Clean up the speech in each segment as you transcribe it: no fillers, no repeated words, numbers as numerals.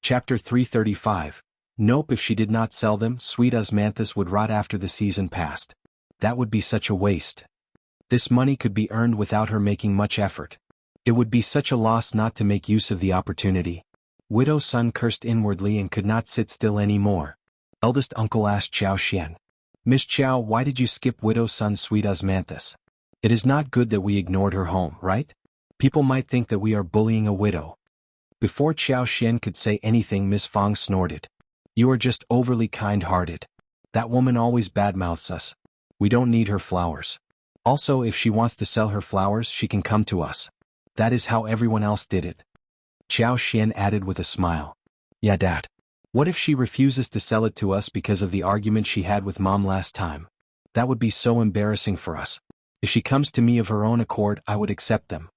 Chapter 335. Nope, if she did not sell them, sweet osmanthus would rot after the season passed. That would be such a waste. This money could be earned without her making much effort. It would be such a loss not to make use of the opportunity. Widow Sun cursed inwardly and could not sit still any more. Eldest uncle asked Xiao Xian. Miss Qjao, why did you skip Widow Sun's sweet osmanthus? It is not good that we ignored her home, right? People might think that we are bullying a widow. Before Xiao Xian could say anything, Miss Fang snorted. You are just overly kind-hearted. That woman always badmouths us. We don't need her flowers. Also, if she wants to sell her flowers, she can come to us. That is how everyone else did it. Xiao Xian added with a smile. Yeah, Dad. What if she refuses to sell it to us because of the argument she had with Mom last time? That would be so embarrassing for us. If she comes to me of her own accord, I would accept them.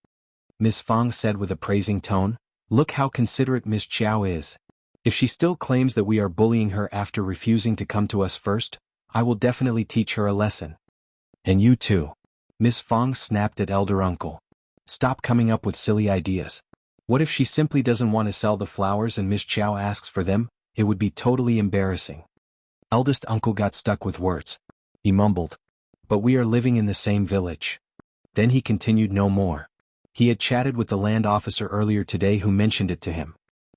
Miss Fang said with a praising tone. Look how considerate Miss Qjao is. If she still claims that we are bullying her after refusing to come to us first, I will definitely teach her a lesson. And you too. Miss Fang snapped at elder uncle. Stop coming up with silly ideas. What if she simply doesn't want to sell the flowers and Miss Qjao asks for them? It would be totally embarrassing. Eldest uncle got stuck with words. He mumbled. But we are living in the same village. Then he continued no more. He had chatted with the land officer earlier today who mentioned it to him.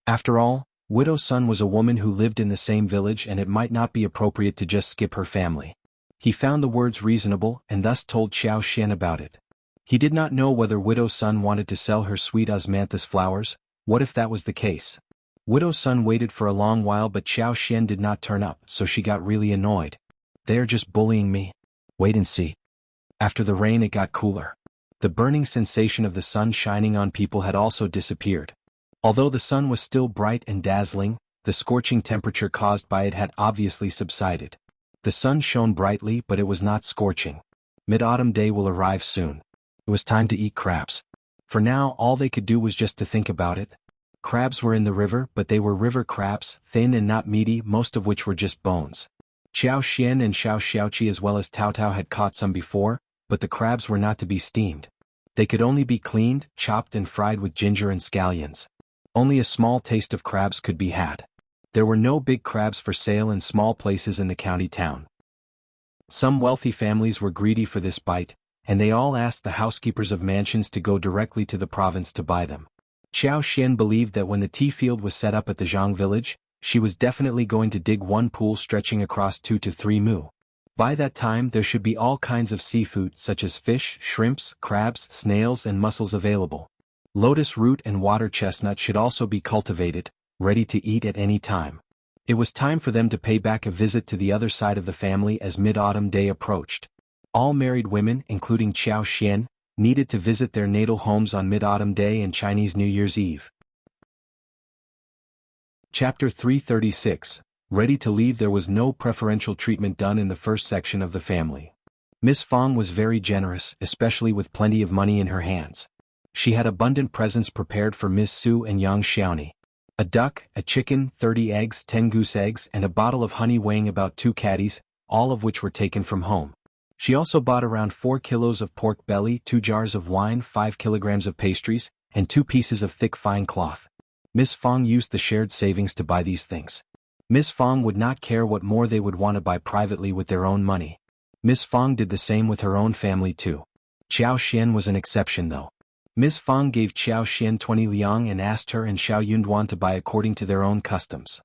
After all, Widow Sun was a woman who lived in the same village and it might not be appropriate to just skip her family. He found the words reasonable and thus told Xiao Xian about it. He did not know whether Widow Sun wanted to sell her sweet osmanthus flowers. What if that was the case? Widow Sun waited for a long while but Xiao Xian did not turn up, so she got really annoyed. They are just bullying me. Wait and see. After the rain it got cooler. The burning sensation of the sun shining on people had also disappeared. Although the sun was still bright and dazzling, the scorching temperature caused by it had obviously subsided. The sun shone brightly but it was not scorching. Mid-autumn day will arrive soon. It was time to eat crabs. For now all they could do was just to think about it. Crabs were in the river but they were river crabs, thin and not meaty, most of which were just bones. Xiao Xian and Shao Xiaoqi as well as Tao Tao had caught some before, but the crabs were not to be steamed. They could only be cleaned, chopped and fried with ginger and scallions. Only a small taste of crabs could be had. There were no big crabs for sale in small places in the county town. Some wealthy families were greedy for this bite, and they all asked the housekeepers of mansions to go directly to the province to buy them. Xiao Xian believed that when the tea field was set up at the Zhang village, she was definitely going to dig one pool stretching across 2 to 3 mu. By that time there should be all kinds of seafood such as fish, shrimps, crabs, snails and mussels available. Lotus root and water chestnut should also be cultivated, ready to eat at any time. It was time for them to pay back a visit to the other side of the family as mid-autumn day approached. All married women, including Xiao Xian, needed to visit their natal homes on mid-autumn day and Chinese New Year's Eve. Chapter 336. Ready to leave. There was no preferential treatment done in the first section of the family. Miss Fang was very generous, especially with plenty of money in her hands. She had abundant presents prepared for Miss Su and Yang Xiaoni. A duck, a chicken, 30 eggs, 10 goose eggs and a bottle of honey weighing about 2 caddies, all of which were taken from home. She also bought around 4 kilos of pork belly, 2 jars of wine, 5 kilograms of pastries, and 2 pieces of thick fine cloth. Miss Fang used the shared savings to buy these things. Miss Fang would not care what more they would want to buy privately with their own money. Miss Fang did the same with her own family too. Xiao Xian was an exception though. Miss Fang gave Xiao Xian 20 liang and asked her and Xiao Yunduan to buy according to their own customs.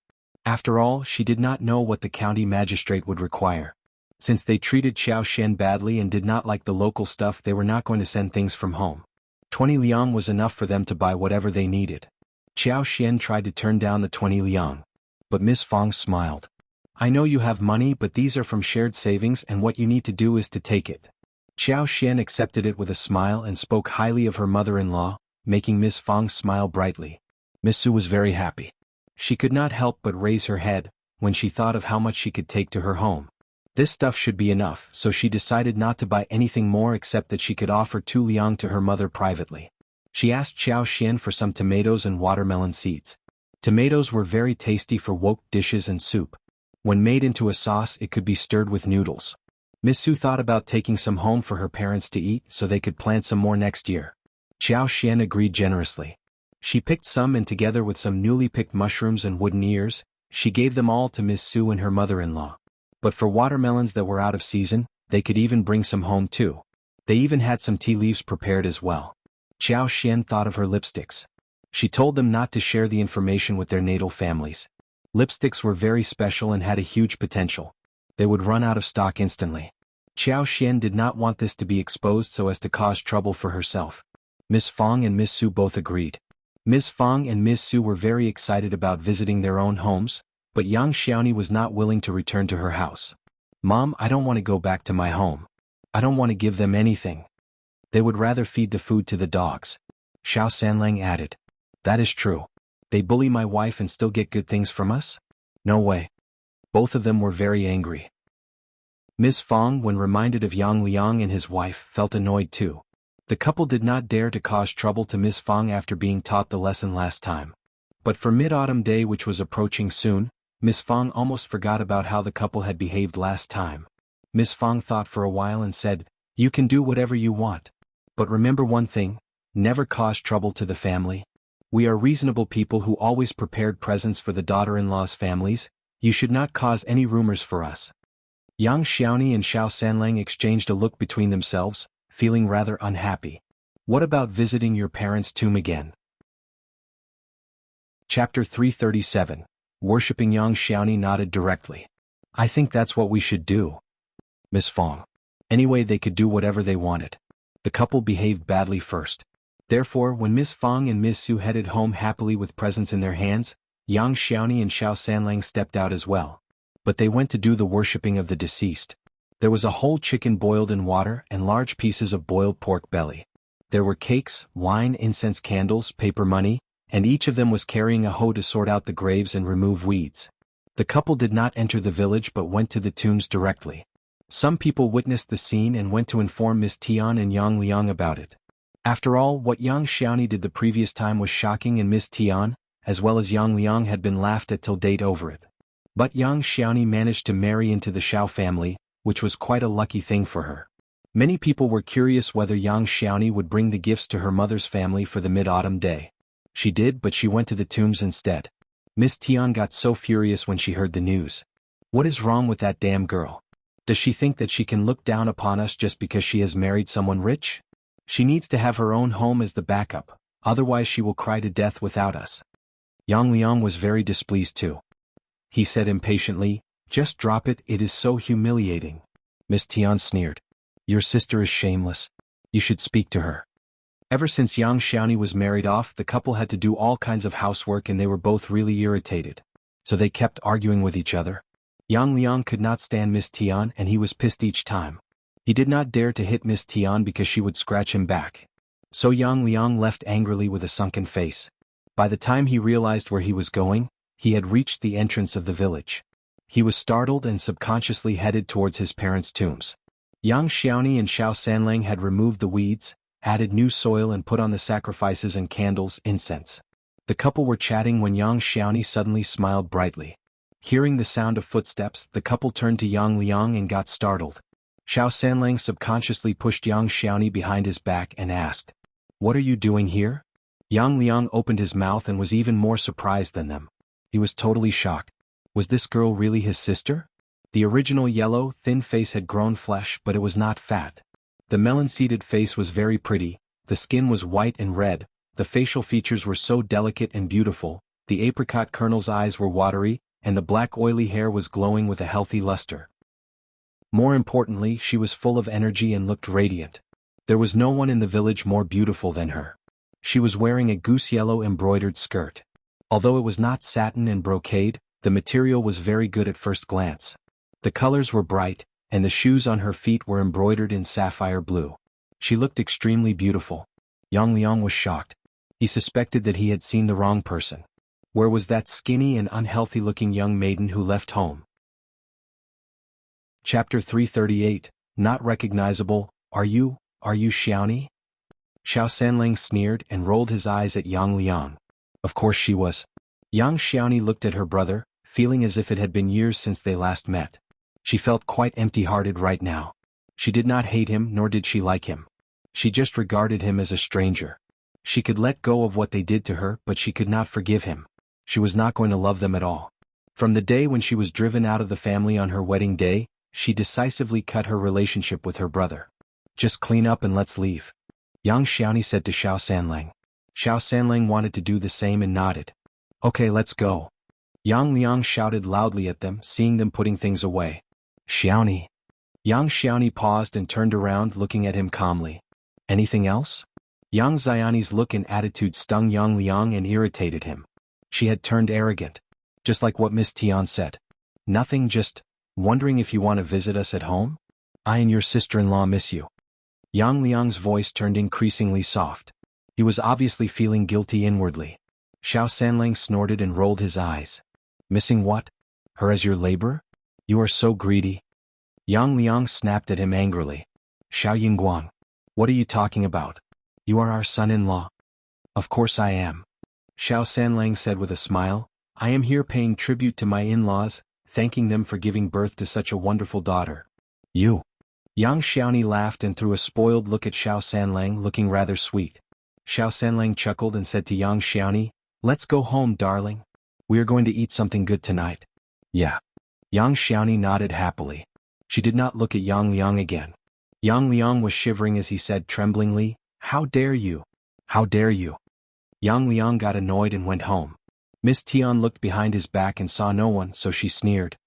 After all, she did not know what the county magistrate would require. Since they treated Xiao Xian badly and did not like the local stuff, they were not going to send things from home. 20 liang was enough for them to buy whatever they needed. Xiao Xian tried to turn down the 20 liang. But Miss Fang smiled. I know you have money but these are from shared savings and what you need to do is to take it. Xiao Xian accepted it with a smile and spoke highly of her mother-in-law, making Miss Fang smile brightly. Miss Su was very happy. She could not help but raise her head when she thought of how much she could take to her home. This stuff should be enough, so she decided not to buy anything more except that she could offer 2 liang to her mother privately. She asked Xiao Xian for some tomatoes and watermelon seeds. Tomatoes were very tasty for wok dishes and soup. When made into a sauce it could be stirred with noodles. Miss Su thought about taking some home for her parents to eat so they could plant some more next year. Xiao Xian agreed generously. She picked some and together with some newly picked mushrooms and wooden ears, she gave them all to Miss Su and her mother-in-law. But for watermelons that were out of season, they could even bring some home too. They even had some tea leaves prepared as well. Qiao Xian thought of her lipsticks. She told them not to share the information with their natal families. Lipsticks were very special and had a huge potential. They would run out of stock instantly. Qiao Xian did not want this to be exposed so as to cause trouble for herself. Miss Fang and Miss Su both agreed. Miss Fang and Miss Su were very excited about visiting their own homes, but Yang Xiaoni was not willing to return to her house. Mom, I don't want to go back to my home. I don't want to give them anything. They would rather feed the food to the dogs. Xiao Sanlang added. That is true. They bully my wife and still get good things from us? No way. Both of them were very angry. Miss Fang, when reminded of Yang Liang and his wife, felt annoyed too. The couple did not dare to cause trouble to Miss Fang after being taught the lesson last time. But for Mid-Autumn Day, which was approaching soon, Miss Fang almost forgot about how the couple had behaved last time. Miss Fang thought for a while and said, You can do whatever you want. But remember one thing, never cause trouble to the family. We are reasonable people who always prepared presents for the daughter-in-law's families. You should not cause any rumors for us. Yang Xiaoni and Xiao Sanlang exchanged a look between themselves, feeling rather unhappy. What about visiting your parents' tomb again? Chapter 337. Worshipping. Yang Xiaoni nodded directly. I think that's what we should do. Miss Fang. Anyway, they could do whatever they wanted. The couple behaved badly first. Therefore, when Miss Fang and Miss Su headed home happily with presents in their hands, Yang Xiaoni and Xiao Sanlang stepped out as well. But they went to do the worshipping of the deceased. There was a whole chicken boiled in water and large pieces of boiled pork belly. There were cakes, wine, incense, candles, paper money, and each of them was carrying a hoe to sort out the graves and remove weeds. The couple did not enter the village but went to the tombs directly. Some people witnessed the scene and went to inform Miss Tian and Yang Liang about it. After all, what Yang Xiaoni did the previous time was shocking, and Miss Tian, as well as Yang Liang, had been laughed at till date over it. But Yang Xiaoni managed to marry into the Shao family, which was quite a lucky thing for her. Many people were curious whether Yang Xiaoni would bring the gifts to her mother's family for the Mid-Autumn Day. She did, but she went to the tombs instead. Miss Tian got so furious when she heard the news. What is wrong with that damn girl? Does she think that she can look down upon us just because she has married someone rich? She needs to have her own home as the backup, otherwise she will cry to death without us. Yang Liang was very displeased too. He said impatiently, Just drop it, it is so humiliating. Miss Tian sneered. Your sister is shameless. You should speak to her. Ever since Yang Xiaoni was married off, the couple had to do all kinds of housework and they were both really irritated. So they kept arguing with each other. Yang Liang could not stand Miss Tian and he was pissed each time. He did not dare to hit Miss Tian because she would scratch him back. So Yang Liang left angrily with a sunken face. By the time he realized where he was going, he had reached the entrance of the village. He was startled and subconsciously headed towards his parents' tombs. Yang Xiaoni and Xiao Sanlang had removed the weeds, added new soil and put on the sacrifices and candles, incense. The couple were chatting when Yang Xiaoni suddenly smiled brightly. Hearing the sound of footsteps, the couple turned to Yang Liang and got startled. Xiao Sanlang subconsciously pushed Yang Xiaoni behind his back and asked, What are you doing here? Yang Liang opened his mouth and was even more surprised than them. He was totally shocked. Was this girl really his sister? The original yellow, thin face had grown flesh, but it was not fat. The melon-seeded face was very pretty, the skin was white and red, the facial features were so delicate and beautiful, the apricot kernel's eyes were watery, and the black oily hair was glowing with a healthy luster. More importantly, she was full of energy and looked radiant. There was no one in the village more beautiful than her. She was wearing a goose-yellow embroidered skirt. Although it was not satin and brocade, the material was very good at first glance. The colors were bright, and the shoes on her feet were embroidered in sapphire blue. She looked extremely beautiful. Yang Liang was shocked. He suspected that he had seen the wrong person. Where was that skinny and unhealthy-looking young maiden who left home? Chapter 338, Not Recognizable. Are you Xiaoni? Xiao Sanlang sneered and rolled his eyes at Yang Liang. Of course she was. Yang Xiaoni looked at her brother, feeling as if it had been years since they last met. She felt quite empty-hearted right now. She did not hate him nor did she like him. She just regarded him as a stranger. She could let go of what they did to her, but she could not forgive him. She was not going to love them at all. From the day when she was driven out of the family on her wedding day, she decisively cut her relationship with her brother. Just clean up and let's leave, Yang Xiaoni said to Xiao Sanlang. Xiao Sanlang wanted to do the same and nodded. Okay, let's go. Yang Liang shouted loudly at them, seeing them putting things away. Xiaoni. Yang Xiaoni paused and turned around, looking at him calmly. Anything else? Yang Xiaoni's look and attitude stung Yang Liang and irritated him. She had turned arrogant. Just like what Miss Tian said. Nothing, just wondering if you want to visit us at home? I and your sister-in-law miss you. Yang Liang's voice turned increasingly soft. He was obviously feeling guilty inwardly. Xiao Sanlang snorted and rolled his eyes. Missing what? Her as your labor? You are so greedy. Yang Liang snapped at him angrily. Xiao Yingguang. What are you talking about? You are our son-in-law. Of course I am. Xiao Sanlang said with a smile. I am here paying tribute to my in-laws, thanking them for giving birth to such a wonderful daughter. You. Yang Xiaoni laughed and threw a spoiled look at Xiao Sanlang, looking rather sweet. Xiao Sanlang chuckled and said to Yang Xiaoni, let's go home, darling. We are going to eat something good tonight. Yeah. Yang Xiaoni nodded happily. She did not look at Yang Liang again. Yang Liang was shivering as he said tremblingly, How dare you? How dare you? Yang Liang got annoyed and went home. Miss Tian looked behind his back and saw no one, so she sneered.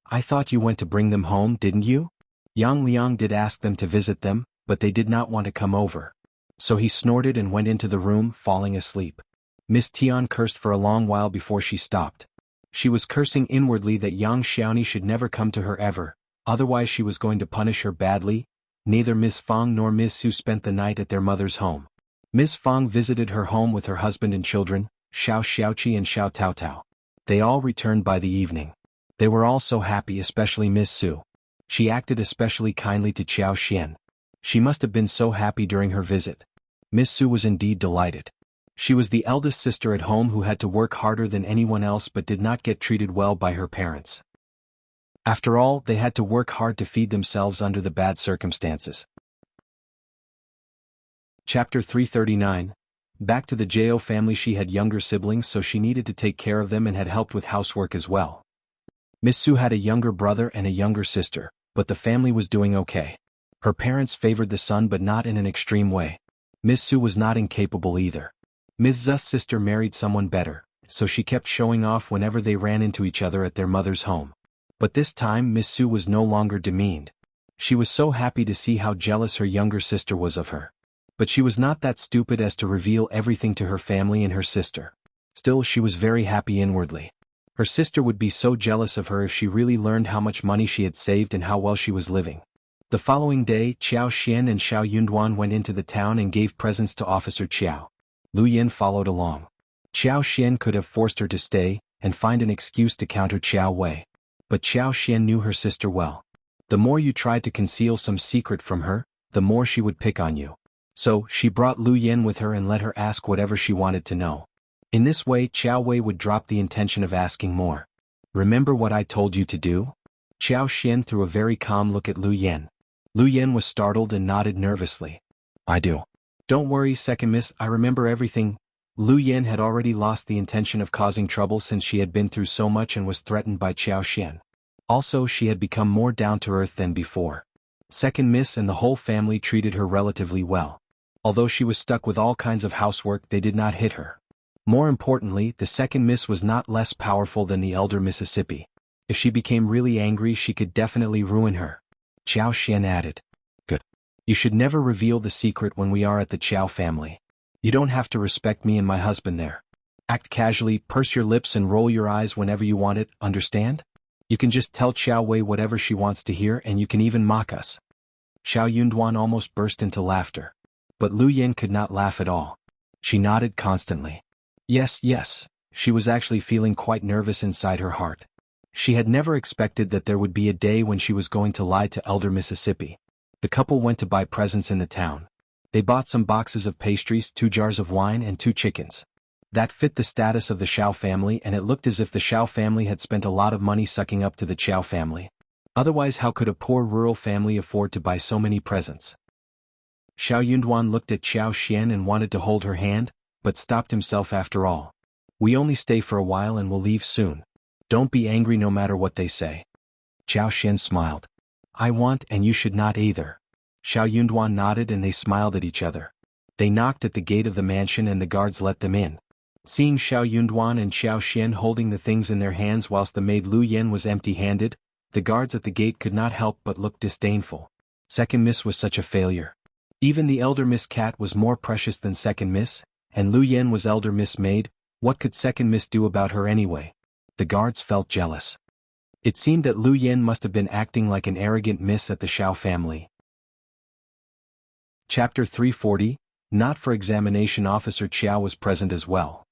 I thought you went to bring them home, didn't you? Yang Liang did ask them to visit them, but they did not want to come over. So he snorted and went into the room, falling asleep. Miss Tian cursed for a long while before she stopped. She was cursing inwardly that Yang Xiaoni should never come to her ever, otherwise she was going to punish her badly. Neither Miss Fang nor Miss Su spent the night at their mother's home. Miss Fang visited her home with her husband and children, Shao Xiaoqi and Shao Taotao. They all returned by the evening. They were all so happy, especially Miss Su. She acted especially kindly to Qiao Xian. She must have been so happy during her visit. Miss Su was indeed delighted. She was the eldest sister at home who had to work harder than anyone else but did not get treated well by her parents. After all, they had to work hard to feed themselves under the bad circumstances. Chapter 339. Back to the Qjao family. She had younger siblings, so she needed to take care of them and had helped with housework as well. Miss Su had a younger brother and a younger sister, but the family was doing okay. Her parents favored the son but not in an extreme way. Miss Su was not incapable either. Ms. Zu's sister married someone better, so she kept showing off whenever they ran into each other at their mother's home. But this time Miss Su was no longer demeaned. She was so happy to see how jealous her younger sister was of her. But she was not that stupid as to reveal everything to her family and her sister. Still, she was very happy inwardly. Her sister would be so jealous of her if she really learned how much money she had saved and how well she was living. The following day, Qiao Xian and Xiao Yunduan went into the town and gave presents to Officer Qjao. Lu Yin followed along. Qiao Xian could have forced her to stay and find an excuse to counter Qiao Wei. But Qiao Xian knew her sister well. The more you tried to conceal some secret from her, the more she would pick on you. So, she brought Lu Yin with her and let her ask whatever she wanted to know. In this way, Qiao Wei would drop the intention of asking more. Remember what I told you to do? Qiao Xian threw a very calm look at Lu Yin. Lu Yin was startled and nodded nervously. I do. Don't worry, second miss, I remember everything. Lu Yin had already lost the intention of causing trouble since she had been through so much and was threatened by Qiao Xian. Also, she had become more down-to-earth than before. Second miss and the whole family treated her relatively well. Although she was stuck with all kinds of housework, they did not hit her. More importantly, the second miss was not less powerful than the elder Mississippi. If she became really angry, she could definitely ruin her. Qiao Xian added. Good. You should never reveal the secret when we are at the Qiao family. You don't have to respect me and my husband there. Act casually, purse your lips and roll your eyes whenever you want it, understand? You can just tell Qiao Wei whatever she wants to hear and you can even mock us. Xiao Yunduan almost burst into laughter. But Lu Yin could not laugh at all. She nodded constantly. Yes, yes, she was actually feeling quite nervous inside her heart. She had never expected that there would be a day when she was going to lie to Elder Mississippi. The couple went to buy presents in the town. They bought some boxes of pastries, 2 jars of wine and 2 chickens. That fit the status of the Shao family and it looked as if the Shao family had spent a lot of money sucking up to the Qjao family. Otherwise, how could a poor rural family afford to buy so many presents? Xiao Yunduan looked at Qiao Xian and wanted to hold her hand, but stopped himself after all. We only stay for a while and will leave soon. Don't be angry no matter what they say. Qiao Xian smiled. I want and you should not either. Xiao Yunduan nodded and they smiled at each other. They knocked at the gate of the mansion and the guards let them in. Seeing Xiao Yunduan and Qiao Xian holding the things in their hands whilst the maid Lu Yan was empty-handed, the guards at the gate could not help but look disdainful. Second Miss was such a failure. Even the elder Miss Cat was more precious than Second Miss, and Lu Yan was elder Miss Maid. What could Second Miss do about her anyway? The guards felt jealous. It seemed that Lu Yan must have been acting like an arrogant miss at the Shao family. Chapter 340, Not for Examination. Officer Qjao was present as well.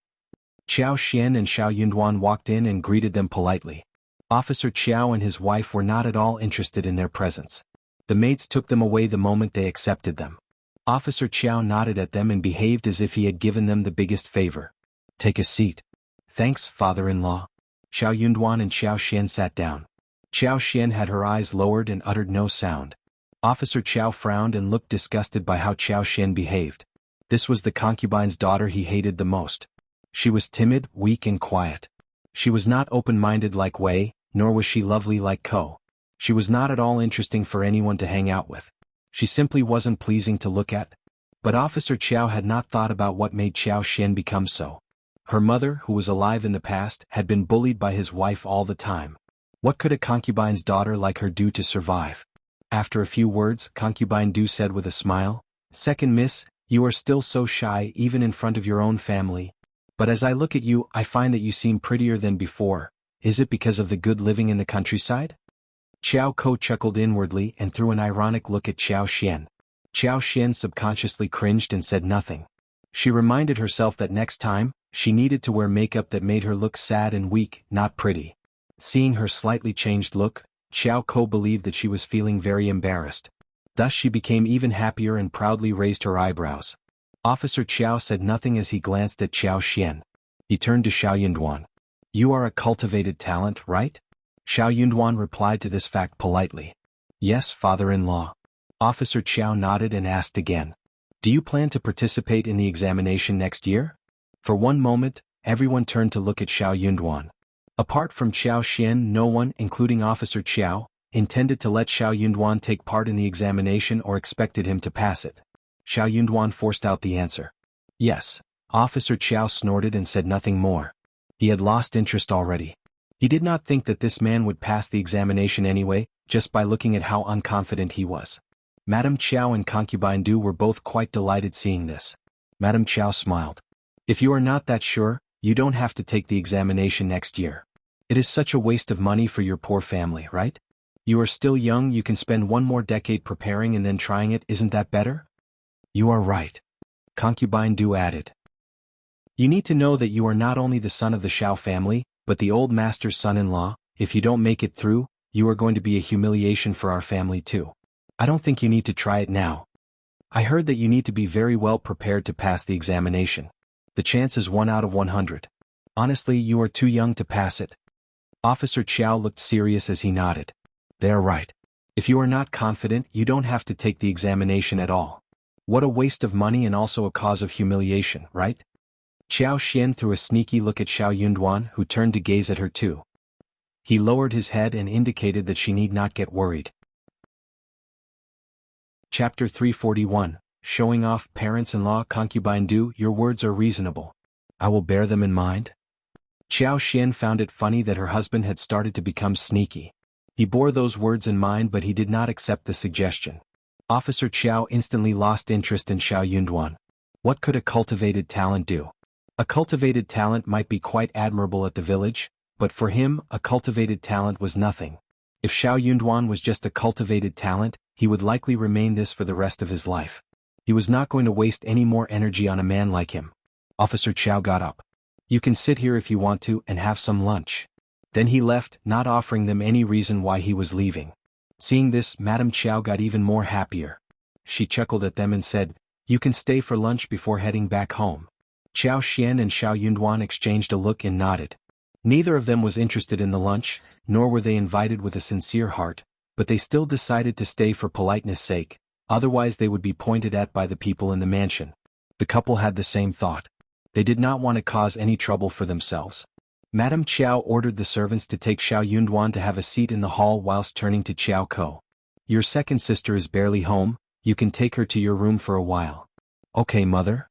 Qiao Xian and Xiao Yunduan walked in and greeted them politely. Officer Qjao and his wife were not at all interested in their presence. The maids took them away the moment they accepted them. Officer Qjao nodded at them and behaved as if he had given them the biggest favor. Take a seat. Thanks, father-in-law. Xiao Yunduan and Qiao Xian sat down. Qiao Xian had her eyes lowered and uttered no sound. Officer Qjao frowned and looked disgusted by how Qiao Xian behaved. This was the concubine's daughter he hated the most. She was timid, weak and quiet. She was not open-minded like Wei, nor was she lovely like Ko. She was not at all interesting for anyone to hang out with. She simply wasn't pleasing to look at. But Officer Qjao had not thought about what made Qiao Xian become so. Her mother, who was alive in the past, had been bullied by his wife all the time. What could a concubine's daughter like her do to survive? After a few words, Concubine Du said with a smile, Second Miss, you are still so shy even in front of your own family. But as I look at you, I find that you seem prettier than before. Is it because of the good living in the countryside? Qiao Ko chuckled inwardly and threw an ironic look at Qiao Xian. Qiao Xian subconsciously cringed and said nothing. She reminded herself that next time, she needed to wear makeup that made her look sad and weak, not pretty. Seeing her slightly changed look, Qiao Ko believed that she was feeling very embarrassed. Thus she became even happier and proudly raised her eyebrows. Officer Qiao said nothing as he glanced at Qiao Xian. He turned to Xiao Yunduan. You are a cultivated talent, right? Xiao Yunduan replied to this fact politely. Yes, father-in-law. Officer Qiao nodded and asked again. Do you plan to participate in the examination next year? For one moment, everyone turned to look at Xiao Yunduan. Apart from Qiao Xian, no one, including Officer Qiao, intended to let Xiao Yunduan take part in the examination or expected him to pass it. Xiao Yunduan forced out the answer. Yes. Officer Qiao snorted and said nothing more. He had lost interest already. He did not think that this man would pass the examination anyway, just by looking at how unconfident he was. Madame Qiao and Concubine Du were both quite delighted seeing this. Madame Qiao smiled. If you are not that sure, you don't have to take the examination next year. It is such a waste of money for your poor family, right? You are still young, you can spend one more decade preparing and then trying it, isn't that better? You are right. Concubine Du added. You need to know that you are not only the son of the Shao family, but the old master's son-in-law. If you don't make it through, you are going to be a humiliation for our family too. I don't think you need to try it now. I heard that you need to be very well prepared to pass the examination. The chance is 1 out of 100. Honestly, you are too young to pass it. Officer Qiao looked serious as he nodded. They are right. If you are not confident, you don't have to take the examination at all. What a waste of money and also a cause of humiliation, right? Qiao Xian threw a sneaky look at Xiao Yunduan, who turned to gaze at her too. He lowered his head and indicated that she need not get worried. Chapter 341, Showing Off. Parents-in-law. Concubine Du, your words are reasonable. I will bear them in mind. Qiao Xian found it funny that her husband had started to become sneaky. He bore those words in mind, but he did not accept the suggestion. Officer Qiao instantly lost interest in Xiao Yunduan. What could a cultivated talent do? A cultivated talent might be quite admirable at the village, but for him, a cultivated talent was nothing. If Xiao Yunduan was just a cultivated talent, he would likely remain this for the rest of his life. He was not going to waste any more energy on a man like him. Officer Qiao got up. You can sit here if you want to and have some lunch. Then he left, not offering them any reason why he was leaving. Seeing this, Madame Qiao got even more happier. She chuckled at them and said, You can stay for lunch before heading back home. Qiao Xian and Xiao Yunduan exchanged a look and nodded. Neither of them was interested in the lunch, nor were they invited with a sincere heart, but they still decided to stay for politeness' sake, otherwise they would be pointed at by the people in the mansion. The couple had the same thought. They did not want to cause any trouble for themselves. Madame Qjao ordered the servants to take Xiao Yunduan to have a seat in the hall whilst turning to Qiao Ko. Your second sister is barely home, you can take her to your room for a while. Okay, mother?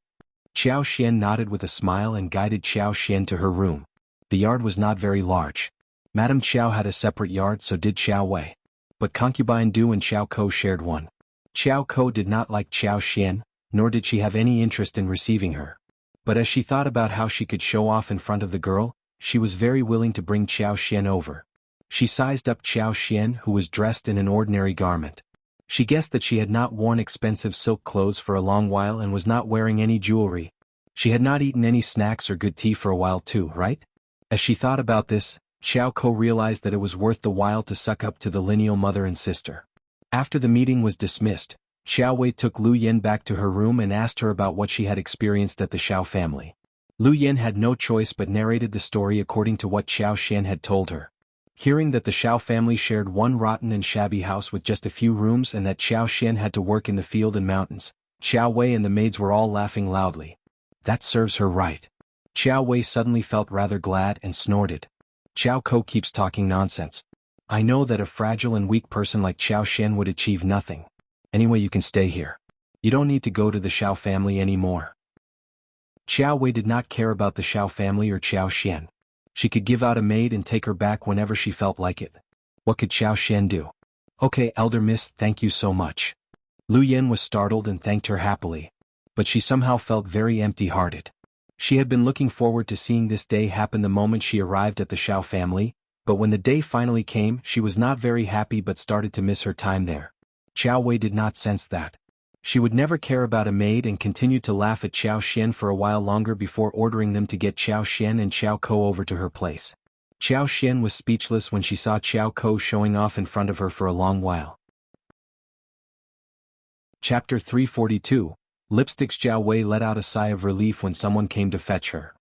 Qiao Xian nodded with a smile and guided Qiao Xian to her room. The yard was not very large. Madame Qiao had a separate yard, so did Xiao Wei. But concubine Du and Xiao Ko shared one. Xiao Ko did not like Qiao Xian, nor did she have any interest in receiving her. But as she thought about how she could show off in front of the girl, she was very willing to bring Qiao Xian over. She sized up Qiao Xian, who was dressed in an ordinary garment. She guessed that she had not worn expensive silk clothes for a long while and was not wearing any jewelry. She had not eaten any snacks or good tea for a while too, right? As she thought about this, Xiao Ko realized that it was worth the while to suck up to the lineal mother and sister. After the meeting was dismissed, Xiao Wei took Lu Yin back to her room and asked her about what she had experienced at the Shao family. Lu Yin had no choice but narrated the story according to what Xiao Xian had told her. Hearing that the Shao family shared one rotten and shabby house with just a few rooms and that Xiao Xian had to work in the field and mountains, Xiao Wei and the maids were all laughing loudly. That serves her right. Xiao Wei suddenly felt rather glad and snorted. Qiao Ko keeps talking nonsense. I know that a fragile and weak person like Xiao Xian would achieve nothing. Anyway, you can stay here. You don't need to go to the Shao family anymore. Xiao Wei did not care about the Shao family or Xiao Xian. She could give out a maid and take her back whenever she felt like it. What could Xiao Xian do? Okay, elder miss, thank you so much. Lu Yin was startled and thanked her happily. But she somehow felt very empty-hearted. She had been looking forward to seeing this day happen the moment she arrived at the Shao family, but when the day finally came, she was not very happy but started to miss her time there. Xiao Wei did not sense that. She would never care about a maid and continued to laugh at Xiao Xian for a while longer before ordering them to get Xiao Xian and Xiao Ko over to her place. Xiao Xian was speechless when she saw Xiao Ko showing off in front of her for a long while. Chapter 342. Lipsticks. Xiao Wei let out a sigh of relief when someone came to fetch her.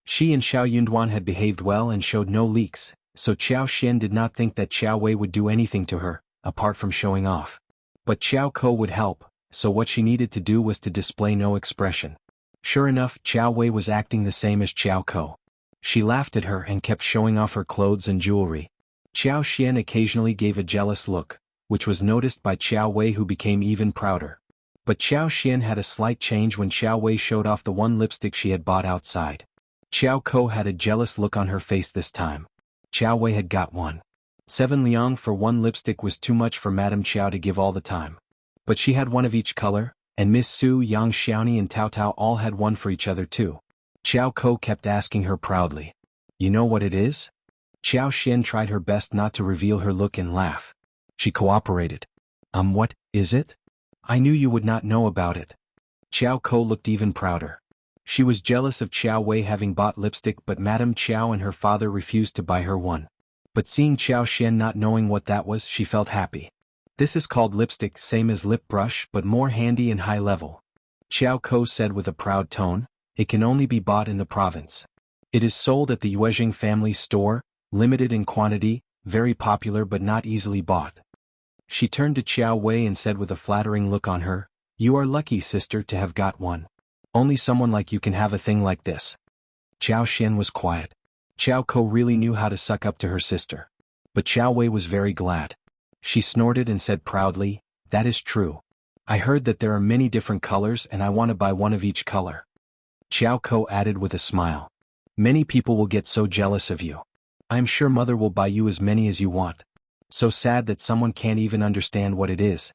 She and Xiao Yunduan had behaved well and showed no leaks, so Xiao Xian did not think that Xiao Wei would do anything to her, apart from showing off. But Xiao Ko would help, so what she needed to do was to display no expression. Sure enough, Xiao Wei was acting the same as Xiao Ko. She laughed at her and kept showing off her clothes and jewelry. Xiao Xian occasionally gave a jealous look, which was noticed by Xiao Wei, who became even prouder. But Xiao Xian had a slight change when Xiao Wei showed off the one lipstick she had bought outside. Xiao Ko had a jealous look on her face this time. Xiao Wei had got one. 7 liang for one lipstick was too much for Madame Qiao to give all the time. But she had one of each color, and Miss Su, Yang Xiaoni and Tao Tao all had one for each other too. Xiao Ko kept asking her proudly. You know what it is? Xiao Xian tried her best not to reveal her look and laugh. She cooperated. What is it? I knew you would not know about it. Xiao Ko looked even prouder. She was jealous of Xiao Wei having bought lipstick, but Madame Qiao and her father refused to buy her one. But seeing Xiao Xian not knowing what that was, she felt happy. This is called lipstick, same as lip brush but more handy and high level. Xiao Ko said with a proud tone. It can only be bought in the province. It is sold at the Yuezheng family store, limited in quantity, very popular but not easily bought. She turned to Xiao Wei and said with a flattering look on her, You are lucky, sister, to have got one. Only someone like you can have a thing like this. Xiao Xian was quiet. Xiao Ko really knew how to suck up to her sister. But Xiao Wei was very glad. She snorted and said proudly, That is true. I heard that there are many different colors and I want to buy one of each color. Xiao Ko added with a smile. Many people will get so jealous of you. I am sure mother will buy you as many as you want. So sad that someone can't even understand what it is.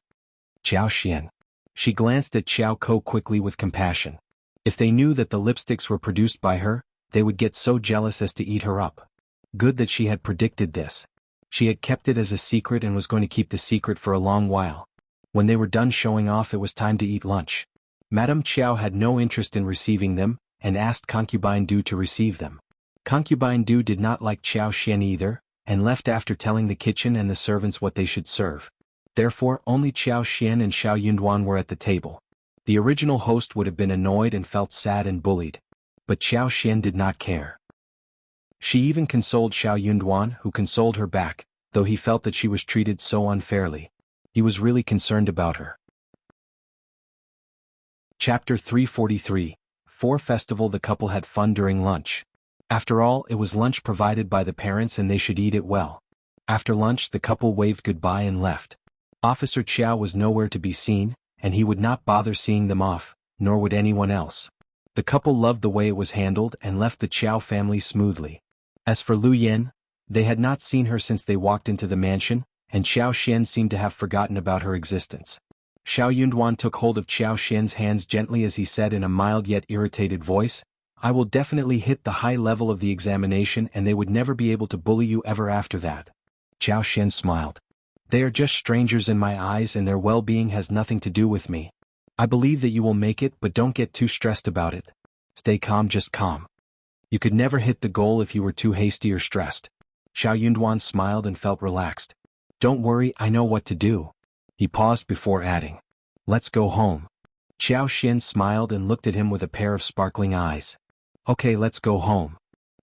Xiao Xian. She glanced at Xiao Ko quickly with compassion. If they knew that the lipsticks were produced by her, they would get so jealous as to eat her up. Good that she had predicted this. She had kept it as a secret and was going to keep the secret for a long while. When they were done showing off, it was time to eat lunch. Madame Qiao had no interest in receiving them, and asked Concubine Du to receive them. Concubine Du did not like Xiao Xian either, and left after telling the kitchen and the servants what they should serve. Therefore, only Xiao Xian and Xiao Yunduan were at the table. The original host would have been annoyed and felt sad and bullied. But Xiao Xian did not care. She even consoled Xiao Yunduan, who consoled her back, though he felt that she was treated so unfairly. He was really concerned about her. Chapter 343. before festival the couple had fun during lunch. After all, it was lunch provided by the parents and they should eat it well. After lunch the couple waved goodbye and left. Officer Qjao was nowhere to be seen, and he would not bother seeing them off, nor would anyone else. The couple loved the way it was handled and left the Qjao family smoothly. As for Liulang, they had not seen her since they walked into the mansion, and Xiao Xian seemed to have forgotten about her existence. Shao Yunduan took hold of Xiao Xian's hands gently as he said in a mild yet irritated voice, "I will definitely hit the high level of the examination and they would never be able to bully you ever after that." Xiao Xian smiled. "They are just strangers in my eyes and their well-being has nothing to do with me. I believe that you will make it, but don't get too stressed about it. Stay calm, just calm. You could never hit the goal if you were too hasty or stressed." Shao Yunduan smiled and felt relaxed. "Don't worry, I know what to do." He paused before adding, "Let's go home." Xiao Xian smiled and looked at him with a pair of sparkling eyes. "Okay, let's go home."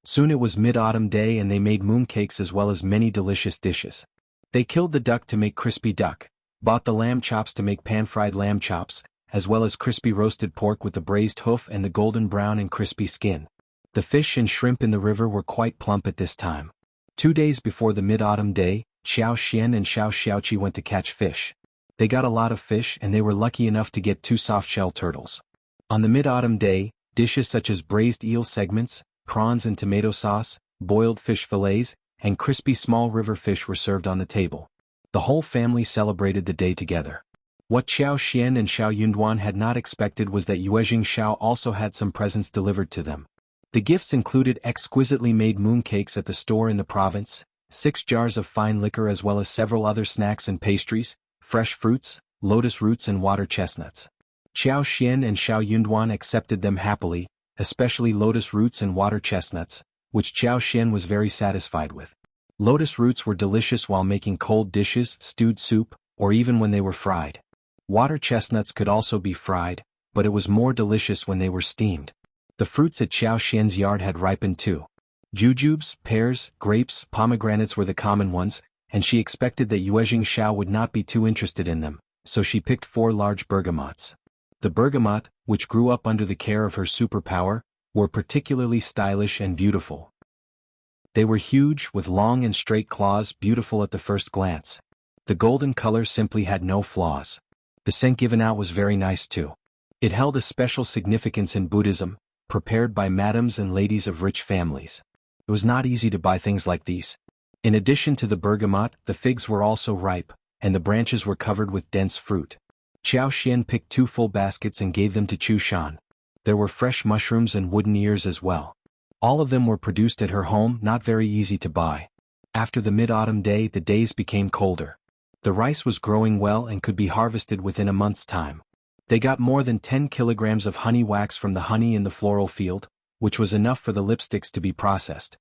Soon it was mid-autumn day and they made mooncakes as well as many delicious dishes. They killed the duck to make crispy duck, bought the lamb chops to make pan-fried lamb chops, as well as crispy roasted pork with the braised hoof and the golden brown and crispy skin. The fish and shrimp in the river were quite plump at this time. 2 days before the mid-autumn day, Xiao Xian and Xiao Xiaoqi went to catch fish. They got a lot of fish and they were lucky enough to get 2 soft-shell turtles. On the mid-autumn day, dishes such as braised eel segments, prawns and tomato sauce, boiled fish fillets, and crispy small river fish were served on the table. The whole family celebrated the day together. What Xiao Xian and Shao Yunduan had not expected was that Yuezheng Shao also had some presents delivered to them. The gifts included exquisitely made mooncakes at the store in the province, 6 jars of fine liquor as well as several other snacks and pastries, fresh fruits, lotus roots and water chestnuts. Xiao Xian and Shao Yunduan accepted them happily, especially lotus roots and water chestnuts, which Xiao Xian was very satisfied with. Lotus roots were delicious while making cold dishes, stewed soup, or even when they were fried. Water chestnuts could also be fried, but it was more delicious when they were steamed. The fruits at Xiao Xian's yard had ripened too. Jujubes, pears, grapes, pomegranates were the common ones, and she expected that Yuezheng Shao would not be too interested in them, so she picked 4 large bergamots. The bergamot, which grew up under the care of her superpower, were particularly stylish and beautiful. They were huge, with long and straight claws, beautiful at the first glance. The golden color simply had no flaws. The scent given out was very nice too. It held a special significance in Buddhism, prepared by madams and ladies of rich families. It was not easy to buy things like these. In addition to the bergamot, the figs were also ripe, and the branches were covered with dense fruit. Xiao Xian picked 2 full baskets and gave them to Chu Shan. There were fresh mushrooms and wooden ears as well. All of them were produced at her home, not very easy to buy. After the mid-autumn day, the days became colder. The rice was growing well and could be harvested within a month's time. They got more than 10 kilograms of honey wax from the honey in the floral field, which was enough for the lipsticks to be processed.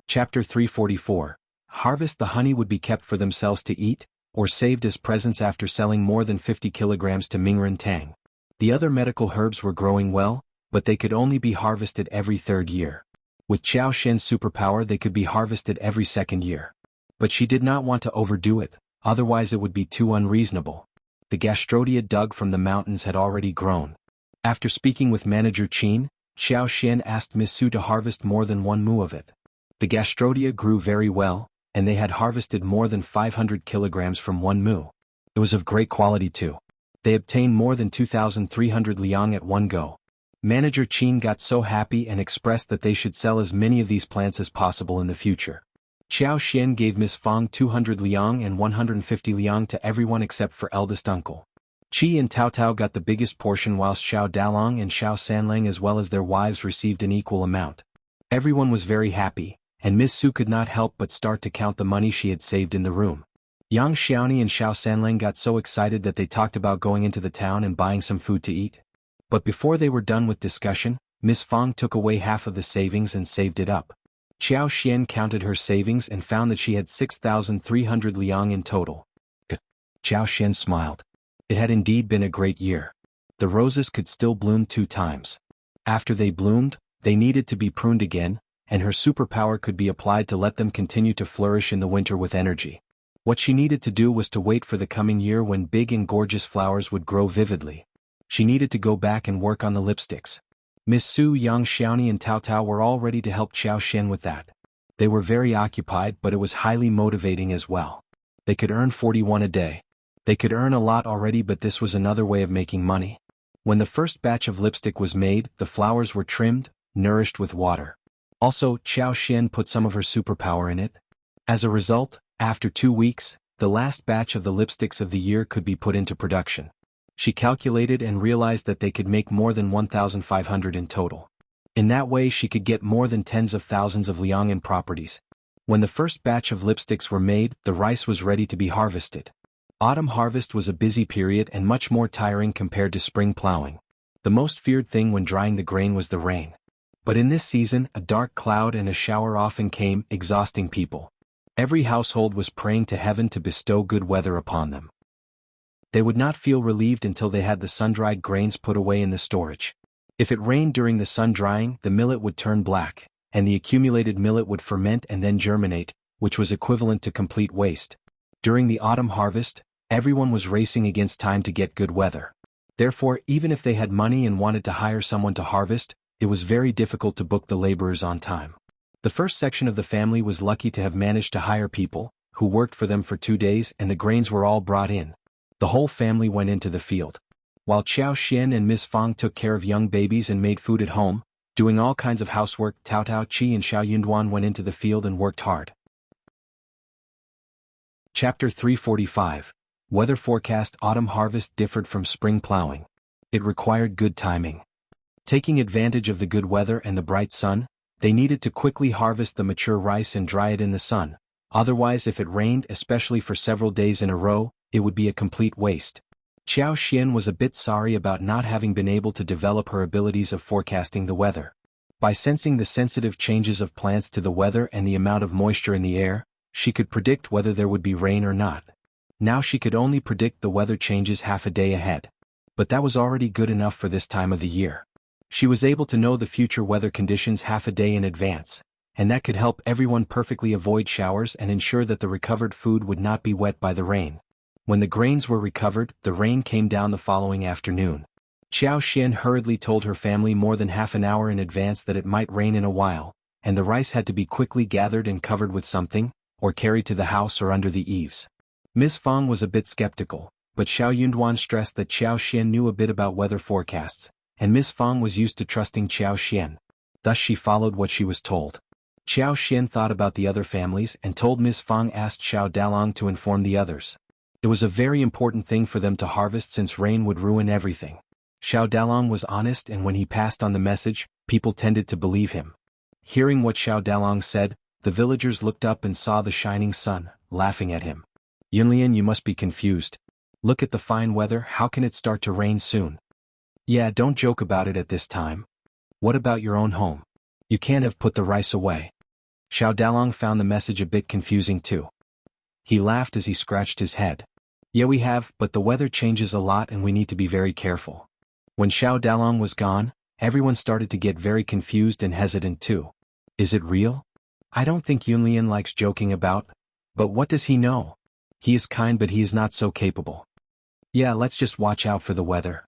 Chapter 344. Harvest. The honey would be kept for themselves to eat, or saved as presents after selling more than 50 kilograms to Mingren Tang. The other medical herbs were growing well, but they could only be harvested every 3rd year. With Xiao Xian's superpower they could be harvested every 2nd year. But she did not want to overdo it, otherwise it would be too unreasonable. The gastrodia dug from the mountains had already grown. After speaking with manager Qin, Xiao Xian asked Miss Su to harvest more than 1 mu of it. The gastrodia grew very well, and they had harvested more than 500 kilograms from 1 mu. It was of great quality too. They obtained more than 2,300 liang at one go. Manager Qin got so happy and expressed that they should sell as many of these plants as possible in the future. Xiao Xian gave Miss Fang 200 liang and 150 liang to everyone except for eldest uncle. Qi and Tao Tao got the biggest portion whilst Xiao Dalong and Xiao Sanlang as well as their wives received an equal amount. Everyone was very happy, and Miss Su could not help but start to count the money she had saved in the room. Yang Xiaoni and Xiao Sanlang got so excited that they talked about going into the town and buying some food to eat. But before they were done with discussion, Miss Fang took away half of the savings and saved it up. Xiao Xian counted her savings and found that she had 6,300 liang in total. Xiao Xian smiled. It had indeed been a great year. The roses could still bloom 2 times. After they bloomed, they needed to be pruned again, and her superpower could be applied to let them continue to flourish in the winter with energy. What she needed to do was to wait for the coming year when big and gorgeous flowers would grow vividly. She needed to go back and work on the lipsticks. Miss Su, Yang Xiaoni and Tao Tao were all ready to help Qiao Xian with that. They were very occupied, but it was highly motivating as well. They could earn 41 a day. They could earn a lot already, but this was another way of making money. When the first batch of lipstick was made, the flowers were trimmed, nourished with water. Also, Qiao Xian put some of her superpower in it. As a result, after 2 weeks, the last batch of the lipsticks of the year could be put into production. She calculated and realized that they could make more than 1,500 in total. In that way she could get more than tens of thousands of liang in properties. When the first batch of lipsticks were made, the rice was ready to be harvested. Autumn harvest was a busy period and much more tiring compared to spring plowing. The most feared thing when drying the grain was the rain. But in this season, a dark cloud and a shower often came, exhausting people. Every household was praying to heaven to bestow good weather upon them. They would not feel relieved until they had the sun-dried grains put away in the storage. If it rained during the sun drying, the millet would turn black, and the accumulated millet would ferment and then germinate, which was equivalent to complete waste. During the autumn harvest, everyone was racing against time to get good weather. Therefore, even if they had money and wanted to hire someone to harvest, it was very difficult to book the laborers on time. The first section of the family was lucky to have managed to hire people, who worked for them for 2 days, and the grains were all brought in. The whole family went into the field. While Qiao Xian and Miss Fang took care of young babies and made food at home, doing all kinds of housework, Tao Tao, Qi and Xiao Yunduan went into the field and worked hard. Chapter 345. Weather forecast. Autumn harvest differed from spring plowing. It required good timing. Taking advantage of the good weather and the bright sun, they needed to quickly harvest the mature rice and dry it in the sun. Otherwise, if it rained, especially for several days in a row, it would be a complete waste. Qiao Xian was a bit sorry about not having been able to develop her abilities of forecasting the weather. By sensing the sensitive changes of plants to the weather and the amount of moisture in the air, she could predict whether there would be rain or not. Now she could only predict the weather changes half a day ahead. But that was already good enough for this time of the year. She was able to know the future weather conditions half a day in advance, and that could help everyone perfectly avoid showers and ensure that the recovered food would not be wet by the rain. When the grains were recovered, the rain came down the following afternoon. Qiao Xian hurriedly told her family more than half an hour in advance that it might rain in a while, and the rice had to be quickly gathered and covered with something, or carried to the house or under the eaves. Miss Fang was a bit skeptical, but Xiao Yunduan stressed that Qiao Xian knew a bit about weather forecasts, and Miss Fang was used to trusting Qiao Xian. Thus she followed what she was told. Qiao Xian thought about the other families and told Miss Fang asked Xiao Dalong to inform the others. It was a very important thing for them to harvest since rain would ruin everything. Xiao Dalong was honest, and when he passed on the message, people tended to believe him. Hearing what Xiao Dalong said, the villagers looked up and saw the shining sun, laughing at him. Yunlian, you must be confused. Look at the fine weather, how can it start to rain soon? Yeah, don't joke about it at this time. What about your own home? You can't have put the rice away. Xiao Dalong found the message a bit confusing too. He laughed as he scratched his head. Yeah, we have, but the weather changes a lot and we need to be very careful. When Xiao Dalong was gone, everyone started to get very confused and hesitant too. Is it real? I don't think Yunlian likes joking about, but what does he know? He is kind, but he is not so capable. Yeah, let's just watch out for the weather.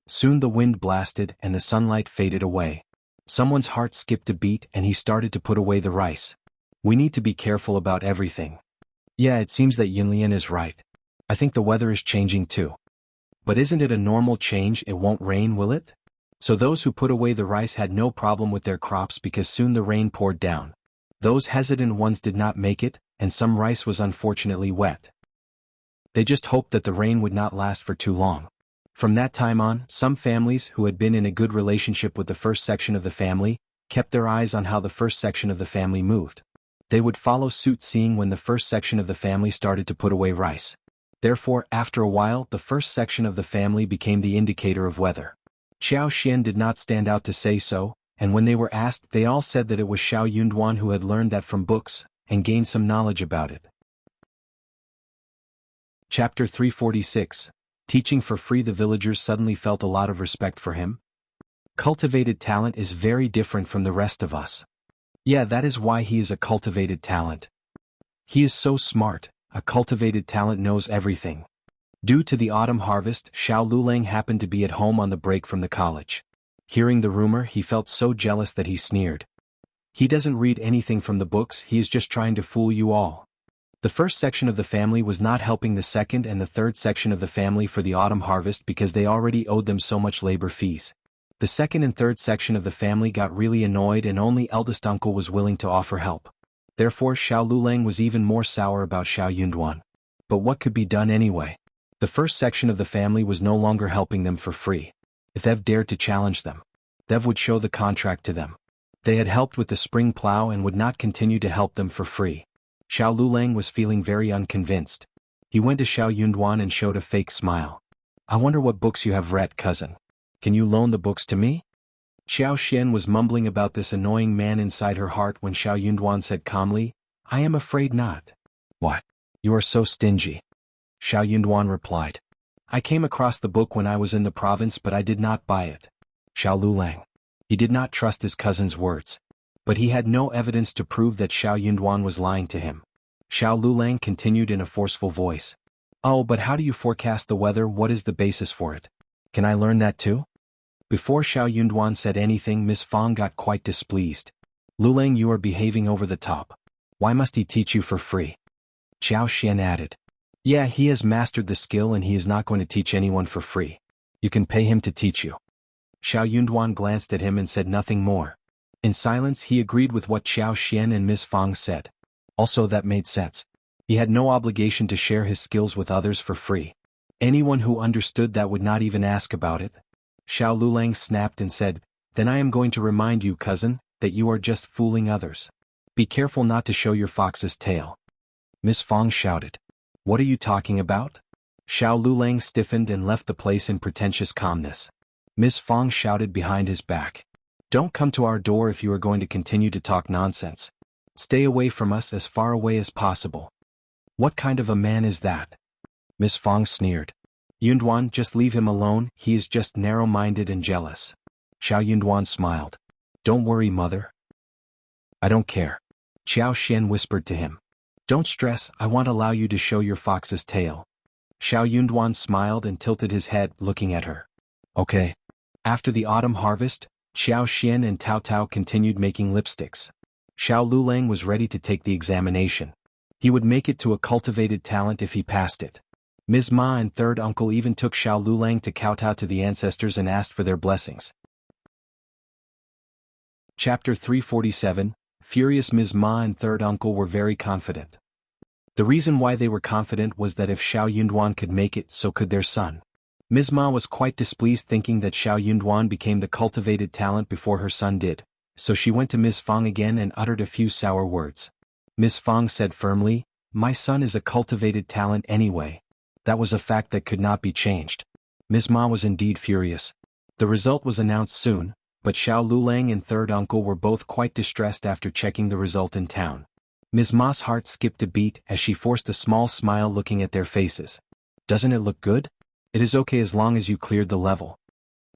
Soon the wind blasted and the sunlight faded away. Someone's heart skipped a beat and he started to put away the rice. We need to be careful about everything. Yeah, it seems that Yunlian is right. I think the weather is changing too. But isn't it a normal change? It won't rain, will it? So those who put away the rice had no problem with their crops because soon the rain poured down. Those hesitant ones did not make it, and some rice was unfortunately wet. They just hoped that the rain would not last for too long. From that time on, some families who had been in a good relationship with the first section of the family kept their eyes on how the first section of the family moved. They would follow suit, seeing when the first section of the family started to put away rice. Therefore, after a while, the first section of the family became the indicator of weather. Qiao Xian did not stand out to say so, and when they were asked, they all said that it was Xiao Yunduan who had learned that from books, and gained some knowledge about it. Chapter 346. Teaching for free. The villagers suddenly felt a lot of respect for him. Cultivated talent is very different from the rest of us. Yeah, that is why he is a cultivated talent. He is so smart. A cultivated talent knows everything. Due to the autumn harvest, Xiao Liulang happened to be at home on the break from the college. Hearing the rumor, he felt so jealous that he sneered. He doesn't read anything from the books, he is just trying to fool you all. The first section of the family was not helping the second and the third section of the family for the autumn harvest because they already owed them so much labor fees. The second and third section of the family got really annoyed and only eldest uncle was willing to offer help. Therefore Xiao Liulang was even more sour about Xiao Yunduan. But what could be done anyway? The first section of the family was no longer helping them for free. If they've dared to challenge them, Dev would show the contract to them. They had helped with the spring plow and would not continue to help them for free. Xiao Liulang was feeling very unconvinced. He went to Xiao Yunduan and showed a fake smile. I wonder what books you have read, cousin. Can you loan the books to me? Xiao Xian was mumbling about this annoying man inside her heart when Xiao Yunduan said calmly, I am afraid not. What? You are so stingy. Xiao Yunduan replied. I came across the book when I was in the province but I did not buy it. Xiao Liulang. He did not trust his cousin's words. But he had no evidence to prove that Xiao Yunduan was lying to him. Xiao Liulang continued in a forceful voice. Oh, but how do you forecast the weather? What is the basis for it? Can I learn that too? Before Xiao Yunduan said anything, Miss Fang got quite displeased. Liulang, you are behaving over the top. Why must he teach you for free? Xiao Xian added. Yeah, he has mastered the skill and he is not going to teach anyone for free. You can pay him to teach you. Xiao Yunduan glanced at him and said nothing more. In silence he agreed with what Xiao Xian and Miss Fang said. Also that made sense. He had no obligation to share his skills with others for free. Anyone who understood that would not even ask about it. Xiao Liulang snapped and said, Then I am going to remind you, cousin, that you are just fooling others. Be careful not to show your fox's tail. Miss Fang shouted. What are you talking about? Xiao Liulang stiffened and left the place in pretentious calmness. Miss Fang shouted behind his back. Don't come to our door if you are going to continue to talk nonsense. Stay away from us as far away as possible. What kind of a man is that? Miss Fang sneered. Yunduan, just leave him alone, he is just narrow-minded and jealous. Xiao Yunduan smiled. Don't worry, mother. I don't care. Xiao Xian whispered to him. Don't stress, I won't allow you to show your fox's tail. Xiao Yunduan smiled and tilted his head, looking at her. Okay. After the autumn harvest, Xiao Xian and Tao Tao continued making lipsticks. Xiao Liulang was ready to take the examination. He would make it to a cultivated talent if he passed it. Ms. Ma and third uncle even took Xiao Liulang to kowtow to the ancestors and asked for their blessings. Chapter 347, Furious Ms. Ma and third uncle were very confident. The reason why they were confident was that if Xiao Yunduan could make it, so could their son. Ms. Ma was quite displeased thinking that Xiao Yunduan became the cultivated talent before her son did, so she went to Ms. Fang again and uttered a few sour words. Ms. Fang said firmly, My son is a cultivated talent anyway. That was a fact that could not be changed. Ms. Ma was indeed furious. The result was announced soon, but Xiao Liulang and third uncle were both quite distressed after checking the result in town. Ms. Ma's heart skipped a beat as she forced a small smile looking at their faces. Doesn't it look good? It is okay as long as you cleared the level.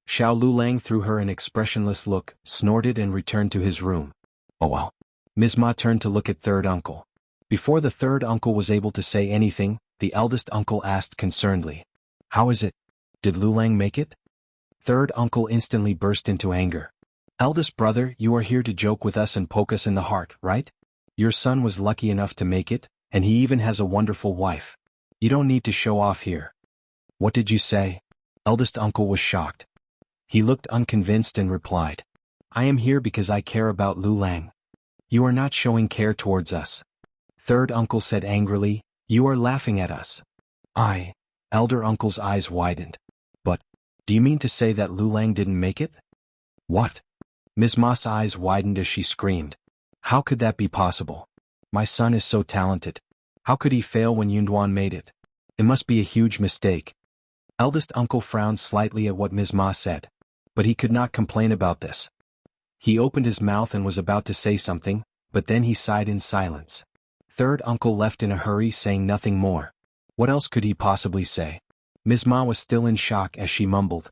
Xiao Liulang threw her an expressionless look, snorted and returned to his room. Oh well. Ms. Ma turned to look at third uncle. Before the third uncle was able to say anything, the eldest uncle asked concernedly. How is it? Did Liulang make it? Third uncle instantly burst into anger. Eldest brother, you are here to joke with us and poke us in the heart, right? Your son was lucky enough to make it, and he even has a wonderful wife. You don't need to show off here. What did you say? Eldest uncle was shocked. He looked unconvinced and replied. I am here because I care about Liulang. You are not showing care towards us. Third uncle said angrily, You are laughing at us. Elder uncle's eyes widened. But, do you mean to say that Liulang didn't make it? What? Ms. Ma's eyes widened as she screamed. How could that be possible? My son is so talented. How could he fail when Yunduan made it? It must be a huge mistake. Eldest uncle frowned slightly at what Ms. Ma said. But he could not complain about this. He opened his mouth and was about to say something, but then he sighed in silence. Third uncle left in a hurry, saying nothing more. What else could he possibly say? Ms. Ma was still in shock as she mumbled.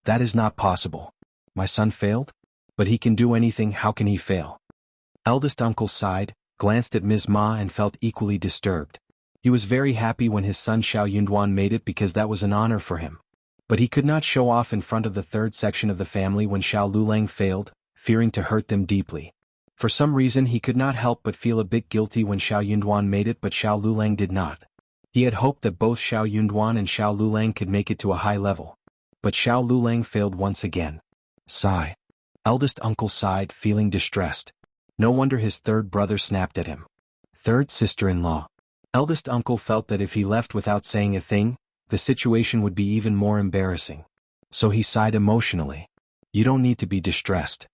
That is not possible. My son failed? But he can do anything, how can he fail? Eldest uncle sighed, glanced at Ms. Ma and felt equally disturbed. He was very happy when his son Xiao Yunduan made it because that was an honor for him. But he could not show off in front of the third section of the family when Xiao Liulang failed, fearing to hurt them deeply. For some reason he could not help but feel a bit guilty when Xiao Yunduan made it but Xiao Liulang did not. He had hoped that both Xiao Yunduan and Xiao Liulang could make it to a high level. But Xiao Liulang failed once again. Sigh. Eldest uncle sighed, feeling distressed. No wonder his third brother snapped at him. Third sister-in-law. Eldest uncle felt that if he left without saying a thing, the situation would be even more embarrassing. So he sighed emotionally. You don't need to be distressed.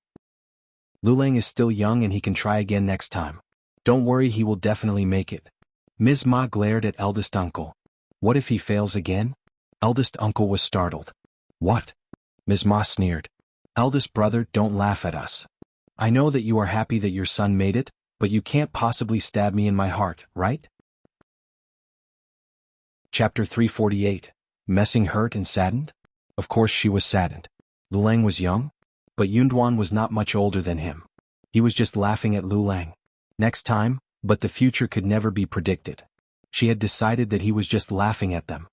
Liulang is still young and he can try again next time. Don't worry, he will definitely make it. Ms. Ma glared at eldest uncle. What if he fails again? Eldest uncle was startled. What? Ms. Ma sneered. Eldest brother, don't laugh at us. I know that you are happy that your son made it, but you can't possibly stab me in my heart, right? Chapter 348. Messing hurt and saddened? Of course she was saddened. Liulang was young, but Yunduan was not much older than him. He was just laughing at Liulang. Next time, but the future could never be predicted. She had decided that he was just laughing at them.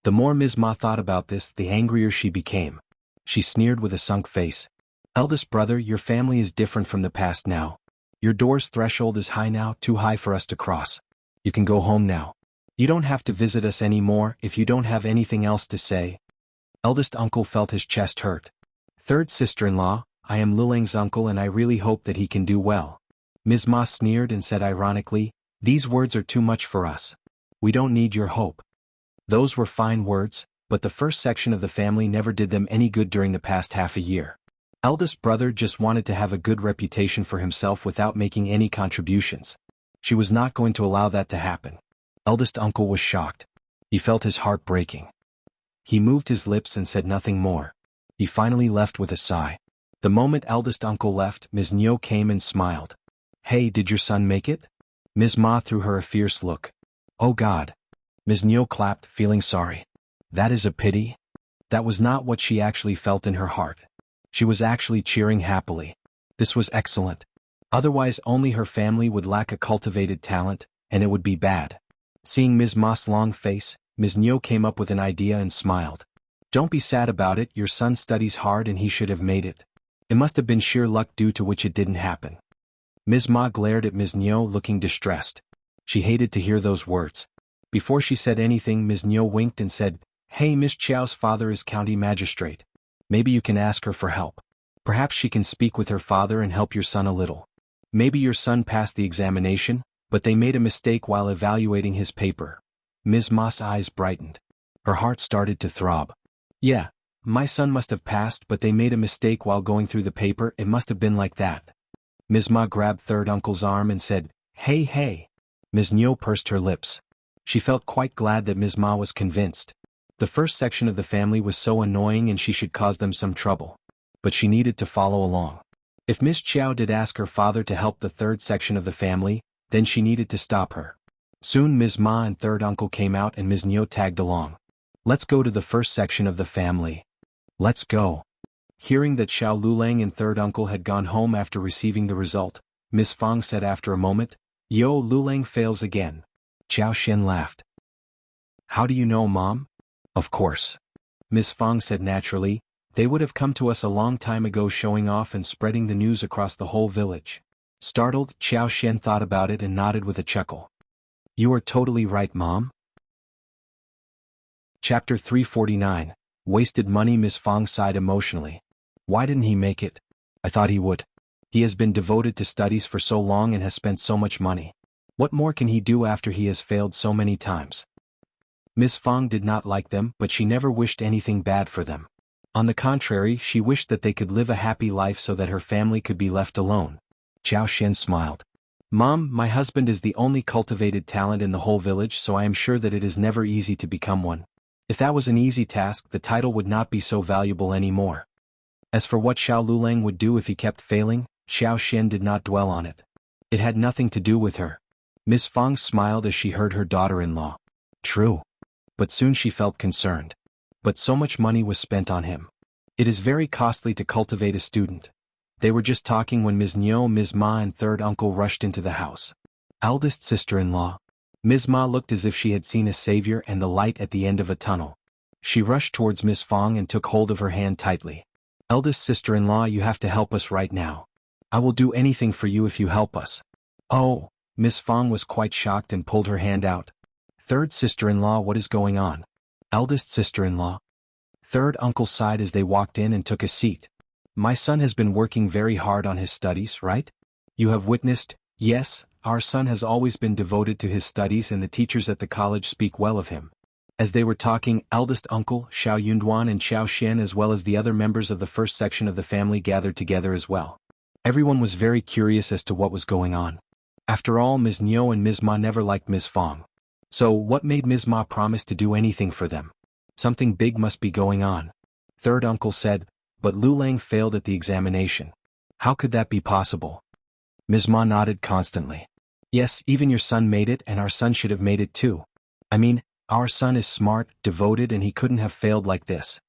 The more Ms. Ma thought about this, the angrier she became. She sneered with a sunk face. Eldest brother, your family is different from the past now. Your door's threshold is high now, too high for us to cross. You can go home now. You don't have to visit us anymore if you don't have anything else to say. Eldest uncle felt his chest hurt. Third sister-in-law, I am Liulang's uncle and I really hope that he can do well. Ms. Ma sneered and said ironically, these words are too much for us. We don't need your hope. Those were fine words, but the first section of the family never did them any good during the past half a year. Eldest brother just wanted to have a good reputation for himself without making any contributions. She was not going to allow that to happen. Eldest uncle was shocked. He felt his heart breaking. He moved his lips and said nothing more. He finally left with a sigh. The moment eldest uncle left, Ms. Nyo came and smiled. Hey, did your son make it? Ms. Ma threw her a fierce look. Oh God. Ms. Nyo clapped, feeling sorry. That is a pity. That was not what she actually felt in her heart. She was actually cheering happily. This was excellent. Otherwise only her family would lack a cultivated talent, and it would be bad. Seeing Ms. Ma's long face, Ms. Nyo came up with an idea and smiled. Don't be sad about it, your son studies hard and he should have made it. It must have been sheer luck due to which it didn't happen. Ms. Ma glared at Ms. Nyo looking distressed. She hated to hear those words. Before she said anything, Ms. Nyo winked and said, Hey, Miss Qiao's father is county magistrate. Maybe you can ask her for help. Perhaps she can speak with her father and help your son a little. Maybe your son passed the examination, but they made a mistake while evaluating his paper. Ms. Ma's eyes brightened. Her heart started to throb. Yeah, my son must have passed but they made a mistake while going through the paper, it must have been like that. Ms. Ma grabbed third uncle's arm and said, Hey. Ms. Nyo pursed her lips. She felt quite glad that Ms. Ma was convinced. The first section of the family was so annoying and she should cause them some trouble. But she needed to follow along. If Miss Qiao did ask her father to help the third section of the family, then she needed to stop her. Soon Ms. Ma and third uncle came out and Ms. Nyo tagged along. Let's go to the first section of the family. Let's go. Hearing that Xiao Liulang and third uncle had gone home after receiving the result, Miss Fang said after a moment, Yo, Liulang fails again. Qiao Xian laughed. How do you know, Mom? Of course. Miss Fang said naturally, they would have come to us a long time ago showing off and spreading the news across the whole village. Startled, Qiao Xian thought about it and nodded with a chuckle. You are totally right, Mom. Chapter 349. Wasted money. Miss Fang sighed emotionally. Why didn't he make it? I thought he would. He has been devoted to studies for so long and has spent so much money. What more can he do after he has failed so many times? Miss Fang did not like them, but she never wished anything bad for them. On the contrary, she wished that they could live a happy life so that her family could be left alone. Qiao Xian smiled. Mom, my husband is the only cultivated talent in the whole village, so I am sure that it is never easy to become one. If that was an easy task, the title would not be so valuable anymore. As for what Xiao Liulang would do if he kept failing, Xiao Xian did not dwell on it. It had nothing to do with her. Miss Fang smiled as she heard her daughter-in-law. True. But soon she felt concerned. But so much money was spent on him. It is very costly to cultivate a student. They were just talking when Ms. Nyo, Ms. Ma and third uncle rushed into the house. Eldest sister-in-law. Ms. Ma looked as if she had seen a savior and the light at the end of a tunnel. She rushed towards Miss Fong and took hold of her hand tightly. Eldest sister-in-law, you have to help us right now. I will do anything for you if you help us. Oh, Miss Fong was quite shocked and pulled her hand out. Third sister-in-law, what is going on? Eldest sister-in-law. Third uncle sighed as they walked in and took a seat. My son has been working very hard on his studies, right? You have witnessed, yes, our son has always been devoted to his studies and the teachers at the college speak well of him. As they were talking, eldest uncle, Xiao Yunduan and Xiao Xian as well as the other members of the first section of the family gathered together as well. Everyone was very curious as to what was going on. After all, Ms. Niu and Ms. Ma never liked Ms. Fong. So what made Ms. Ma promise to do anything for them? Something big must be going on. Third uncle said, but Liulang failed at the examination. How could that be possible? Ms. Ma nodded constantly. Yes, even your son made it and our son should have made it too. I mean, our son is smart, devoted and he couldn't have failed like this.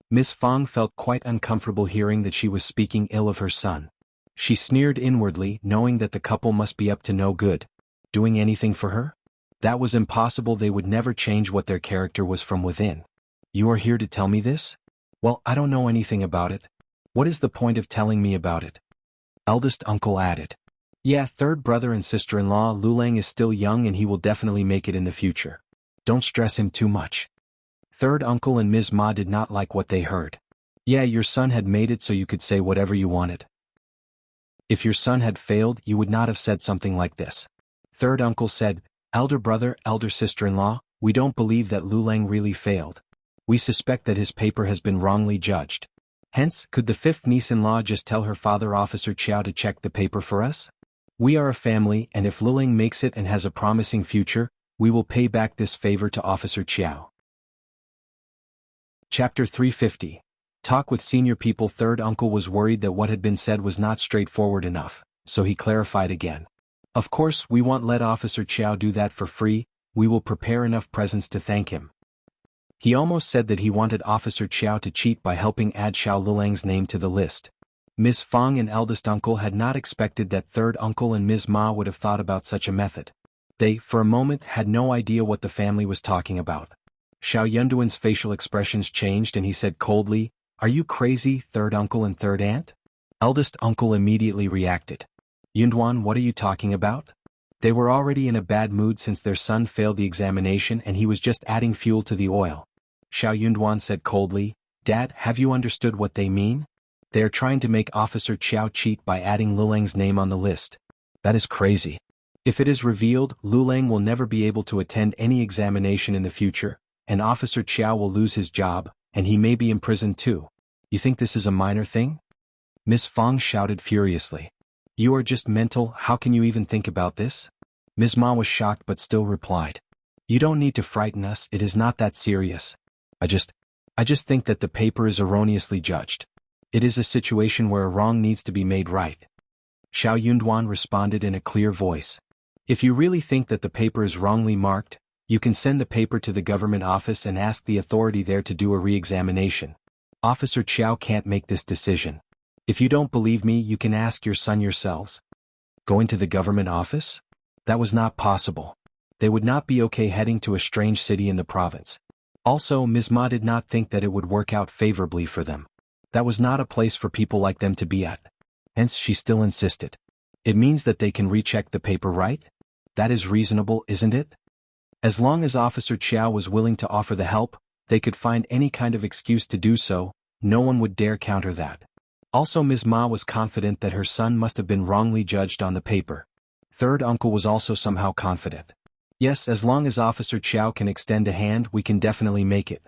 Ms. Fong felt quite uncomfortable hearing that she was speaking ill of her son. She sneered inwardly, knowing that the couple must be up to no good. Doing anything for her? That was impossible. They would never change what their character was from within. You are here to tell me this? Well, I don't know anything about it. What is the point of telling me about it? Eldest uncle added. Yeah, third brother and sister-in-law, Liulang is still young and he will definitely make it in the future. Don't stress him too much. Third uncle and Ms. Ma did not like what they heard. Yeah, your son had made it so you could say whatever you wanted. If your son had failed, you would not have said something like this. Third uncle said, elder brother, elder sister-in-law, we don't believe that Liulang really failed. We suspect that his paper has been wrongly judged. Hence, could the fifth niece-in-law just tell her father Officer Qjao to check the paper for us? We are a family and if Liulang makes it and has a promising future, we will pay back this favor to Officer Qjao. Chapter 350. Talk with senior people. Third uncle was worried that what had been said was not straightforward enough, so he clarified again. Of course, we won't let Officer Qjao do that for free, we will prepare enough presents to thank him. He almost said that he wanted Officer Qjao to cheat by helping add Xiao Lilang's name to the list. Ms. Fong and eldest uncle had not expected that third uncle and Ms. Ma would have thought about such a method. They, for a moment, had no idea what the family was talking about. Xiao Yunduan's facial expressions changed and he said coldly, are you crazy, third uncle and third aunt? Eldest uncle immediately reacted. Yunduan, what are you talking about? They were already in a bad mood since their son failed the examination and he was just adding fuel to the oil. Xiao Yunduan said coldly, Dad, have you understood what they mean? They are trying to make Officer Qjao cheat by adding Liulang's name on the list. That is crazy. If it is revealed, Liulang will never be able to attend any examination in the future, and Officer Qjao will lose his job, and he may be imprisoned too. You think this is a minor thing? Miss Fong shouted furiously. You are just mental, how can you even think about this? Ms. Ma was shocked but still replied. You don't need to frighten us, it is not that serious. I just think that the paper is erroneously judged. It is a situation where a wrong needs to be made right. Xiao Yunduan responded in a clear voice. If you really think that the paper is wrongly marked, you can send the paper to the government office and ask the authority there to do a re-examination. Officer Qjao can't make this decision. If you don't believe me, you can ask your son yourselves. Going to the government office? That was not possible. They would not be okay heading to a strange city in the province. Also, Ms. Ma did not think that it would work out favorably for them. That was not a place for people like them to be at. Hence, she still insisted. It means that they can recheck the paper, right? That is reasonable, isn't it? As long as Officer Qjao was willing to offer the help, they could find any kind of excuse to do so, no one would dare counter that. Also, Ms. Ma was confident that her son must have been wrongly judged on the paper. Third uncle was also somehow confident. Yes, as long as Officer Qjao can extend a hand, we can definitely make it.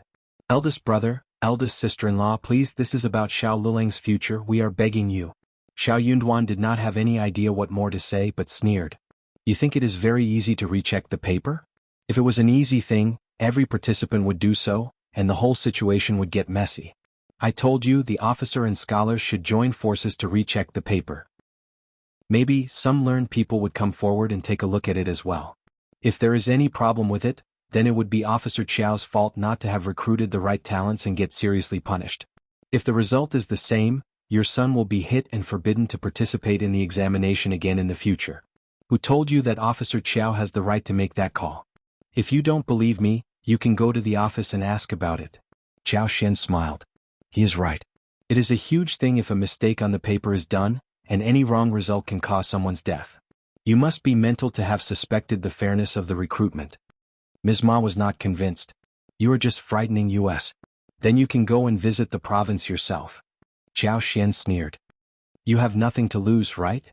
Eldest brother, eldest sister-in-law, please, this is about Xiao Lilang's future, we are begging you. Xiao Yunduan did not have any idea what more to say but sneered. You think it is very easy to recheck the paper? If it was an easy thing, every participant would do so, and the whole situation would get messy. I told you the officer and scholars should join forces to recheck the paper. Maybe some learned people would come forward and take a look at it as well. If there is any problem with it, then it would be Officer Qiao's fault not to have recruited the right talents and get seriously punished. If the result is the same, your son will be hit and forbidden to participate in the examination again in the future. Who told you that Officer Qjao has the right to make that call? If you don't believe me, you can go to the office and ask about it. Xiao Xian smiled. He is right. It is a huge thing if a mistake on the paper is done, and any wrong result can cause someone's death. You must be mental to have suspected the fairness of the recruitment. Ms. Ma was not convinced. You are just frightening us. Then you can go and visit the province yourself. Xiao Xian sneered. You have nothing to lose, right?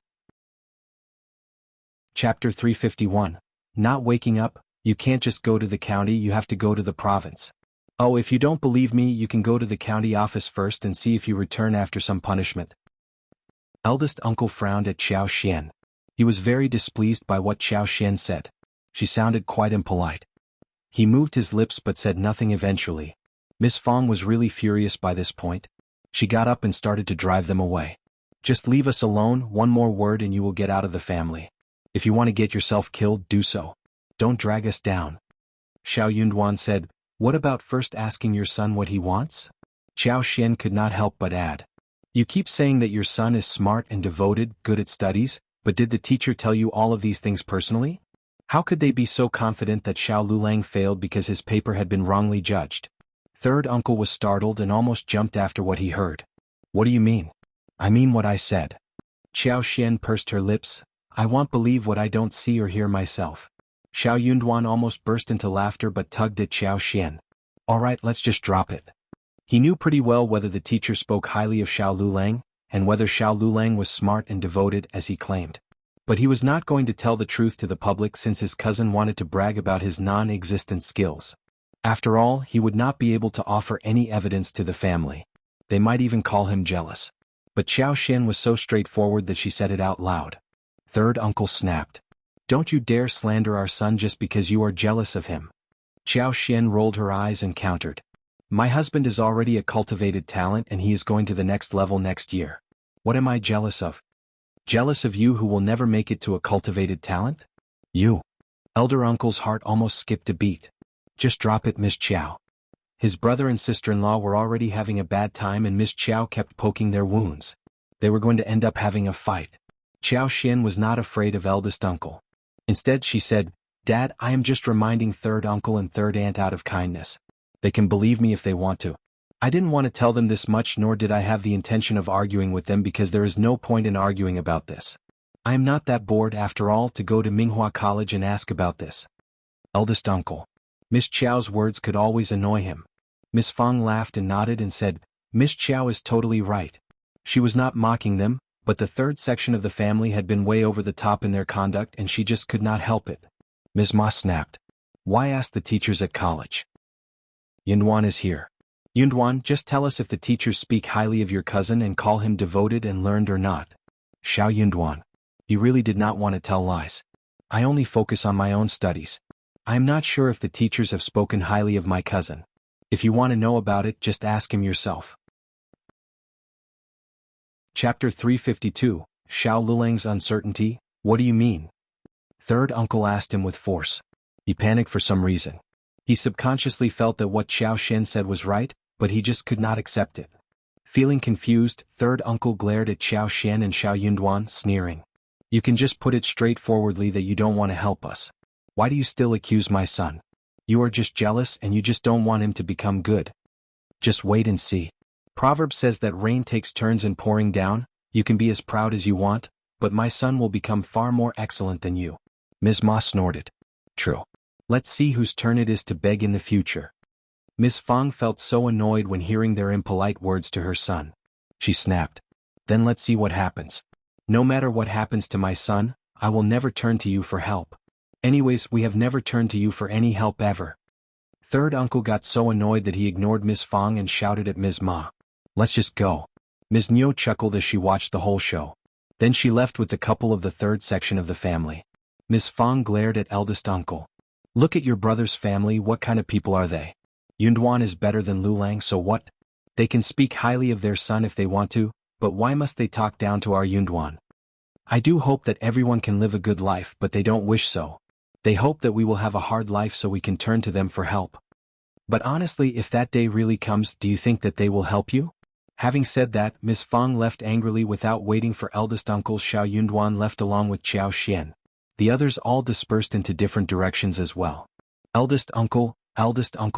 Chapter 351. Not waking up. You can't just go to the county, you have to go to the province. Oh, if you don't believe me, you can go to the county office first and see if you return after some punishment. Eldest uncle frowned at Xiao Xian. He was very displeased by what Xiao Xian said. She sounded quite impolite. He moved his lips but said nothing eventually. Miss Fong was really furious by this point. She got up and started to drive them away. Just leave us alone, one more word and you will get out of the family. If you want to get yourself killed, do so. Don't drag us down. Xiao Yunduan said, what about first asking your son what he wants? Xiao Xian could not help but add. You keep saying that your son is smart and devoted, good at studies, but did the teacher tell you all of these things personally? How could they be so confident that Xiao Liulang failed because his paper had been wrongly judged? Third uncle was startled and almost jumped after what he heard. What do you mean? I mean what I said. Xiao Xian pursed her lips. I won't believe what I don't see or hear myself. Xiao Yunduan almost burst into laughter but tugged at Xiao Xian. Alright, let's just drop it. He knew pretty well whether the teacher spoke highly of Xiao Liulang, and whether Xiao Liulang was smart and devoted as he claimed. But he was not going to tell the truth to the public since his cousin wanted to brag about his non-existent skills. After all, he would not be able to offer any evidence to the family. They might even call him jealous. But Xiao Xian was so straightforward that she said it out loud. Third uncle snapped. Don't you dare slander our son just because you are jealous of him. Xiao Xian rolled her eyes and countered. My husband is already a cultivated talent and he is going to the next level next year. What am I jealous of? Jealous of you who will never make it to a cultivated talent? You. Elder uncle's heart almost skipped a beat. Just drop it, Miss Qiao. His brother and sister-in-law were already having a bad time and Miss Qiao kept poking their wounds. They were going to end up having a fight. Xiao Xian was not afraid of eldest uncle. Instead she said, Dad, I am just reminding third uncle and third aunt out of kindness. They can believe me if they want to. I didn't want to tell them this much nor did I have the intention of arguing with them because there is no point in arguing about this. I am not that bored after all to go to Minghua College and ask about this. Eldest uncle. Miss Qiao's words could always annoy him. Miss Fong laughed and nodded and said, Miss Qiao is totally right. She was not mocking them, but the third section of the family had been way over the top in their conduct and she just could not help it. Ms. Ma snapped. Why ask the teachers at college? Yunduan is here. Yunduan, just tell us if the teachers speak highly of your cousin and call him devoted and learned or not. Xiao Yunduan. He really did not want to tell lies. I only focus on my own studies. I am not sure if the teachers have spoken highly of my cousin. If you want to know about it, just ask him yourself. Chapter 352, Xiao Liulang's uncertainty. What do you mean? Third uncle asked him with force. He panicked for some reason. He subconsciously felt that what Xiao Xian said was right, but he just could not accept it. Feeling confused, third uncle glared at Xiao Xian and Xiao Yunduan, sneering. You can just put it straightforwardly that you don't want to help us. Why do you still accuse my son? You are just jealous and you just don't want him to become good. Just wait and see. Proverb says that rain takes turns in pouring down. You can be as proud as you want, but my son will become far more excellent than you. Ms. Ma snorted. True. Let's see whose turn it is to beg in the future. Ms. Fong felt so annoyed when hearing their impolite words to her son. She snapped. Then let's see what happens. No matter what happens to my son, I will never turn to you for help. Anyways, we have never turned to you for any help ever. Third uncle got so annoyed that he ignored Ms. Fong and shouted at Ms. Ma. Let's just go. Ms. Niu chuckled as she watched the whole show. Then she left with the couple of the third section of the family. Ms. Fong glared at eldest uncle. Look at your brother's family, what kind of people are they? Yunduan is better than Liulang, so what? They can speak highly of their son if they want to, but why must they talk down to our Yunduan? I do hope that everyone can live a good life, but they don't wish so. They hope that we will have a hard life so we can turn to them for help. But honestly, if that day really comes, do you think that they will help you? Having said that, Ms. Fong left angrily without waiting for eldest uncle Xiao Yunduan left along with Xiao Xian. The others all dispersed into different directions as well. Eldest uncle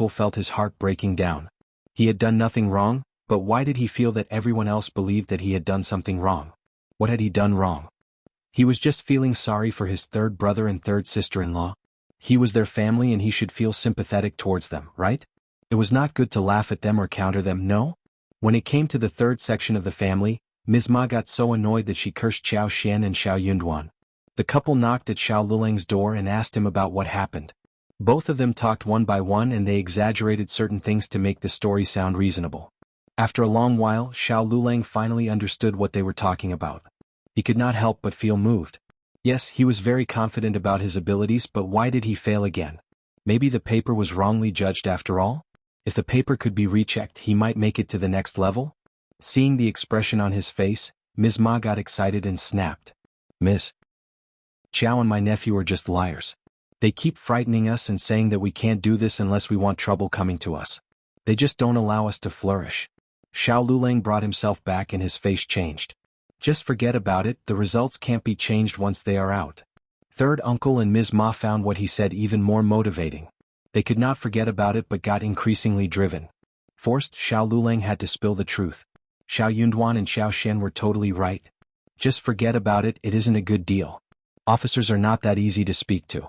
felt his heart breaking down. He had done nothing wrong, but why did he feel that everyone else believed that he had done something wrong? What had he done wrong? He was just feeling sorry for his third brother and third sister-in-law. He was their family and he should feel sympathetic towards them, right? It was not good to laugh at them or counter them, no? When it came to the third section of the family, Ms. Ma got so annoyed that she cursed Xiao Xian and Xiao Yunduan. The couple knocked at Xiao Lulang's door and asked him about what happened. Both of them talked one by one and they exaggerated certain things to make the story sound reasonable. After a long while, Xiao Lulang finally understood what they were talking about. He could not help but feel moved. Yes, he was very confident about his abilities, but why did he fail again? Maybe the paper was wrongly judged after all? If the paper could be rechecked, he might make it to the next level? Seeing the expression on his face, Ms. Ma got excited and snapped. Miss Qjao and my nephew are just liars. They keep frightening us and saying that we can't do this unless we want trouble coming to us. They just don't allow us to flourish. Xiao Lulang brought himself back and his face changed. Just forget about it, the results can't be changed once they are out. Third uncle and Ms. Ma found what he said even more motivating. They could not forget about it but got increasingly driven. Forced, Xiao Lulang had to spill the truth. Xiao Yunduan and Xiao Xian were totally right. Just forget about it, it isn't a good deal. Officers are not that easy to speak to.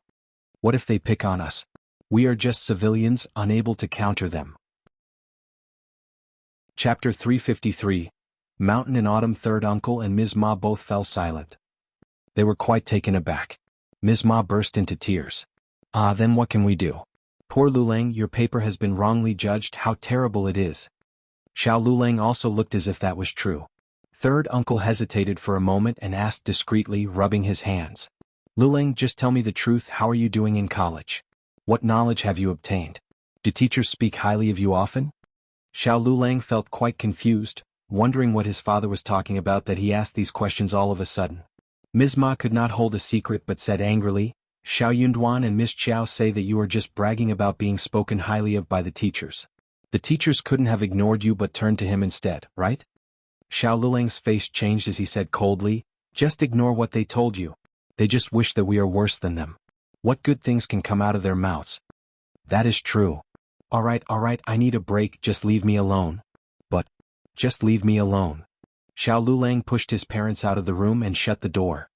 What if they pick on us? We are just civilians, unable to counter them. Chapter 353. Mountain and Autumn. Third uncle and Ms. Ma both fell silent. They were quite taken aback. Ms. Ma burst into tears. Then what can we do? Poor Lulang, your paper has been wrongly judged, how terrible it is. Xiao Lulang also looked as if that was true. Third uncle hesitated for a moment and asked discreetly, rubbing his hands. Lulang, just tell me the truth, how are you doing in college? What knowledge have you obtained? Do teachers speak highly of you often? Xiao Lulang felt quite confused, wondering what his father was talking about that he asked these questions all of a sudden. Ms. Ma could not hold a secret but said angrily, Xiao Yunduan and Miss Qjao say that you are just bragging about being spoken highly of by the teachers. The teachers couldn't have ignored you but turned to him instead, right? Xiao Lulang's face changed as he said coldly, just ignore what they told you. They just wish that we are worse than them. What good things can come out of their mouths? That is true. Alright, I need a break, just leave me alone. But, just leave me alone. Xiao Lulang pushed his parents out of the room and shut the door.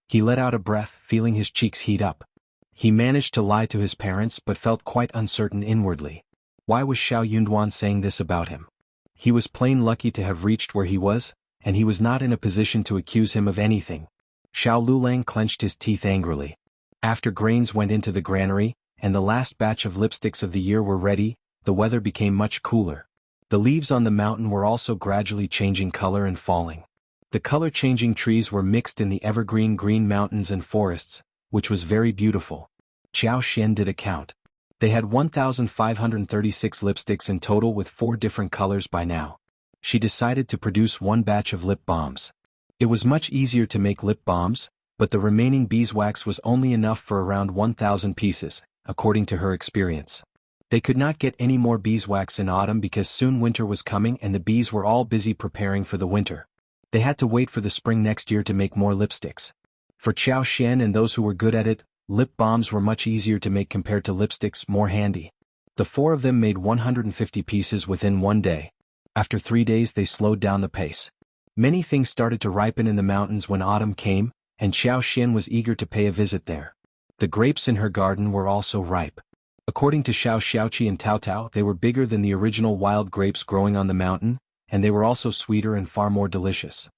He let out a breath, feeling his cheeks heat up. He managed to lie to his parents but felt quite uncertain inwardly. Why was Xiao Yunduan saying this about him? He was plain lucky to have reached where he was, and he was not in a position to accuse him of anything. Xiao Lulang clenched his teeth angrily. After grains went into the granary, and the last batch of lipsticks of the year were ready, the weather became much cooler. The leaves on the mountain were also gradually changing color and falling. The color-changing trees were mixed in the evergreen green mountains and forests, which was very beautiful. Xiao Xian did a count. They had 1,536 lipsticks in total with 4 different colors by now. She decided to produce one batch of lip balms. It was much easier to make lip balms, but the remaining beeswax was only enough for around 1,000 pieces, according to her experience. They could not get any more beeswax in autumn because soon winter was coming and the bees were all busy preparing for the winter. They had to wait for the spring next year to make more lipsticks. For Xiao Xian and those who were good at it, lip balms were much easier to make compared to lipsticks, more handy. The 4 of them made 150 pieces within 1 day. After 3 days they slowed down the pace. Many things started to ripen in the mountains when autumn came, and Xiao Xian was eager to pay a visit there. The grapes in her garden were also ripe. According to Shao Xiaoqi and Tao Tao, they were bigger than the original wild grapes growing on the mountain, and they were also sweeter and far more delicious.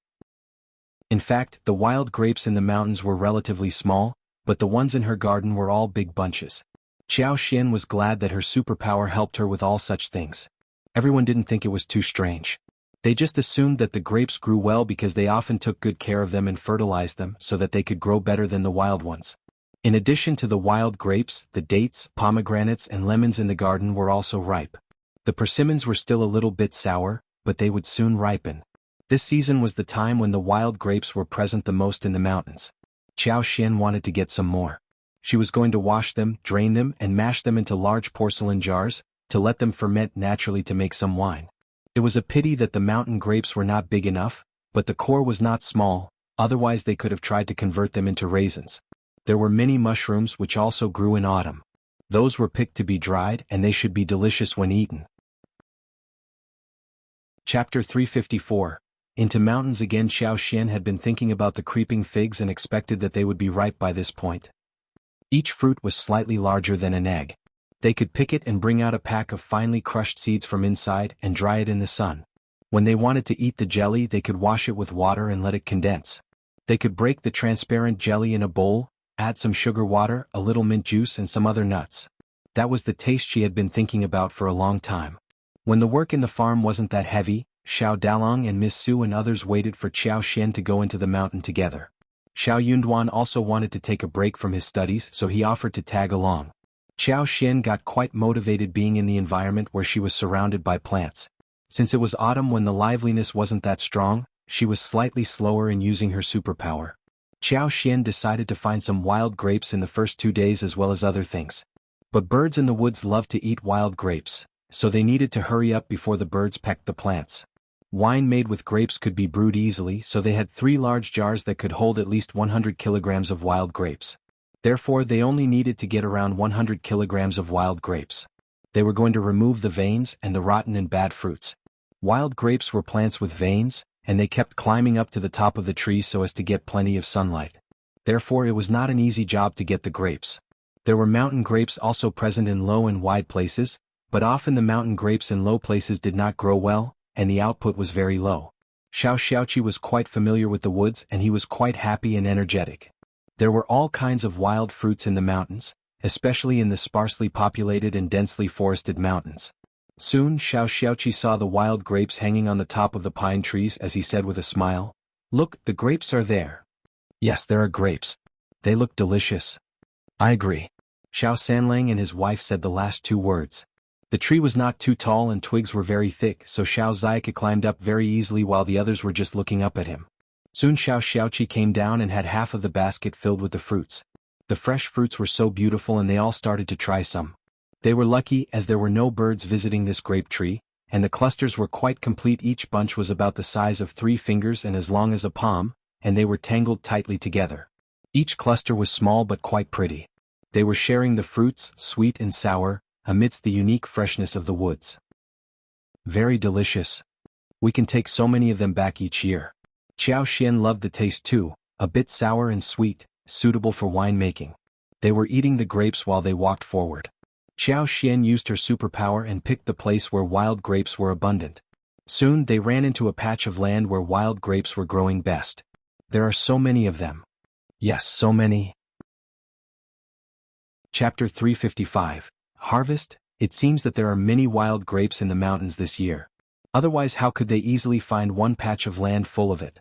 In fact, the wild grapes in the mountains were relatively small, but the ones in her garden were all big bunches. Xiao Xian was glad that her superpower helped her with all such things. Everyone didn't think it was too strange. They just assumed that the grapes grew well because they often took good care of them and fertilized them so that they could grow better than the wild ones. In addition to the wild grapes, the dates, pomegranates and lemons in the garden were also ripe. The persimmons were still a little bit sour, but they would soon ripen. This season was the time when the wild grapes were present the most in the mountains. Xiao Xian wanted to get some more. She was going to wash them, drain them and mash them into large porcelain jars, to let them ferment naturally to make some wine. It was a pity that the mountain grapes were not big enough, but the core was not small, otherwise they could have tried to convert them into raisins. There were many mushrooms which also grew in autumn. Those were picked to be dried and they should be delicious when eaten. Chapter 354. Into mountains again. Xiao Xian had been thinking about the creeping figs and expected that they would be ripe by this point. Each fruit was slightly larger than an egg. They could pick it and bring out a pack of finely crushed seeds from inside and dry it in the sun. When they wanted to eat the jelly, they could wash it with water and let it condense. They could break the transparent jelly in a bowl, add some sugar water, a little mint juice and some other nuts. That was the taste she had been thinking about for a long time. When the work in the farm wasn't that heavy, Xiao Dalong and Miss Su and others waited for Xiao Xian to go into the mountain together. Xiao Yunduan also wanted to take a break from his studies, so he offered to tag along. Xiao Xian got quite motivated being in the environment where she was surrounded by plants. Since it was autumn when the liveliness wasn't that strong, she was slightly slower in using her superpower. Xiao Xian decided to find some wild grapes in the first 2 days as well as other things. But birds in the woods love to eat wild grapes, so they needed to hurry up before the birds pecked the plants. Wine made with grapes could be brewed easily, so they had 3 large jars that could hold at least 100 kilograms of wild grapes. Therefore they only needed to get around 100 kilograms of wild grapes. They were going to remove the veins and the rotten and bad fruits. Wild grapes were plants with veins, and they kept climbing up to the top of the trees so as to get plenty of sunlight. Therefore it was not an easy job to get the grapes. There were mountain grapes also present in low and wide places, but often the mountain grapes in low places did not grow well, and the output was very low. Xiao Xiaoqi was quite familiar with the woods and he was quite happy and energetic. There were all kinds of wild fruits in the mountains, especially in the sparsely populated and densely forested mountains. Soon Xiao Xiaoqi saw the wild grapes hanging on the top of the pine trees as he said with a smile, "Look, the grapes are there." "Yes, there are grapes. They look delicious." "I agree." Xiao Sanlang and his wife said the last 2 words. The tree was not too tall and twigs were very thick, so Xiao Ziyake climbed up very easily while the others were just looking up at him. Soon Xiao Xiaoqi came down and had half of the basket filled with the fruits. The fresh fruits were so beautiful and they all started to try some. They were lucky as there were no birds visiting this grape tree, and the clusters were quite complete. Each bunch was about the size of 3 fingers and as long as a palm, and they were tangled tightly together. Each cluster was small but quite pretty. They were sharing the fruits, sweet and sour, amidst the unique freshness of the woods. Very delicious. We can take so many of them back each year. Xiao Xian loved the taste too, a bit sour and sweet, suitable for wine making. They were eating the grapes while they walked forward. Xiao Xian used her superpower and picked the place where wild grapes were abundant. Soon they ran into a patch of land where wild grapes were growing best. There are so many of them. Yes, so many. Chapter 355. Harvest. It seems that there are many wild grapes in the mountains this year. Otherwise how could they easily find one patch of land full of it?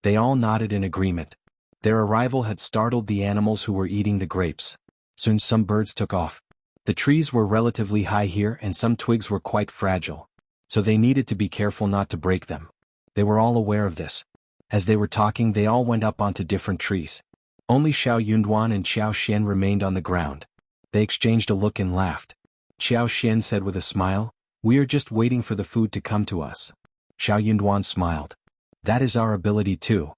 They all nodded in agreement. Their arrival had startled the animals who were eating the grapes. Soon some birds took off. The trees were relatively high here and some twigs were quite fragile, so they needed to be careful not to break them. They were all aware of this. As they were talking they all went up onto different trees. Only Xiao Yunduan and Xiao Xian remained on the ground. They exchanged a look and laughed. Xiao Xian said with a smile, "We are just waiting for the food to come to us." Xiao Yunduan smiled. "That is our ability too."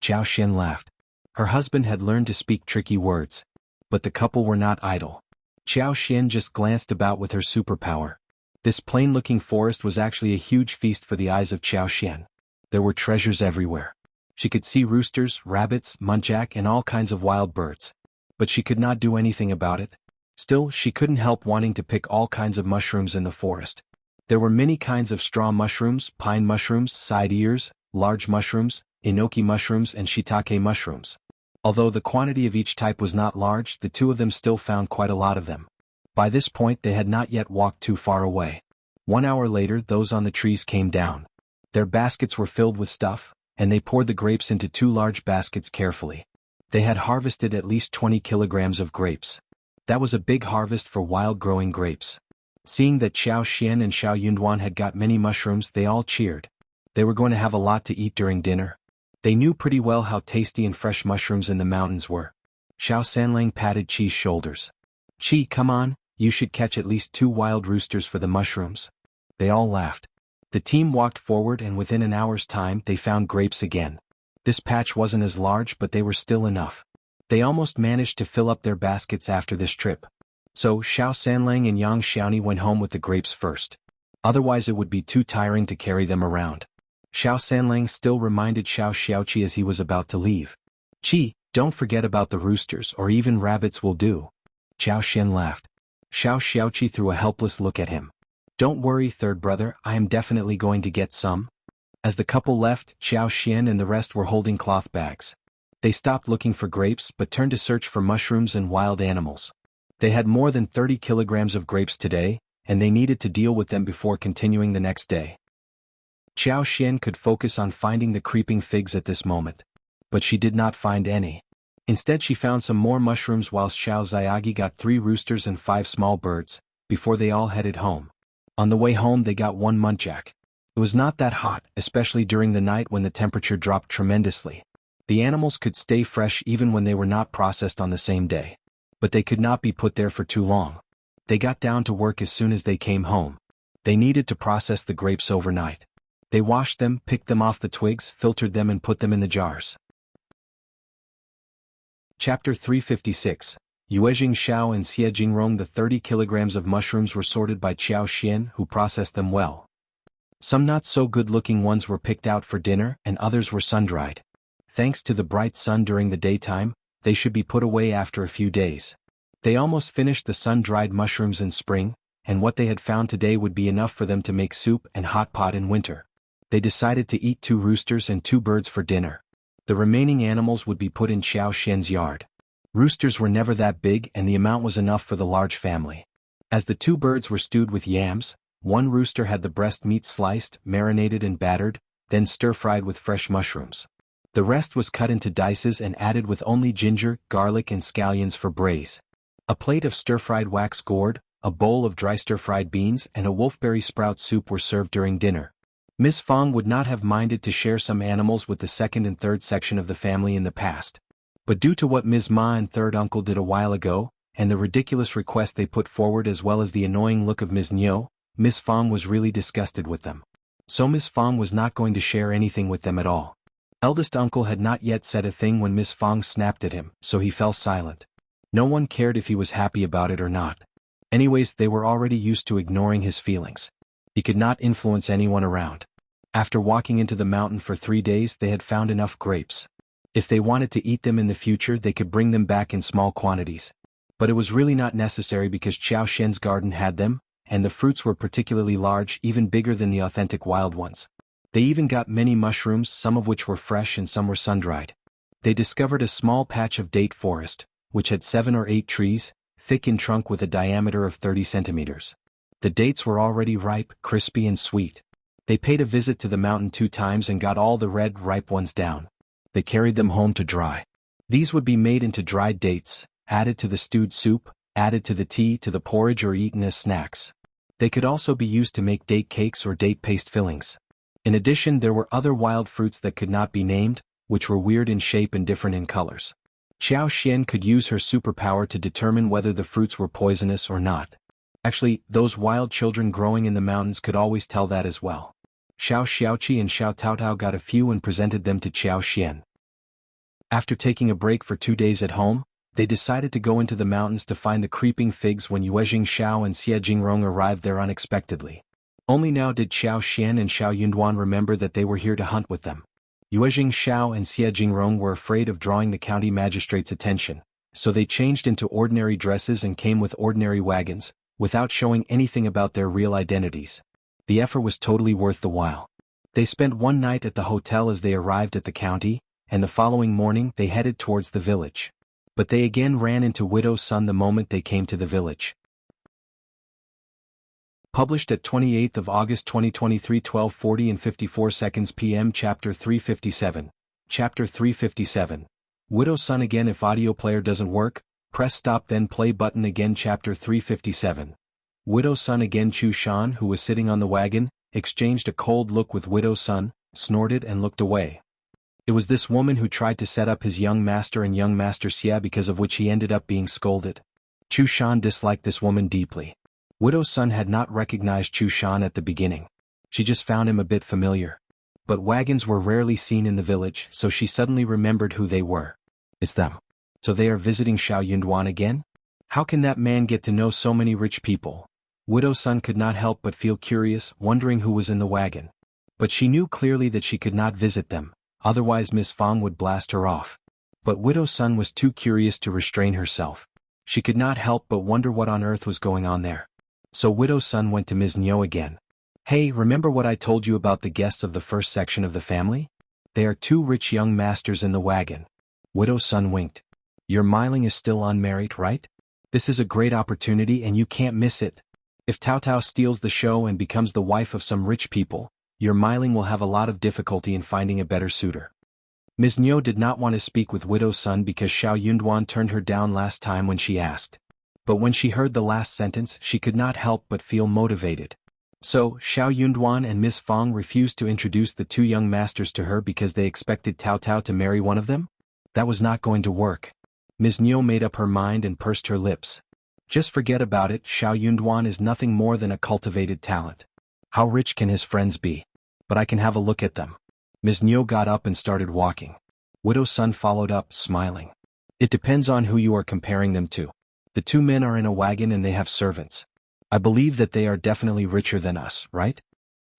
Xiao Xian laughed. Her husband had learned to speak tricky words. But the couple were not idle. Xiao Xian just glanced about with her superpower. This plain-looking forest was actually a huge feast for the eyes of Xiao Xian. There were treasures everywhere. She could see roosters, rabbits, muntjac and all kinds of wild birds. But she could not do anything about it. Still, she couldn't help wanting to pick all kinds of mushrooms in the forest. There were many kinds of straw mushrooms, pine mushrooms, side ears, large mushrooms, enoki mushrooms and shiitake mushrooms. Although the quantity of each type was not large, the 2 of them still found quite a lot of them. By this point they had not yet walked too far away. 1 hour later those on the trees came down. Their baskets were filled with stuff, and they poured the grapes into 2 large baskets carefully. They had harvested at least 20 kilograms of grapes. That was a big harvest for wild-growing grapes. Seeing that Xiao Xian and Xiao Yunduan had got many mushrooms, they all cheered. They were going to have a lot to eat during dinner. They knew pretty well how tasty and fresh mushrooms in the mountains were. Xiao Sanlang patted Qi's shoulders. "Qi, come on, you should catch at least 2 wild roosters for the mushrooms." They all laughed. The team walked forward and within an hour's time they found grapes again. This patch wasn't as large but they were still enough. They almost managed to fill up their baskets after this trip. So Xiao Sanlang and Yang Xiaoni went home with the grapes first. Otherwise it would be too tiring to carry them around. Xiao Sanlang still reminded Xiao Xiaoqi as he was about to leave. "Qi, don't forget about the roosters or even rabbits will do." Xiao Xian laughed. Xiao Xiaoqi threw a helpless look at him. "Don't worry, third brother, I am definitely going to get some." As the couple left, Xiao Xian and the rest were holding cloth bags. They stopped looking for grapes but turned to search for mushrooms and wild animals. They had more than 30 kilograms of grapes today, and they needed to deal with them before continuing the next day. Xiao Xian could focus on finding the creeping figs at this moment. But she did not find any. Instead she found some more mushrooms whilst Xiao Xiaogi got 3 roosters and 5 small birds, before they all headed home. On the way home they got 1 muntjac. It was not that hot, especially during the night when the temperature dropped tremendously. The animals could stay fresh even when they were not processed on the same day. But they could not be put there for too long. They got down to work as soon as they came home. They needed to process the grapes overnight. They washed them, picked them off the twigs, filtered them and put them in the jars. Chapter 356. Yuezheng Shao and Xie Jingrong. The 30 kilograms of mushrooms were sorted by Xiao Xian, who processed them well. Some not so good-looking ones were picked out for dinner and others were sun-dried. Thanks to the bright sun during the daytime, they should be put away after a few days. They almost finished the sun-dried mushrooms in spring, and what they had found today would be enough for them to make soup and hot pot in winter. They decided to eat 2 roosters and 2 birds for dinner. The remaining animals would be put in Xiao Xian's yard. Roosters were never that big and the amount was enough for the large family. As the 2 birds were stewed with yams, 1 rooster had the breast meat sliced, marinated and battered, then stir-fried with fresh mushrooms. The rest was cut into dices and added with only ginger, garlic and scallions for braise. A plate of stir-fried wax gourd, a bowl of dry stir-fried beans and a wolfberry sprout soup were served during dinner. Miss Fong would not have minded to share some animals with the second and third section of the family in the past. But due to what Ms. Ma and third uncle did a while ago, and the ridiculous request they put forward as well as the annoying look of Ms. Niu, Miss Fong was really disgusted with them. So Miss Fong was not going to share anything with them at all. Eldest uncle had not yet said a thing when Miss Fong snapped at him, so he fell silent. No one cared if he was happy about it or not. Anyways, they were already used to ignoring his feelings. He could not influence anyone around. After walking into the mountain for 3 days they had found enough grapes. If they wanted to eat them in the future they could bring them back in small quantities. But it was really not necessary because Xiao Xian's garden had them, and the fruits were particularly large, even bigger than the authentic wild ones. They even got many mushrooms, some of which were fresh and some were sun-dried. They discovered a small patch of date forest, which had 7 or 8 trees, thick in trunk with a diameter of 30 centimeters. The dates were already ripe, crispy and sweet. They paid a visit to the mountain 2 times and got all the red, ripe ones down. They carried them home to dry. These would be made into dried dates, added to the stewed soup, added to the tea, to the porridge or eaten as snacks. They could also be used to make date cakes or date paste fillings. In addition there were other wild fruits that could not be named, which were weird in shape and different in colors. Xiao Xian could use her superpower to determine whether the fruits were poisonous or not. Actually, those wild children growing in the mountains could always tell that as well. Xiao Xiaoqi and Xiao Taotao got a few and presented them to Xiao Xian. After taking a break for 2 days at home, they decided to go into the mountains to find the creeping figs when Yuezheng Shao and Xie Jingrong arrived there unexpectedly. Only now did Xiao Xian and Xiao Yunduan remember that they were here to hunt with them. Yuezheng Shao and Xie Jingrong were afraid of drawing the county magistrate's attention, so they changed into ordinary dresses and came with ordinary wagons, without showing anything about their real identities. The effort was totally worth the while. They spent 1 night at the hotel as they arrived at the county, and the following morning they headed towards the village. But they again ran into Widow's son the moment they came to the village. Published at 28th of August 2023, 12:40 and 54 seconds p.m. Chapter 357. Chapter 357. Widow's son again. If audio player doesn't work, press stop then play button again. Chapter 357. Widow's son again. Chu Shan, who was sitting on the wagon, exchanged a cold look with Widow's son, snorted and looked away. It was this woman who tried to set up his young master and young master Xia, because of which he ended up being scolded. Chu Shan disliked this woman deeply. Widow's son had not recognized Chu Shan at the beginning. She just found him a bit familiar. But wagons were rarely seen in the village, so she suddenly remembered who they were. It's them. So they are visiting Xiao Yunduan again? How can that man get to know so many rich people? Widow Sun could not help but feel curious, wondering who was in the wagon. But she knew clearly that she could not visit them, otherwise Miss Fang would blast her off. But Widow Sun was too curious to restrain herself. She could not help but wonder what on earth was going on there. So Widow Sun went to Ms. Niu again. Hey, remember what I told you about the guests of the first section of the family? They are two rich young masters in the wagon. Widow Sun winked. Your Miling is still unmarried, right? This is a great opportunity and you can't miss it. If Tao Tao steals the show and becomes the wife of some rich people, your Miling will have a lot of difficulty in finding a better suitor. Ms. Niu did not want to speak with Widow Sun because Xiao Yunduan turned her down last time when she asked. But when she heard the last sentence, she could not help but feel motivated. So, Xiao Yunduan and Miss Fang refused to introduce the two young masters to her because they expected Tao Tao to marry one of them? That was not going to work. Ms. Niu made up her mind and pursed her lips. Just forget about it, Xiao Yunduan is nothing more than a cultivated talent. How rich can his friends be? But I can have a look at them. Ms. Niu got up and started walking. Widow Sun followed up, smiling. It depends on who you are comparing them to. The two men are in a wagon and they have servants. I believe that they are definitely richer than us, right?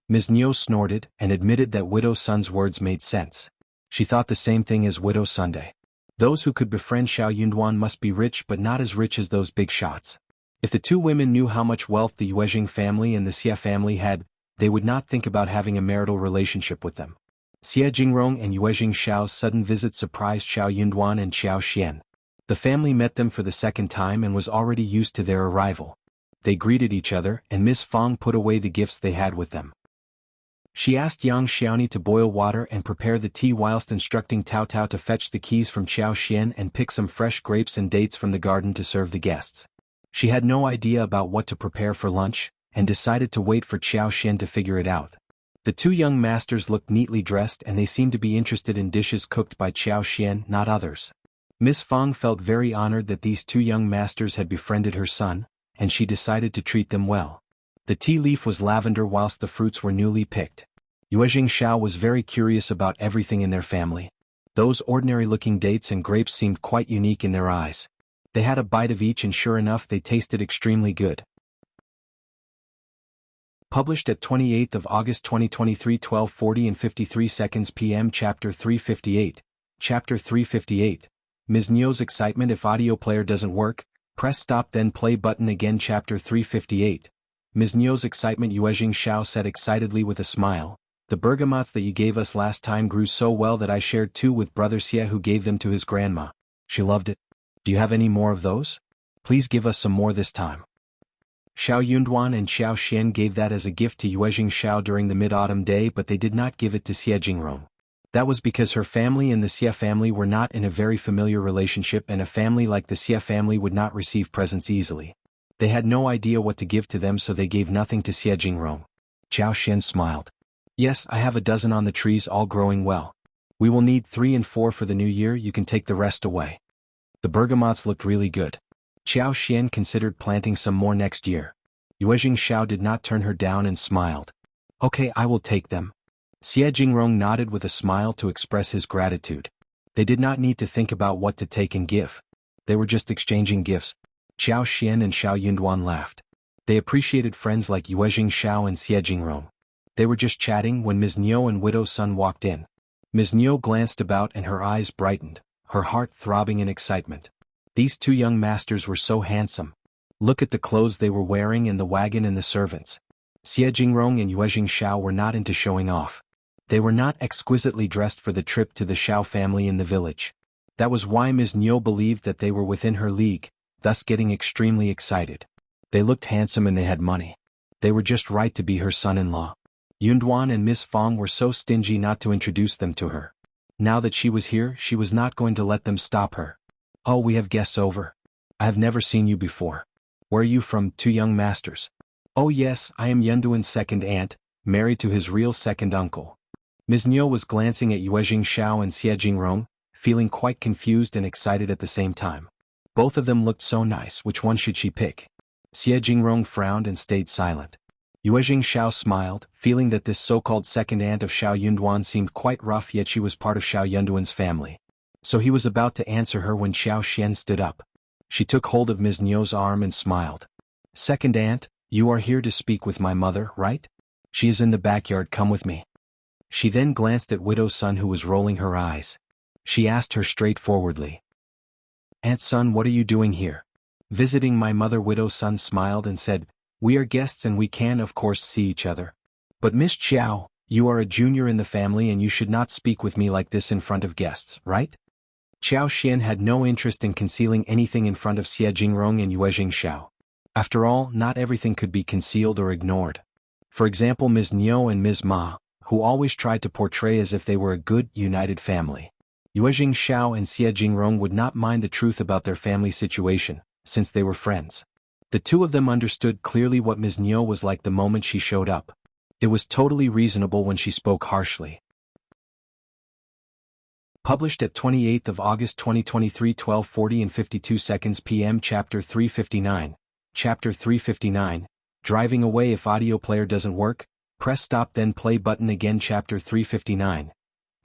Ms. Niu snorted and admitted that Widow Sun's words made sense. She thought the same thing as Widow Sunday. Those who could befriend Xiao Yunduan must be rich but not as rich as those big shots. If the two women knew how much wealth the Yuezheng family and the Xia family had, they would not think about having a marital relationship with them. Xie Jingrong and Yuezheng Shao's sudden visit surprised Xiao Yunduan and Xiao Xian. The family met them for the second time and was already used to their arrival. They greeted each other and Miss Fang put away the gifts they had with them. She asked Yang Xiaoni to boil water and prepare the tea whilst instructing Tao Tao to fetch the keys from Xiao Xian and pick some fresh grapes and dates from the garden to serve the guests. She had no idea about what to prepare for lunch, and decided to wait for Xiao Xian to figure it out. The two young masters looked neatly dressed and they seemed to be interested in dishes cooked by Xiao Xian, not others. Miss Fang felt very honored that these two young masters had befriended her son, and she decided to treat them well. The tea leaf was lavender whilst the fruits were newly picked. Yuezheng Shao was very curious about everything in their family. Those ordinary-looking dates and grapes seemed quite unique in their eyes. They had a bite of each and sure enough they tasted extremely good. Published at 28th of August 2023 12:40 and 53 seconds p.m. Chapter 358. Chapter 358. Ms. Niu's excitement. If audio player doesn't work, press stop then play button again. Chapter 358. Ms. Niu's excitement. Yuezheng Shao said excitedly with a smile. The bergamots that you gave us last time grew so well that I shared two with Brother Xie who gave them to his grandma. She loved it. Do you have any more of those? Please give us some more this time. Xiao Yunduan and Xiao Xian gave that as a gift to Yuezheng Shao during the mid-autumn day, but they did not give it to Xie Jingrong. That was because her family and the Xie family were not in a very familiar relationship, and a family like the Xie family would not receive presents easily. They had no idea what to give to them, so they gave nothing to Xie Jingrong. Xiao Xian smiled. Yes, I have a dozen on the trees all growing well. We will need 3 and 4 for the new year, you can take the rest away. The bergamots looked really good. Xiao Xian considered planting some more next year. Yuezheng Shao did not turn her down and smiled. Okay, I will take them. Xie Jingrong nodded with a smile to express his gratitude. They did not need to think about what to take and give. They were just exchanging gifts. Xiao Xian and Xiao Yunduan laughed. They appreciated friends like Yuezheng Shao and Xie Jingrong. They were just chatting when Ms. Niu and Widow Sun walked in. Ms. Niu glanced about and her eyes brightened, her heart throbbing in excitement. These two young masters were so handsome. Look at the clothes they were wearing and the wagon and the servants. Xie Jingrong and Yuezheng Shao were not into showing off. They were not exquisitely dressed for the trip to the Shao family in the village. That was why Ms. Niu believed that they were within her league, thus getting extremely excited. They looked handsome and they had money. They were just right to be her son-in-law. Yunduan and Miss Fang were so stingy not to introduce them to her. Now that she was here, she was not going to let them stop her. Oh, we have guests over. I have never seen you before. Where are you from, two young masters? Oh yes, I am Yunduan's second aunt, married to his real second uncle. Ms. Niu was glancing at Yuezheng Shao and Xie Jingrong, feeling quite confused and excited at the same time. Both of them looked so nice, which one should she pick? Xie Jingrong frowned and stayed silent. Yuezheng Shao smiled, feeling that this so-called second aunt of Xiao Yunduan seemed quite rough, yet she was part of Xiao Yunduan's family. So he was about to answer her when Xiao Xian stood up. She took hold of Ms. Niu's arm and smiled. "Second aunt, you are here to speak with my mother, right? She is in the backyard, come with me." She then glanced at Widow's son who was rolling her eyes. She asked her straightforwardly. "Aunt son, what are you doing here?" "Visiting my mother." Widow's son smiled and said, "We are guests and we can of course see each other. But Miss Qjao, you are a junior in the family and you should not speak with me like this in front of guests, right?" Xiao Xian had no interest in concealing anything in front of Xie Jingrong and Yuezheng Shao. After all, not everything could be concealed or ignored. For example, Ms. Niu and Ms. Ma, who always tried to portray as if they were a good, united family. Yuezheng Shao and Xie Jingrong would not mind the truth about their family situation, since they were friends. The two of them understood clearly what Ms. Niu was like the moment she showed up. It was totally reasonable when she spoke harshly. Published at 28th of August 2023, 12:40 and 52 seconds p.m. Chapter 359. Chapter 359. Driving away. If audio player doesn't work, press stop then play button again. Chapter 359.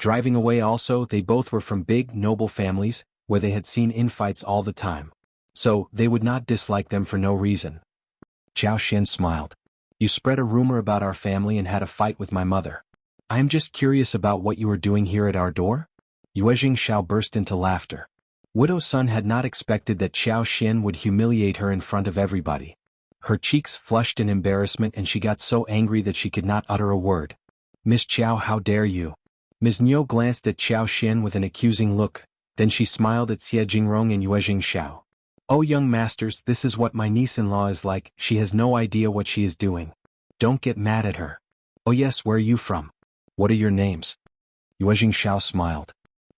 Driving away. Also, they both were from big, noble families, where they had seen infights all the time. So, they would not dislike them for no reason. Xiao Xian smiled. "You spread a rumor about our family and had a fight with my mother. I am just curious about what you are doing here at our door?" Yuezheng Shao burst into laughter. Widow's son had not expected that Xiao Xian would humiliate her in front of everybody. Her cheeks flushed in embarrassment and she got so angry that she could not utter a word. "Miss Qiao, how dare you?" Ms. Niu glanced at Xiao Xian with an accusing look, then she smiled at Xie Jingrong and Yuezheng Shao. "Oh young masters, this is what my niece-in-law is like. She has no idea what she is doing. Don't get mad at her." "Oh yes, where are you from? What are your names?" Yuezheng Shao smiled.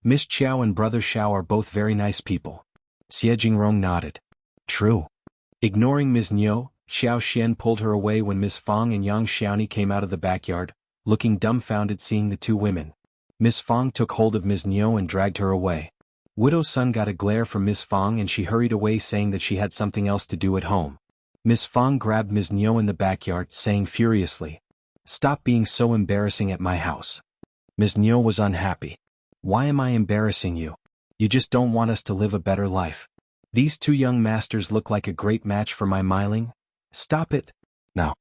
"Miss Qiao and brother Shao are both very nice people." Xie Jingrong nodded. "True." Ignoring Ms. Niu, Xiao Xian pulled her away when Ms. Fang and Yang Xiaoni came out of the backyard, looking dumbfounded seeing the two women. Ms. Fang took hold of Ms. Niu and dragged her away. Widow's son got a glare from Ms. Fang and she hurried away saying that she had something else to do at home. Ms. Fang grabbed Ms. Niu in the backyard, saying furiously, "Stop being so embarrassing at my house." Ms. Niu was unhappy. "Why am I embarrassing you? You just don't want us to live a better life. These two young masters look like a great match for my Miling. Stop it." "Now."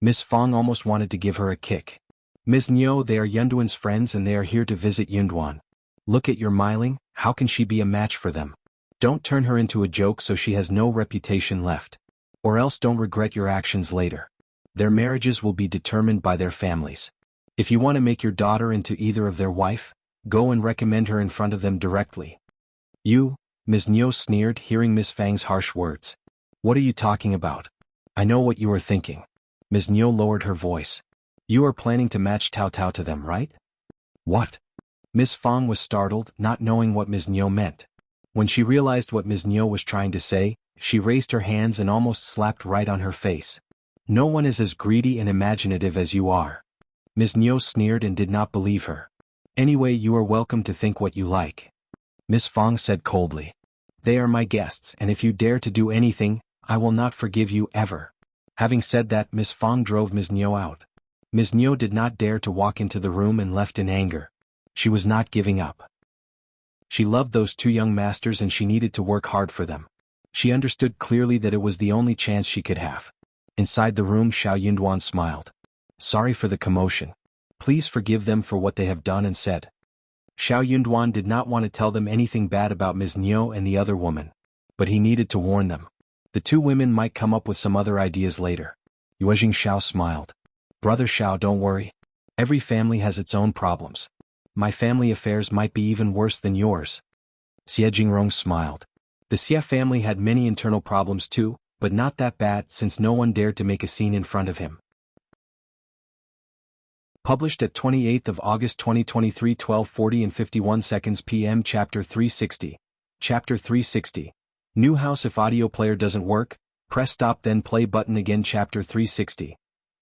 Ms. Fang almost wanted to give her a kick. "Ms. Niu, they are Yunduan's friends and they are here to visit Yunduan. Look at your Miling, how can she be a match for them? Don't turn her into a joke so she has no reputation left. Or else don't regret your actions later. Their marriages will be determined by their families. If you want to make your daughter into either of their wife, go and recommend her in front of them directly." "You," Ms. Niu sneered, hearing Ms. Fang's harsh words. "What are you talking about? I know what you are thinking." Ms. Niu lowered her voice. "You are planning to match Tao Tao to them, right?" "What?" Ms. Fang was startled, not knowing what Ms. Niu meant. When she realized what Ms. Niu was trying to say, she raised her hands and almost slapped right on her face. "No one is as greedy and imaginative as you are." Ms. Niu sneered and did not believe her. "Anyway, you are welcome to think what you like." Ms. Fang said coldly. "They are my guests and if you dare to do anything, I will not forgive you ever." Having said that, Ms. Fang drove Ms. Niu out. Ms. Niu did not dare to walk into the room and left in anger. She was not giving up. She loved those two young masters and she needed to work hard for them. She understood clearly that it was the only chance she could have. Inside the room, Shao Yunduan smiled. "Sorry for the commotion. Please forgive them for what they have done and said." Shao Yunduan did not want to tell them anything bad about Ms. Niu and the other woman. But he needed to warn them. The two women might come up with some other ideas later. Yuezheng Shao smiled. "Brother Shao, don't worry. Every family has its own problems. My family affairs might be even worse than yours." Xie Jingrong smiled. The Xie family had many internal problems too, but not that bad since no one dared to make a scene in front of him. Published at 28th of August 2023, 12:40 and 51 seconds p.m. Chapter 360. Chapter 360. New house. If audio player doesn't work, press stop then play button again. Chapter 360.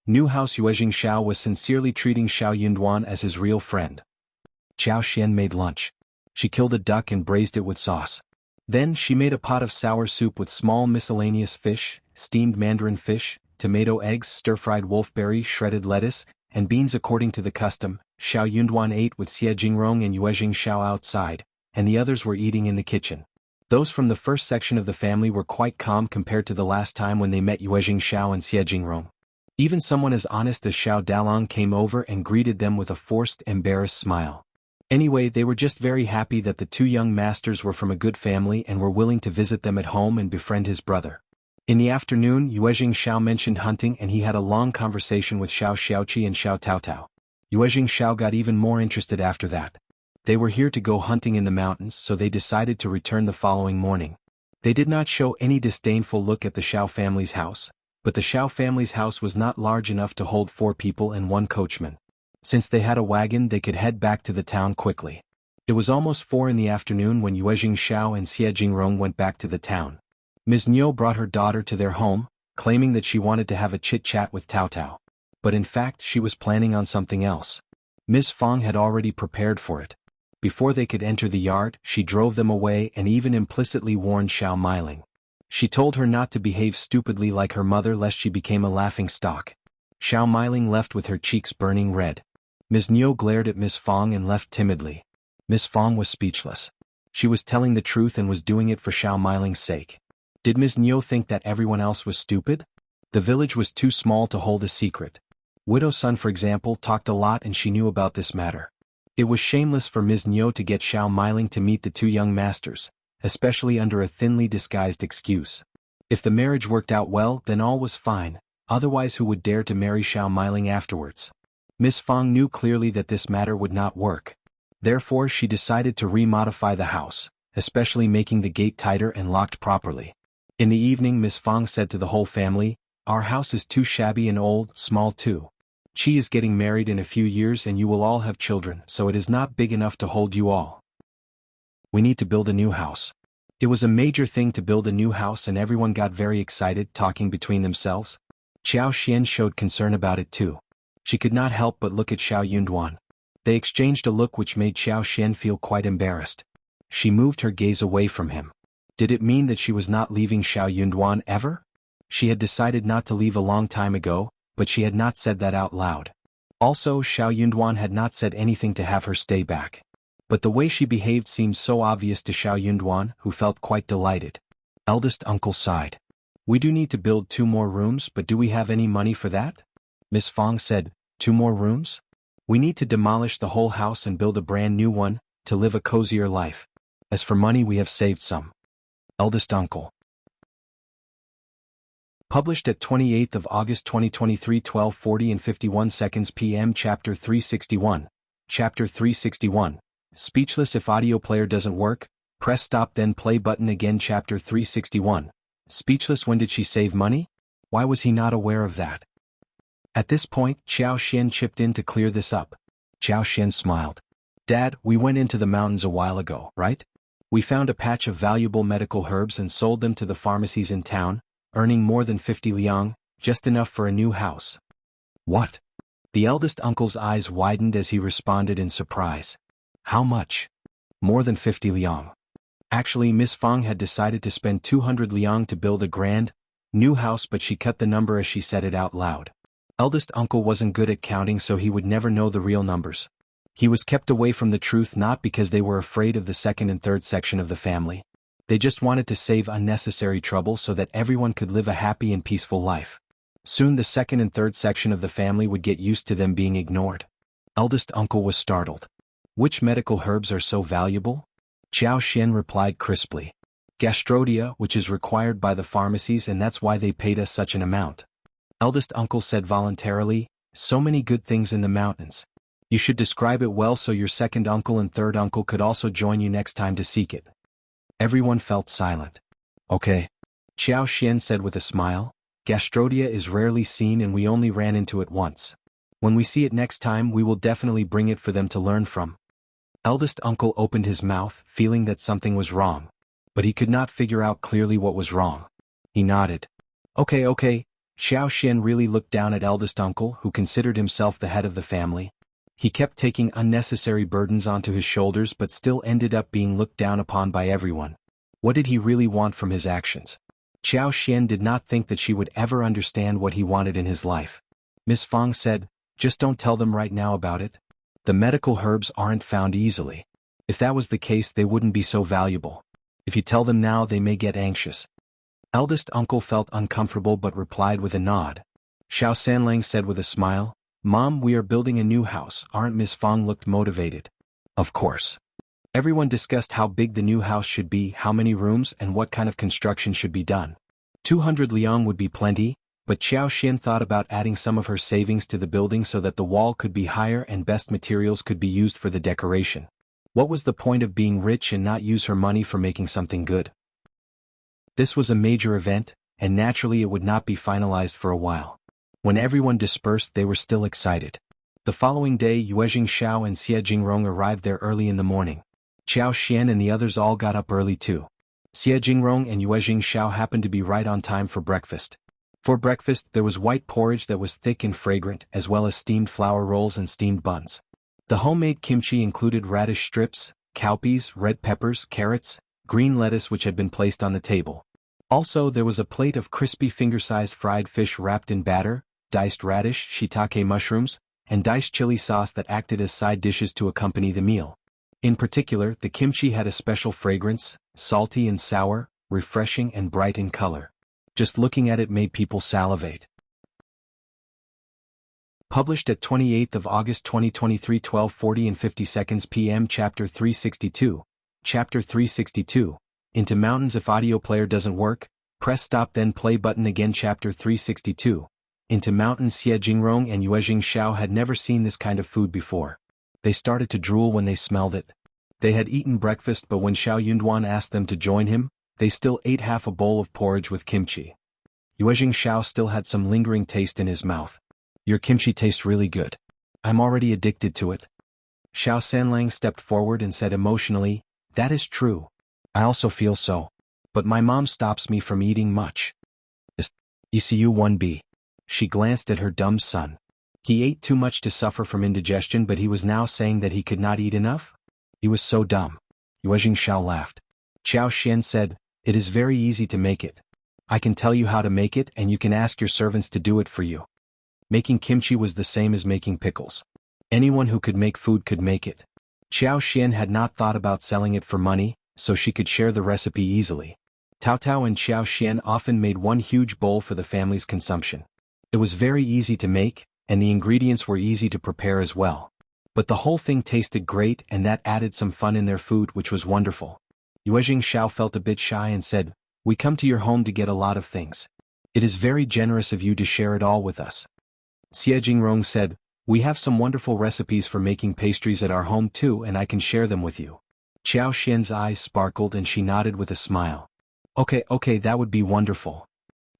New house. Yuezheng Shao was sincerely treating Shao Yunduan as his real friend. Xiao Xian made lunch. She killed a duck and braised it with sauce. Then she made a pot of sour soup with small miscellaneous fish, steamed mandarin fish, tomato eggs, stir-fried wolfberry, shredded lettuce, and beans according to the custom. Shao Yunduan ate with Xie Jingrong and Yuezheng Shao outside, and the others were eating in the kitchen. Those from the first section of the family were quite calm compared to the last time when they met Yuezheng, Xiao and Jingrong. Even someone as honest as Shao Dalong came over and greeted them with a forced, embarrassed smile. Anyway, they were just very happy that the two young masters were from a good family and were willing to visit them at home and befriend his brother. In the afternoon, Yuezheng Xiao mentioned hunting and he had a long conversation with Shao Xiaoqi and Shao Taotao. Yuezheng Xiao got even more interested after that. They were here to go hunting in the mountains, so they decided to return the following morning. They did not show any disdainful look at the Shao family's house, but the Shao family's house was not large enough to hold 4 people and 1 coachman. Since they had a wagon, they could head back to the town quickly. It was almost 4 in the afternoon when Yuezheng Xiao and Jingrong went back to the town. Ms. Niu brought her daughter to their home, claiming that she wanted to have a chit-chat with Taotao. But in fact she was planning on something else. Ms. Fong had already prepared for it. Before they could enter the yard, she drove them away and even implicitly warned Xiao Meiling. She told her not to behave stupidly like her mother lest she became a laughingstock. Xiao Meiling left with her cheeks burning red. Ms. Niu glared at Ms. Fong and left timidly. Ms. Fong was speechless. She was telling the truth and was doing it for Xiao Meiling's sake. Did Ms. Niu think that everyone else was stupid? The village was too small to hold a secret. Widow Sun, for example, talked a lot and she knew about this matter. It was shameless for Ms. Niu to get Xiao Meiling to meet the two young masters, especially under a thinly disguised excuse. If the marriage worked out well, then all was fine, otherwise who would dare to marry Xiao Meiling afterwards? Ms. Fong knew clearly that this matter would not work. Therefore she decided to remodify the house, especially making the gate tighter and locked properly. In the evening Ms. Fong said to the whole family, "Our house is too shabby and old, small too. Qi is getting married in a few years and you will all have children, so it is not big enough to hold you all. We need to build a new house." It was a major thing to build a new house and everyone got very excited, talking between themselves. Qiao Xian showed concern about it too. She could not help but look at Xiao Yunduan. They exchanged a look which made Xiao Xian feel quite embarrassed. She moved her gaze away from him. Did it mean that she was not leaving Xiao Yunduan ever? She had decided not to leave a long time ago, but she had not said that out loud. Also, Xiao Yunduan had not said anything to have her stay back. But the way she behaved seemed so obvious to Xiao Yunduan, who felt quite delighted. Eldest uncle sighed. "We do need to build 2 more rooms, but do we have any money for that?" Ms. Fong said, "2 more rooms? We need to demolish the whole house and build a brand new one, to live a cozier life. As for money, we have saved some." Eldest uncle. Published at 28th of August 2023, 12:40 and 51 seconds p.m. Chapter 361. Chapter 361. Speechless. If audio player doesn't work, press stop then play button again. Chapter 361. Speechless. When did she save money? Why was he not aware of that? At this point, Xiao Xian chipped in to clear this up. Xiao Xian smiled. "Dad, we went into the mountains a while ago, right? We found a patch of valuable medical herbs and sold them to the pharmacies in town, earning more than 50 liang, just enough for a new house." "What?" The eldest uncle's eyes widened as he responded in surprise. "How much?" "More than 50 liang. Actually, Miss Fong had decided to spend 200 liang to build a grand, new house, but she cut the number as she said it out loud. Eldest uncle wasn't good at counting, so he would never know the real numbers. He was kept away from the truth not because they were afraid of the second and third section of the family. They just wanted to save unnecessary trouble so that everyone could live a happy and peaceful life. Soon the second and third section of the family would get used to them being ignored. Eldest uncle was startled. "Which medical herbs are so valuable?" Xiao Xian replied crisply. "Gastrodia, which is required by the pharmacies, and that's why they paid us such an amount." Eldest uncle said voluntarily, "So many good things in the mountains. You should describe it well so your second uncle and third uncle could also join you next time to seek it." Everyone felt silent. "Okay." Xiao Xian said with a smile, "Gastrodia is rarely seen and we only ran into it once. When we see it next time, we will definitely bring it for them to learn from." Eldest uncle opened his mouth, feeling that something was wrong. But he could not figure out clearly what was wrong. He nodded. Okay. Xiao Xian really looked down at eldest uncle, who considered himself the head of the family. He kept taking unnecessary burdens onto his shoulders but still ended up being looked down upon by everyone. What did he really want from his actions? Xiao Xian did not think that she would ever understand what he wanted in his life. Miss Fong said, "Just don't tell them right now about it. The medical herbs aren't found easily. If that was the case, they wouldn't be so valuable. If you tell them now, they may get anxious. Eldest uncle felt uncomfortable but replied with a nod. Xiao Sanlang said with a smile, "Mom, we are building a new house, aren't?" Miss Fong looked motivated. Of course. Everyone discussed how big the new house should be, how many rooms, and what kind of construction should be done. 200 liang would be plenty, but Xiao Xian thought about adding some of her savings to the building so that the wall could be higher and best materials could be used for the decoration. What was the point of being rich and not use her money for making something good? This was a major event, and naturally it would not be finalized for a while. When everyone dispersed, they were still excited. The following day, Yuezheng, Shao and Jingrong arrived there early in the morning. Xiao Xian and the others all got up early too. Jingrong and Yuezheng Shao happened to be right on time for breakfast. For breakfast, there was white porridge that was thick and fragrant, as well as steamed flour rolls and steamed buns. The homemade kimchi included radish strips, cowpeas, red peppers, carrots, green lettuce which had been placed on the table. Also, there was a plate of crispy finger-sized fried fish wrapped in batter, diced radish, shiitake mushrooms, and diced chili sauce that acted as side dishes to accompany the meal. In particular, the kimchi had a special fragrance, salty and sour, refreshing and bright in color. Just looking at it made people salivate. Published at 28th of August 2023, 12:40 and 50 seconds p.m. Chapter 362. Chapter 362. Into Mountains. If audio player doesn't work, press stop then play button again. Chapter 362. Into Mountains. Jingrong and Yuezheng Shao had never seen this kind of food before. They started to drool when they smelled it. They had eaten breakfast, but when Xiao Yunduan asked them to join him, they still ate half a bowl of porridge with kimchi. Yuezheng Shao still had some lingering taste in his mouth. "Your kimchi tastes really good. I'm already addicted to it." Xiao Sanlang stepped forward and said emotionally, "That is true. I also feel so. But my mom stops me from eating much." ECU 1b. She glanced at her dumb son. He ate too much to suffer from indigestion, but he was now saying that he could not eat enough? He was so dumb. Yuezheng Shao laughed. Xiao Xian said, "It is very easy to make it. I can tell you how to make it and you can ask your servants to do it for you." Making kimchi was the same as making pickles. Anyone who could make food could make it. Xiao Xian had not thought about selling it for money, so she could share the recipe easily. Tao Tao and Xiao Xian often made one huge bowl for the family's consumption. It was very easy to make, and the ingredients were easy to prepare as well. But the whole thing tasted great, and that added some fun in their food, which was wonderful. Yuezheng Shao felt a bit shy and said, "We come to your home to get a lot of things. It is very generous of you to share it all with us." Jingrong said, "We have some wonderful recipes for making pastries at our home too, and I can share them with you." Xiao Xian's eyes sparkled and she nodded with a smile. Okay, that would be wonderful."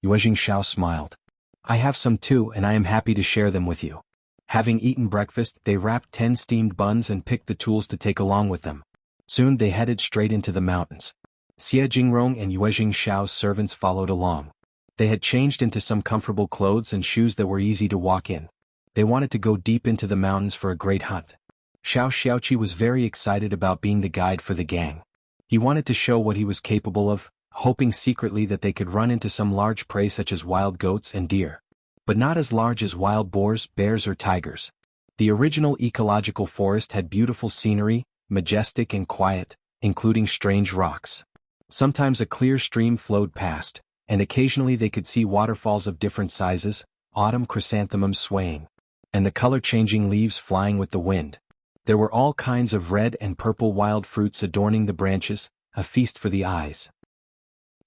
Yuezheng Shao smiled. "I have some too, and I am happy to share them with you." Having eaten breakfast, they wrapped 10 steamed buns and picked the tools to take along with them. Soon they headed straight into the mountains. Jingrong and Yuezheng Shao's servants followed along. They had changed into some comfortable clothes and shoes that were easy to walk in. They wanted to go deep into the mountains for a great hunt. Shao Xiaoqi was very excited about being the guide for the gang. He wanted to show what he was capable of, hoping secretly that they could run into some large prey such as wild goats and deer. But not as large as wild boars, bears or tigers. The original ecological forest had beautiful scenery, majestic and quiet, including strange rocks. Sometimes a clear stream flowed past, and occasionally they could see waterfalls of different sizes, autumn chrysanthemums swaying, and the color-changing leaves flying with the wind. There were all kinds of red and purple wild fruits adorning the branches, a feast for the eyes.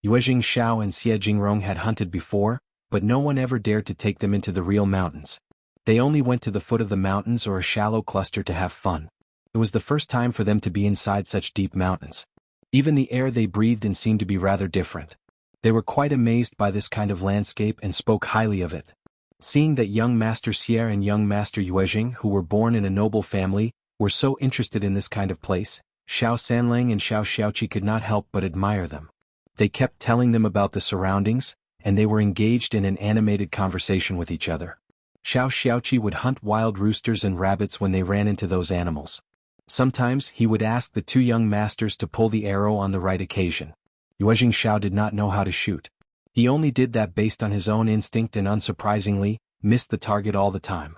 Yuezheng Shao and Jingrong had hunted before, but no one ever dared to take them into the real mountains. They only went to the foot of the mountains or a shallow cluster to have fun. It was the first time for them to be inside such deep mountains. Even the air they breathed in seemed to be rather different. They were quite amazed by this kind of landscape and spoke highly of it. Seeing that young Master Xiao and young Master Yuezheng, who were born in a noble family, were so interested in this kind of place, Xiao Sanlang and Xiao Xiaoqi could not help but admire them. They kept telling them about the surroundings, and they were engaged in an animated conversation with each other. Xiao Xiaoqi would hunt wild roosters and rabbits when they ran into those animals. Sometimes he would ask the two young masters to pull the arrow on the right occasion. Yuezheng Shao did not know how to shoot. He only did that based on his own instinct and unsurprisingly, missed the target all the time.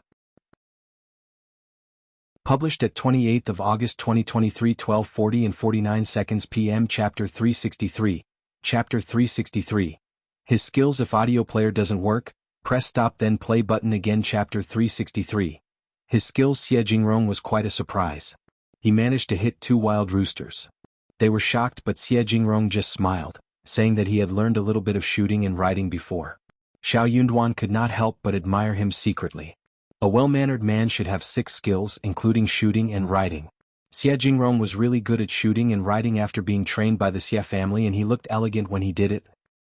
Published at 28th of August 2023, 12:40 and 49 seconds p.m. Chapter 363. Chapter 363. His skills. If audio player doesn't work, press stop then play button again. Chapter 363. His skills. Jingrong was quite a surprise. He managed to hit 2 wild roosters. They were shocked, but Jingrong just smiled, saying that he had learned a little bit of shooting and riding before. Shao Yunduan could not help but admire him secretly. A well-mannered man should have 6 skills, including shooting and riding. Jingrong was really good at shooting and riding after being trained by the Xie family, and he looked elegant when he did it.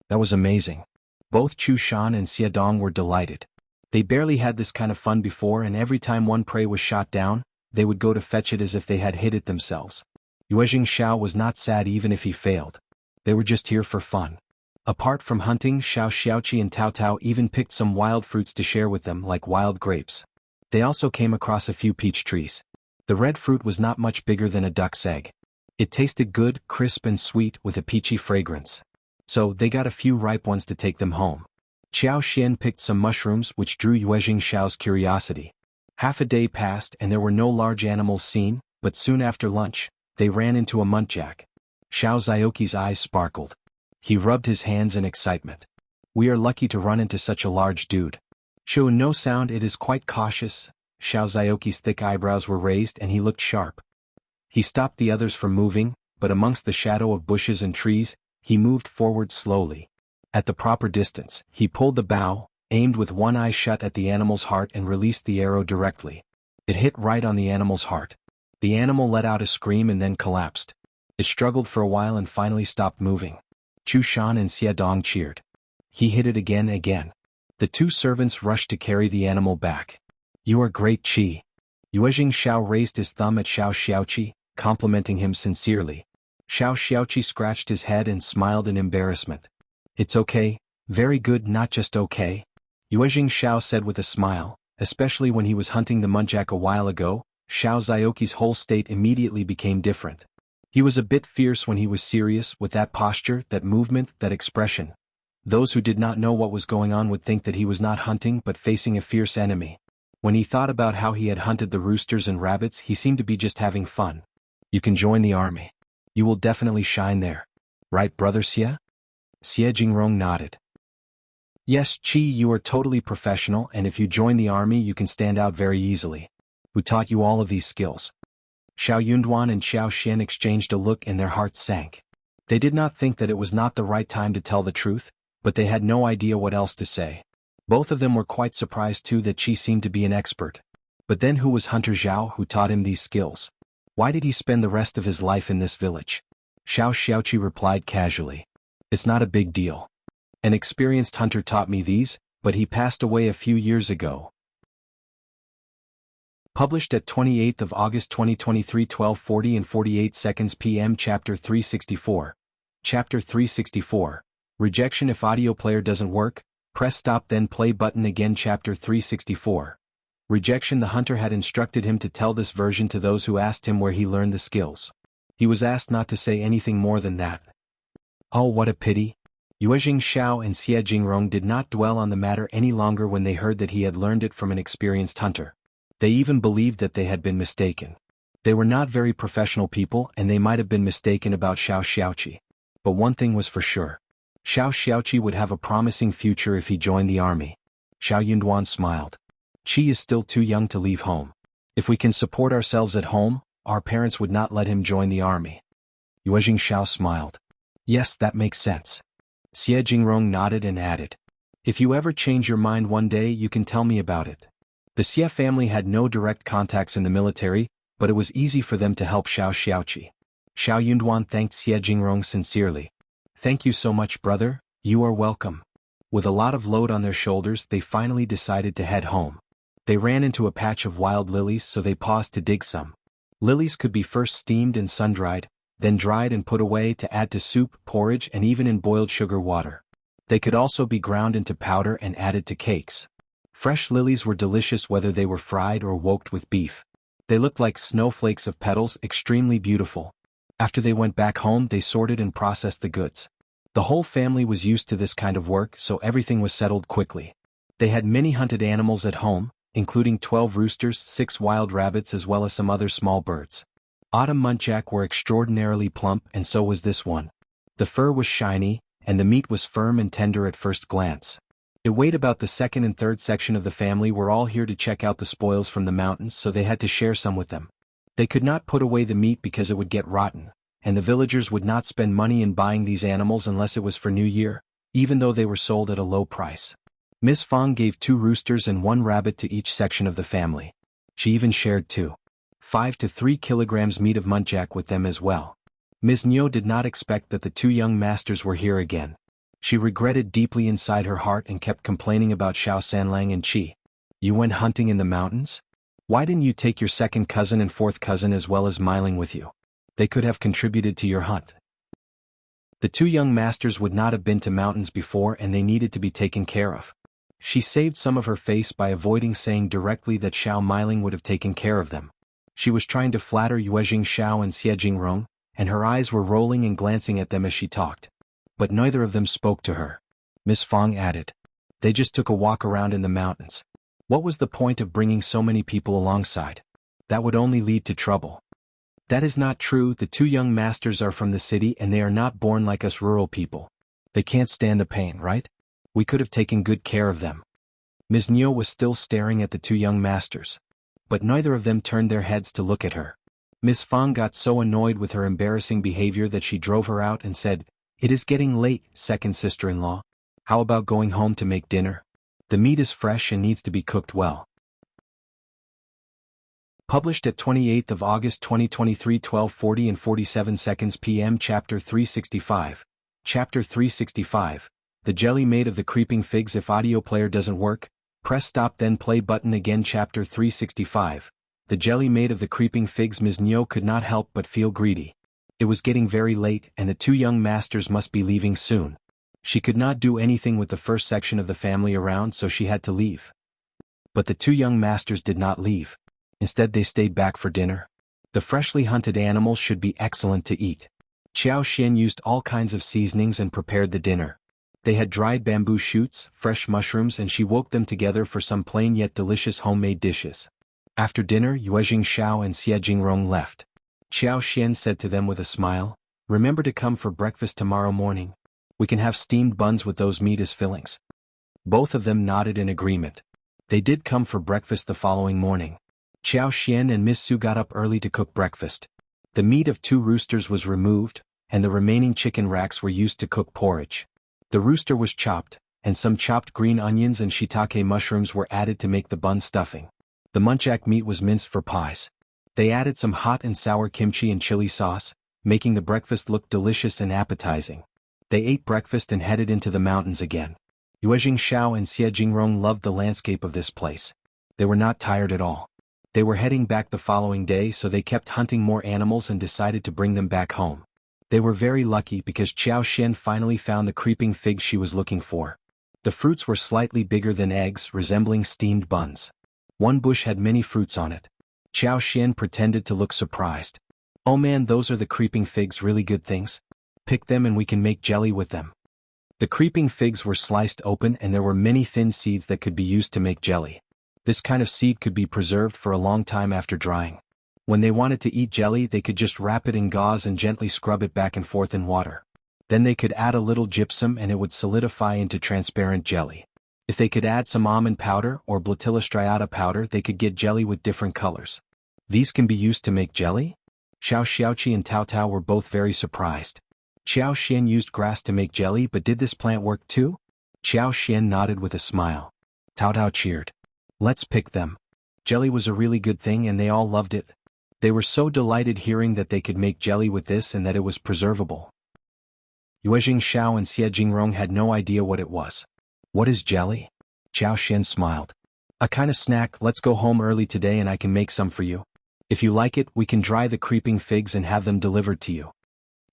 That was amazing. Both Chu Shan and Xie Dong were delighted. They barely had this kind of fun before, and every time one prey was shot down, they would go to fetch it as if they had hit it themselves. Yuezheng Xiao was not sad even if he failed. They were just here for fun. Apart from hunting, Shao Xiaoqi and Tao Tao even picked some wild fruits to share with them, like wild grapes. They also came across a few peach trees. The red fruit was not much bigger than a duck's egg. It tasted good, crisp and sweet with a peachy fragrance. So they got a few ripe ones to take them home. Qiao Xian picked some mushrooms, which drew Yuezheng Xiao's curiosity. Half a day passed and there were no large animals seen, but soon after lunch, they ran into a muntjac. Xiao Zioqi's eyes sparkled. He rubbed his hands in excitement. We are lucky to run into such a large dude. Show no sound. It is quite cautious. Xiao Zioqi's thick eyebrows were raised and he looked sharp. He stopped the others from moving, but amongst the shadow of bushes and trees, he moved forward slowly. At the proper distance, he pulled the bow, aimed with one eye shut at the animal's heart and released the arrow directly. It hit right on the animal's heart. The animal let out a scream and then collapsed. It struggled for a while and finally stopped moving. Chu Shan and Xie Dong cheered. He hit it again. The 2 servants rushed to carry the animal back. You are great, Qi. Yuezheng Xiao raised his thumb at Shao Xiaoqi, complimenting him sincerely. Shao Xiaoqi scratched his head and smiled in embarrassment. It's okay, very good, not just okay. Yuezheng Xiao said with a smile, especially when he was hunting the muntjac a while ago. Xiao Zioqi's whole state immediately became different. He was a bit fierce when he was serious, with that posture, that movement, that expression. Those who did not know what was going on would think that he was not hunting but facing a fierce enemy. When he thought about how he had hunted the roosters and rabbits, he seemed to be just having fun. You can join the army. You will definitely shine there. Right, brother Xie? Xie Jingrong nodded. Yes, Qi, you are totally professional, and if you join the army you can stand out very easily. Who taught you all of these skills? Shao Yunduan and Qiao Xian exchanged a look and their hearts sank. They did not think that it was not the right time to tell the truth, but they had no idea what else to say. Both of them were quite surprised too that Qi seemed to be an expert. But then who was Hunter Zhao who taught him these skills? Why did he spend the rest of his life in this village? Shao Xiaoqi replied casually. It's not a big deal. An experienced hunter taught me these, but he passed away a few years ago. Published at 28th of August 2023, 12:40 and 48 seconds p.m. Chapter 364. Chapter 364. Rejection. If audio player doesn't work, press stop then play button again. Chapter 364. Rejection. The hunter had instructed him to tell this version to those who asked him where he learned the skills. He was asked not to say anything more than that. Oh, what a pity. Yuezheng Xiao and Xie Jingrong did not dwell on the matter any longer when they heard that he had learned it from an experienced hunter. They even believed that they had been mistaken. They were not very professional people and they might have been mistaken about Shao Xiaoqi. But one thing was for sure. Shao Xiaoqi would have a promising future if he joined the army. Shao Yunduan smiled. Qi is still too young to leave home. If we can support ourselves at home, our parents would not let him join the army. Yuezheng Xiao smiled. Yes, that makes sense. Xie Jingrong nodded and added. If you ever change your mind one day you can tell me about it. The Xie family had no direct contacts in the military, but it was easy for them to help Shao Xiaoqi. Shao Yunduan thanked Xie Jingrong sincerely. Thank you so much, brother, you are welcome. With a lot of load on their shoulders they finally decided to head home. They ran into a patch of wild lilies so they paused to dig some. Lilies could be first steamed and sun-dried, then dried and put away to add to soup, porridge and even in boiled sugar water. They could also be ground into powder and added to cakes. Fresh lilies were delicious whether they were fried or woked with beef. They looked like snowflakes of petals, extremely beautiful. After they went back home they sorted and processed the goods. The whole family was used to this kind of work so everything was settled quickly. They had many hunted animals at home, including 12 roosters, 6 wild rabbits as well as some other small birds. Autumn muntjac were extraordinarily plump and so was this one. The fur was shiny, and the meat was firm and tender at first glance. It weighed about the second and third section of the family were all here to check out the spoils from the mountains, so they had to share some with them. They could not put away the meat because it would get rotten, and the villagers would not spend money in buying these animals unless it was for New Year, even though they were sold at a low price. Miss Fong gave 2 roosters and 1 rabbit to each section of the family. She even shared 2.5 to 3 kilograms meat of muntjac with them as well. Ms. Niu did not expect that the 2 young masters were here again. She regretted deeply inside her heart and kept complaining about Shao Sanlang and Qi. You went hunting in the mountains? Why didn't you take your second cousin and 4th cousin as well as Miling with you? They could have contributed to your hunt. The 2 young masters would not have been to mountains before and they needed to be taken care of. She saved some of her face by avoiding saying directly that Shao Miling would have taken care of them. She was trying to flatter Yuezheng, Xiao and Jingrong, and her eyes were rolling and glancing at them as she talked. But neither of them spoke to her. Miss Fong added. They just took a walk around in the mountains. What was the point of bringing so many people alongside? That would only lead to trouble. That is not true. The 2 young masters are from the city and they are not born like us rural people. They can't stand the pain, right? We could have taken good care of them. Ms. Niu was still staring at the 2 young masters. But neither of them turned their heads to look at her. Miss Fong got so annoyed with her embarrassing behavior that she drove her out and said, It is getting late, second sister-in-law. How about going home to make dinner? The meat is fresh and needs to be cooked well. Published at 28th of August 2023, 12:40 and 47 seconds p.m. Chapter 365. Chapter 365. The jelly made of the creeping figs. If audio player doesn't work, press stop then play button again. Chapter 365. The jelly made of the creeping figs. Ms. Niu could not help but feel greedy. It was getting very late and the 2 young masters must be leaving soon. She could not do anything with the first section of the family around, so she had to leave. But the 2 young masters did not leave. Instead they stayed back for dinner. The freshly hunted animals should be excellent to eat. Qiao Xian used all kinds of seasonings and prepared the dinner. They had dried bamboo shoots, fresh mushrooms, and she woke them together for some plain yet delicious homemade dishes. After dinner, Yuezheng, Shao and Jingrong left. Qiao Xian said to them with a smile, Remember to come for breakfast tomorrow morning. We can have steamed buns with those meat as fillings. Both of them nodded in agreement. They did come for breakfast the following morning. Qiao Xian and Miss Su got up early to cook breakfast. The meat of 2 roosters was removed, and the remaining chicken racks were used to cook porridge. The rooster was chopped, and some chopped green onions and shiitake mushrooms were added to make the bun stuffing. The muntjac meat was minced for pies. They added some hot and sour kimchi and chili sauce, making the breakfast look delicious and appetizing. They ate breakfast and headed into the mountains again. Yuezheng, Shao and Jingrong loved the landscape of this place. They were not tired at all. They were heading back the following day, so they kept hunting more animals and decided to bring them back home. They were very lucky because Qiao Xian finally found the creeping figs she was looking for. The fruits were slightly bigger than eggs, resembling steamed buns. One bush had many fruits on it. Qiao Xian pretended to look surprised. Oh man, those are the creeping figs, really good things. Pick them and we can make jelly with them. The creeping figs were sliced open and there were many thin seeds that could be used to make jelly. This kind of seed could be preserved for a long time after drying. When they wanted to eat jelly, they could just wrap it in gauze and gently scrub it back and forth in water. Then they could add a little gypsum and it would solidify into transparent jelly. If they could add some almond powder or Blatilla striata powder, they could get jelly with different colors. These can be used to make jelly? Xiao Xiaoqi and Tao Tao were both very surprised. Qiao Xian used grass to make jelly, but did this plant work too? Qiao Xian nodded with a smile. Tao Tao cheered. Let's pick them. Jelly was a really good thing and they all loved it. They were so delighted hearing that they could make jelly with this and that it was preservable. Yuezheng, Shao and Jingrong had no idea what it was. What is jelly? Qiao Xian smiled. A kind of snack. Let's go home early today and I can make some for you. If you like it, we can dry the creeping figs and have them delivered to you.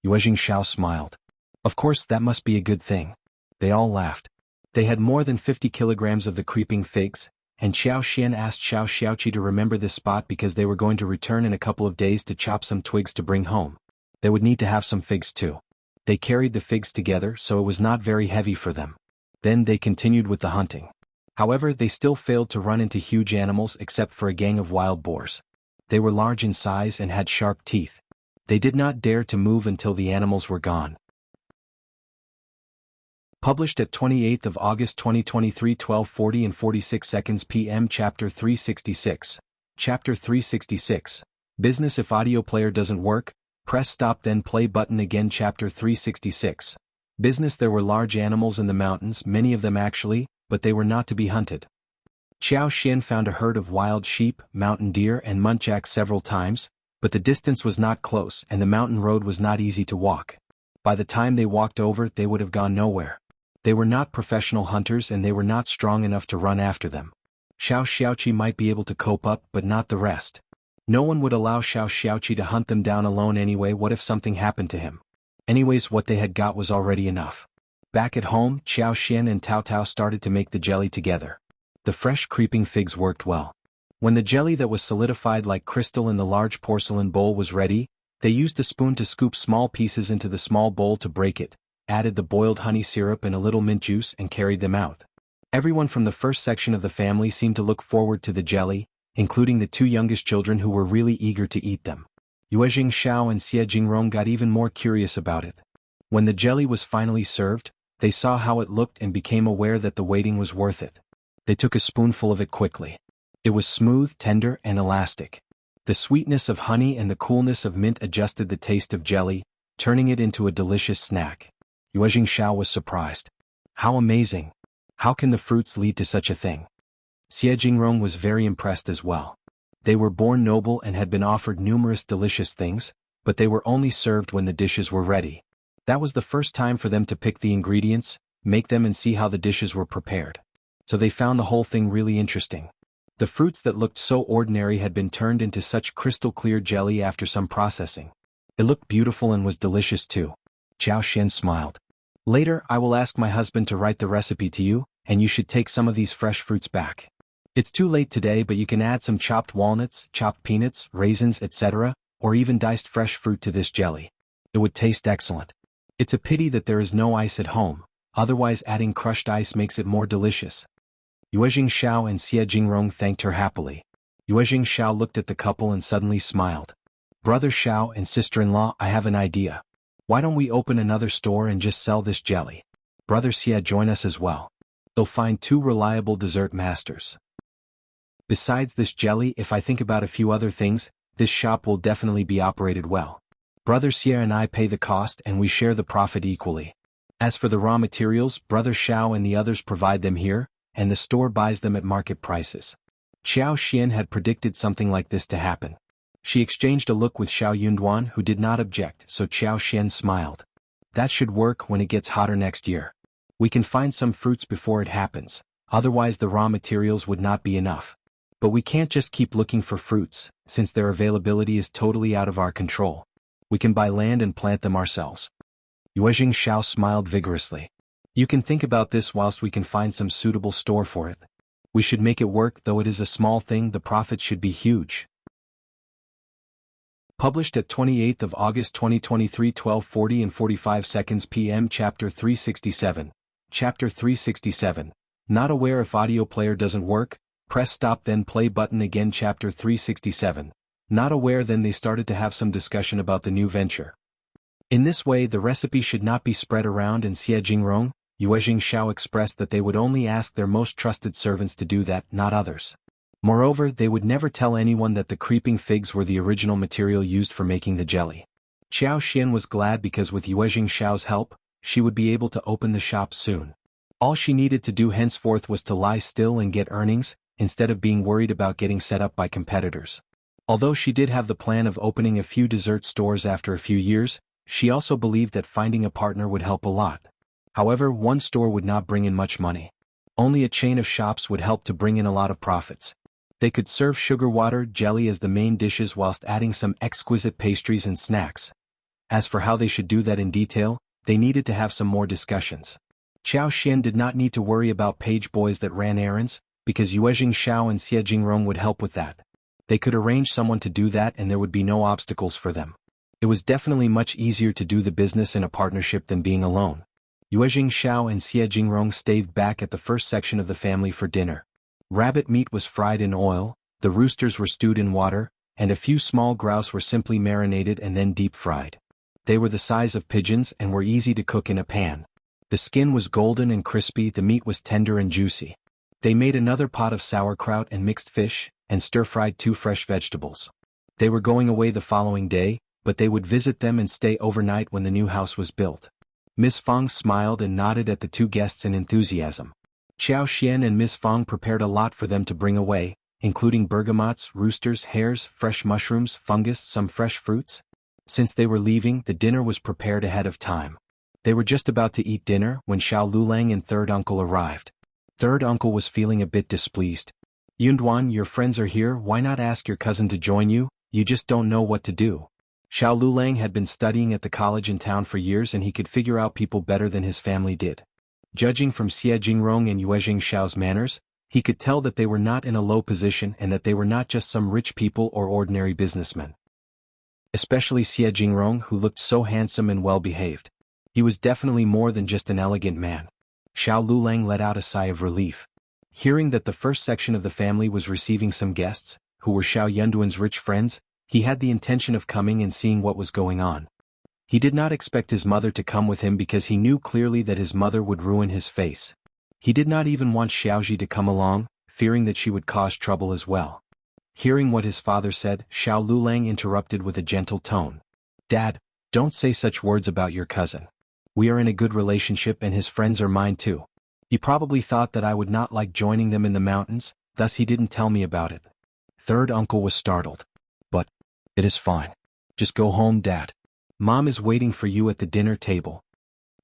Yuezheng Shao smiled. Of course, that must be a good thing. They all laughed. They had more than 50 kilograms of the creeping figs, and Qiao Xian asked Xiao Xiaoqi to remember this spot because they were going to return in a couple of days to chop some twigs to bring home. They would need to have some figs too. They carried the figs together, so it was not very heavy for them. Then they continued with the hunting. However, they still failed to run into huge animals except for a gang of wild boars. They were large in size and had sharp teeth. They did not dare to move until the animals were gone. Published at 28th of August 2023, 12:40 and 46 seconds p.m. Chapter 366. Chapter 366. Business. If audio player doesn't work, press stop then play button again. Chapter 366. Business. There were large animals in the mountains, many of them actually, but they were not to be hunted. Qiao Xian found a herd of wild sheep, mountain deer and muntjac several times, but the distance was not close and the mountain road was not easy to walk. By the time they walked over, they would have gone nowhere. They were not professional hunters and they were not strong enough to run after them. Shao Xiaoqi might be able to cope up but not the rest. No one would allow Shao Xiaoqi to hunt them down alone anyway. What if something happened to him? Anyways, what they had got was already enough. Back at home, Qiao Xian and Tao Tao started to make the jelly together. The fresh creeping figs worked well. When the jelly that was solidified like crystal in the large porcelain bowl was ready, they used a spoon to scoop small pieces into the small bowl to break it, added the boiled honey syrup and a little mint juice and carried them out. Everyone from the first section of the family seemed to look forward to the jelly, including the two youngest children who were really eager to eat them. Yuezheng, Shao and Jingrong got even more curious about it. When the jelly was finally served, they saw how it looked and became aware that the waiting was worth it. They took a spoonful of it quickly. It was smooth, tender, and elastic. The sweetness of honey and the coolness of mint adjusted the taste of jelly, turning it into a delicious snack. Yuezheng Shao was surprised. How amazing! How can the fruits lead to such a thing? Jingrong was very impressed as well. They were born noble and had been offered numerous delicious things, but they were only served when the dishes were ready. That was the first time for them to pick the ingredients, make them and see how the dishes were prepared. So they found the whole thing really interesting. The fruits that looked so ordinary had been turned into such crystal clear jelly after some processing. It looked beautiful and was delicious too. Qiao Xian smiled. Later, I will ask my husband to write the recipe to you, and you should take some of these fresh fruits back. It's too late today, but you can add some chopped walnuts, chopped peanuts, raisins, etc., or even diced fresh fruit to this jelly. It would taste excellent. It's a pity that there is no ice at home, otherwise adding crushed ice makes it more delicious. Yuezheng Shao and Jingrong thanked her happily. Yuezheng Shao looked at the couple and suddenly smiled. Brother Shao and sister-in-law, I have an idea. Why don't we open another store and just sell this jelly? Brother Xia, join us as well. You'll find two reliable dessert masters. Besides this jelly, if I think about a few other things, this shop will definitely be operated well. Brother Xia and I pay the cost and we share the profit equally. As for the raw materials, Brother Shao and the others provide them here, and the store buys them at market prices. Qiao Xian had predicted something like this to happen. She exchanged a look with Shao Yunduan, who did not object, so Qiao Xian smiled. That should work when it gets hotter next year. We can find some fruits before it happens, otherwise the raw materials would not be enough. But we can't just keep looking for fruits, since their availability is totally out of our control. We can buy land and plant them ourselves. Yuezheng Shao smiled vigorously. You can think about this whilst we can find some suitable store for it. We should make it work, though it is a small thing, the profit should be huge. Published at 28th of August 2023, 12:40 and 45 seconds p.m. Chapter 367. Chapter 367. Not aware. If audio player doesn't work, press stop then play button again. Chapter 367. Not aware. Then they started to have some discussion about the new venture. In this way the recipe should not be spread around, and Jingrong, Yuezheng Shao expressed that they would only ask their most trusted servants to do that, not others. Moreover, they would never tell anyone that the creeping figs were the original material used for making the jelly. Qiao Xian was glad because with Yuezheng Shao's help, she would be able to open the shop soon. All she needed to do henceforth was to lie still and get earnings, instead of being worried about getting set up by competitors. Although she did have the plan of opening a few dessert stores after a few years, she also believed that finding a partner would help a lot. However, one store would not bring in much money. Only a chain of shops would help to bring in a lot of profits. They could serve sugar water, jelly as the main dishes whilst adding some exquisite pastries and snacks. As for how they should do that in detail, they needed to have some more discussions. Qiao Xian did not need to worry about page boys that ran errands, because Yuezheng Shao and Jingrong would help with that. They could arrange someone to do that and there would be no obstacles for them. It was definitely much easier to do the business in a partnership than being alone. Yuezheng, Xiao and Jingrong stayed back at the first section of the family for dinner. Rabbit meat was fried in oil, the roosters were stewed in water, and a few small grouse were simply marinated and then deep-fried. They were the size of pigeons and were easy to cook in a pan. The skin was golden and crispy, the meat was tender and juicy. They made another pot of sauerkraut and mixed fish, and stir-fried 2 fresh vegetables. They were going away the following day, but they would visit them and stay overnight when the new house was built. Miss Fang smiled and nodded at the 2 guests in enthusiasm. Xiao Xian and Miss Fang prepared a lot for them to bring away, including bergamots, roosters, hares, fresh mushrooms, fungus, some fresh fruits. Since they were leaving, the dinner was prepared ahead of time. They were just about to eat dinner when Shao, Liulang and third uncle arrived. Third uncle was feeling a bit displeased. "Yunduan, your friends are here, why not ask your cousin to join you? You just don't know what to do." Shao Liulang had been studying at the college in town for years and he could figure out people better than his family did. Judging from Xie Jingrong and Yuezheng Xiao's manners, he could tell that they were not in a low position and that they were not just some rich people or ordinary businessmen. Especially Xie Jingrong, who looked so handsome and well-behaved. He was definitely more than just an elegant man. Shao Liulang let out a sigh of relief. Hearing that the first section of the family was receiving some guests, who were Xiao Yunduan's rich friends, he had the intention of coming and seeing what was going on. He did not expect his mother to come with him because he knew clearly that his mother would ruin his face. He did not even want Xiaoji to come along, fearing that she would cause trouble as well. Hearing what his father said, Shao Liulang interrupted with a gentle tone. "Dad, don't say such words about your cousin. We are in a good relationship and his friends are mine too. He probably thought that I would not like joining them in the mountains, thus he didn't tell me about it." Third uncle was startled. "But, it is fine. Just go home, Dad. Mom is waiting for you at the dinner table."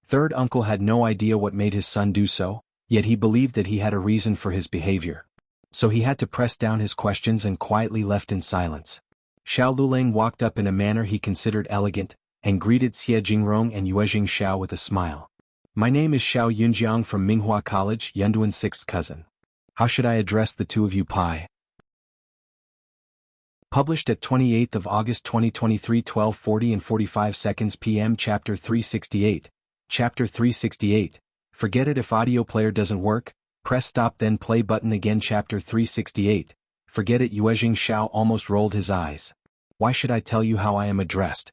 Third uncle had no idea what made his son do so, yet he believed that he had a reason for his behavior. So he had to press down his questions and quietly left in silence. Shao Liulang walked up in a manner he considered elegant, and greeted Xie Jingrong and Yuezheng Xiao with a smile. "My name is Shao Yunjiang from Minghua College, Yunduan's 6th cousin. How should I address the 2 of you, Pai?" Published at 28th of August 2023, 12:40 and 45 seconds p.m. Chapter 368. Chapter 368. Forget it. If audio player doesn't work, press stop then play button again. Chapter 368. Forget it. Yuezheng Xiao almost rolled his eyes. "Why should I tell you how I am addressed?"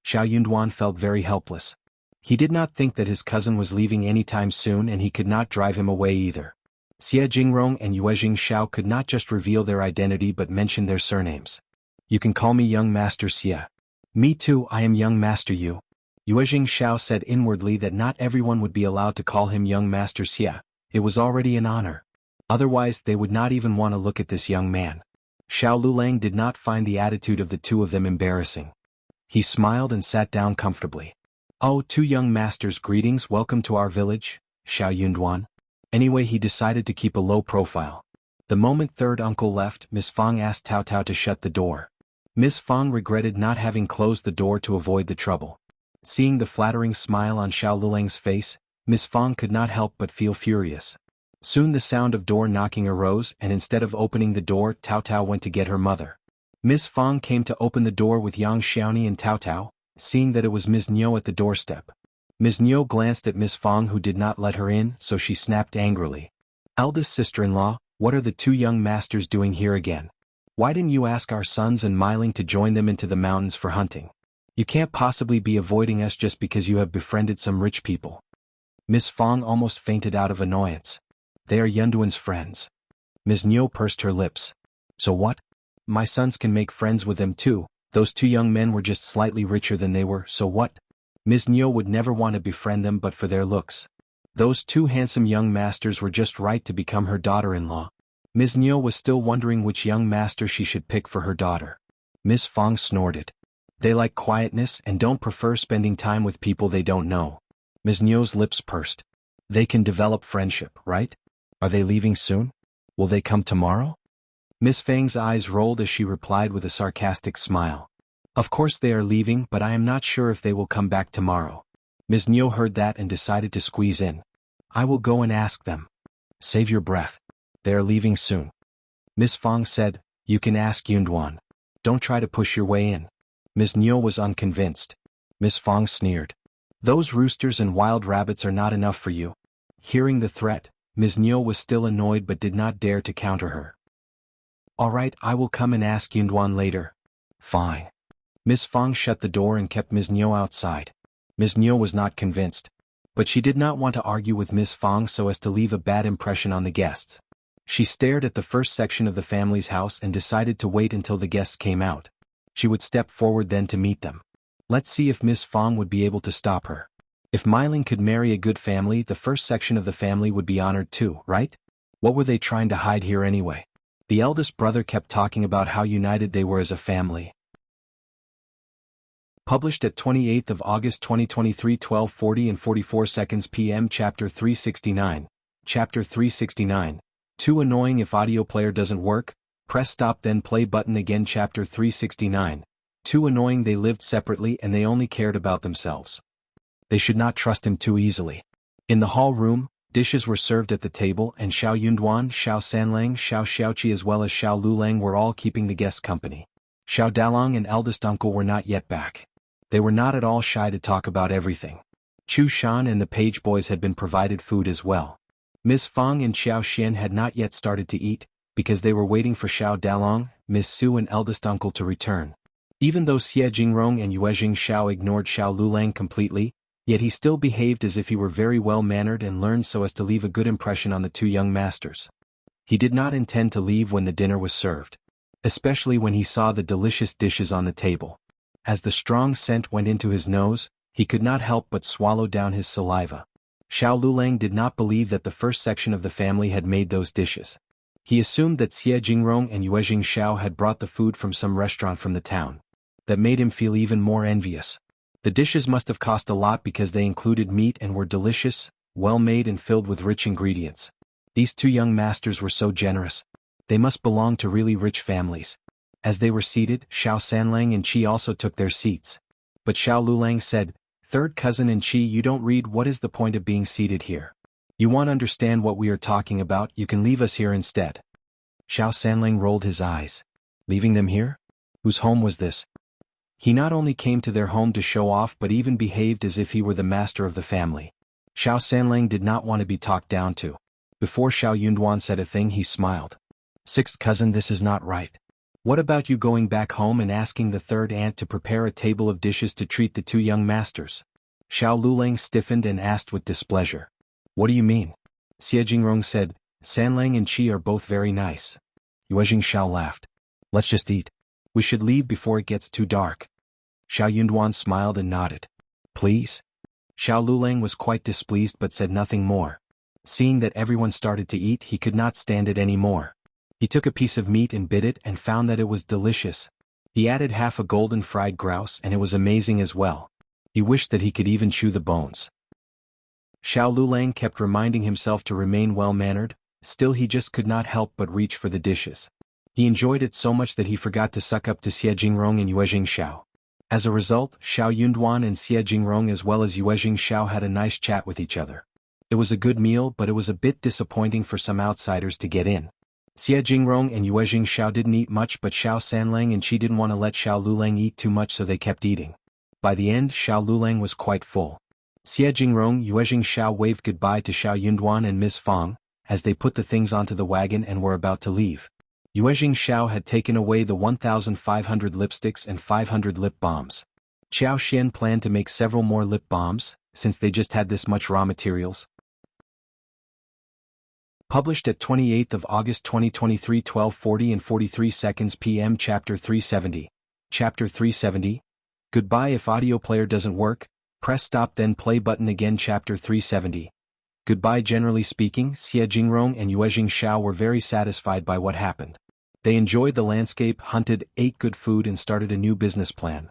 Xiao Yunduan felt very helpless. He did not think that his cousin was leaving anytime soon and he could not drive him away either. Xie Jingrong and Yuezheng Xiao could not just reveal their identity but mention their surnames. "You can call me Young Master Xie." "Me too, I am Young Master Yu." Yuezheng Xiao said inwardly that not everyone would be allowed to call him Young Master Xie. It was already an honor. Otherwise they would not even want to look at this young man. Shao Liulang did not find the attitude of the 2 of them embarrassing. He smiled and sat down comfortably. "Oh, 2 young masters, greetings, welcome to our village, Xiao Yunduan." Anyway, he decided to keep a low profile. The moment third uncle left, Miss Fang asked Tao Tao to shut the door. Miss Fang regretted not having closed the door to avoid the trouble. Seeing the flattering smile on Shao Liulang's face, Miss Fang could not help but feel furious. Soon the sound of door knocking arose and instead of opening the door, Tao Tao went to get her mother. Miss Fang came to open the door with Yang Xiaoni and Tao Tao, seeing that it was Ms. Niu at the doorstep. Ms. Niu glanced at Miss Fang who did not let her in, so she snapped angrily. "Eldest sister-in-law, what are the 2 young masters doing here again? Why didn't you ask our sons and Miling to join them into the mountains for hunting? You can't possibly be avoiding us just because you have befriended some rich people." Miss Fang almost fainted out of annoyance. "They are Yunduan's friends." Ms. Niu pursed her lips. "So what? My sons can make friends with them too. Those 2 young men were just slightly richer than they were, so what? Ms. Niu would never want to befriend them but for their looks. Those 2 handsome young masters were just right to become her daughter-in-law." Ms. Niu was still wondering which young master she should pick for her daughter. Miss Fang snorted. "They like quietness and don't prefer spending time with people they don't know." Ms. Niu's lips pursed. "They can develop friendship, right? Are they leaving soon? Will they come tomorrow?" Miss Fang's eyes rolled as she replied with a sarcastic smile. "Of course they are leaving, but I am not sure if they will come back tomorrow." Ms. Niu heard that and decided to squeeze in. "I will go and ask them." "Save your breath. They are leaving soon." Miss Fang said, "You can ask Yunduan. Don't try to push your way in." Ms. Niu was unconvinced. Miss Fang sneered. Those roosters and wild rabbits are not enough for you. Hearing the threat, Ms. Niu was still annoyed but did not dare to counter her. All right, I will come and ask Yunduan later. Fine. Ms. Fang shut the door and kept Ms. Niu outside. Ms. Niu was not convinced. But she did not want to argue with Ms. Fang so as to leave a bad impression on the guests. She stared at the first section of the family's house and decided to wait until the guests came out. She would step forward then to meet them. Let's see if Ms. Fang would be able to stop her. If Meiling could marry a good family, the first section of the family would be honored too, right? What were they trying to hide here anyway? The eldest brother kept talking about how united they were as a family. Published at 28th of August 2023, 12:40 and 44 seconds p.m. Chapter 369. Chapter 369. Too annoying. If audio player doesn't work, press stop then play button again. Chapter 369. Too annoying. They lived separately and they only cared about themselves. They should not trust him too easily. In the hall room, dishes were served at the table and Shao Yunduan, Shao Sanlang, Shao Xiaoqi as well as Shao Liulang were all keeping the guests company. Shao Dalong and eldest uncle were not yet back. They were not at all shy to talk about everything. Chu Shan and the page boys had been provided food as well. Ms. Fang and Xiao Xian had not yet started to eat, because they were waiting for Shao Dalong, Ms. Su and eldest uncle to return. Even though Xie Jingrong and Yuezheng Shao ignored Shao Liulang completely, yet he still behaved as if he were very well-mannered and learned so as to leave a good impression on the two young masters. He did not intend to leave when the dinner was served, especially when he saw the delicious dishes on the table. As the strong scent went into his nose, he could not help but swallow down his saliva. Shao Liulang did not believe that the first section of the family had made those dishes. He assumed that Xie Jingrong and Yuezheng Shao had brought the food from some restaurant from the town. That made him feel even more envious. The dishes must have cost a lot because they included meat and were delicious, well-made and filled with rich ingredients. These two young masters were so generous. They must belong to really rich families. As they were seated, Shao Sanlang and Qi also took their seats. But Shao Liulang said, "Third cousin and Qi, you don't read. What is the point of being seated here? You want to understand what we are talking about, you can leave us here instead." Shao Sanlang rolled his eyes. Leaving them here? Whose home was this? He not only came to their home to show off but even behaved as if he were the master of the family. Shao Sanlang did not want to be talked down to. Before Shao Yunduan said a thing, he smiled. "Sixth cousin, this is not right. What about you going back home and asking the third aunt to prepare a table of dishes to treat the two young masters?" Shao Liulang stiffened and asked with displeasure. "What do you mean?" Xie Jingrong said, "Sanlang and Qi are both very nice." Yuezheng Shao laughed. "Let's just eat. We should leave before it gets too dark." Shao Yunduan smiled and nodded. "Please?" Shao Liulang was quite displeased but said nothing more. Seeing that everyone started to eat, he could not stand it anymore. He took a piece of meat and bit it and found that it was delicious. He added half a golden fried grouse and it was amazing as well. He wished that he could even chew the bones. Shao Liulang kept reminding himself to remain well-mannered, still he just could not help but reach for the dishes. He enjoyed it so much that he forgot to suck up to Xie Jingrong and Yuezheng Shao. As a result, Shao Yunduan and Xie Jingrong as well as Yuezheng Shao had a nice chat with each other. It was a good meal but it was a bit disappointing for some outsiders to get in. Xie Jingrong and Yuezheng Shao didn't eat much but Shao Sanlang and Qi didn't want to let Shao Liulang eat too much so they kept eating. By the end, Shao Liulang was quite full. Xie Jingrong, Yuezheng Shao waved goodbye to Shao Yunduan and Ms. Fang, as they put the things onto the wagon and were about to leave. Yuezheng Shao had taken away the 1,500 lipsticks and 500 lip balms. Xiao Xian planned to make several more lip balms, since they just had this much raw materials. Published at 28th of August 2023, 12:40 and 43 seconds p.m. Chapter 370. Chapter 370. Goodbye. If audio player doesn't work, press stop then play button again. Chapter 370. Goodbye. Generally speaking, Xie Jingrong and Yuezheng Shao were very satisfied by what happened. They enjoyed the landscape, hunted, ate good food and started a new business plan.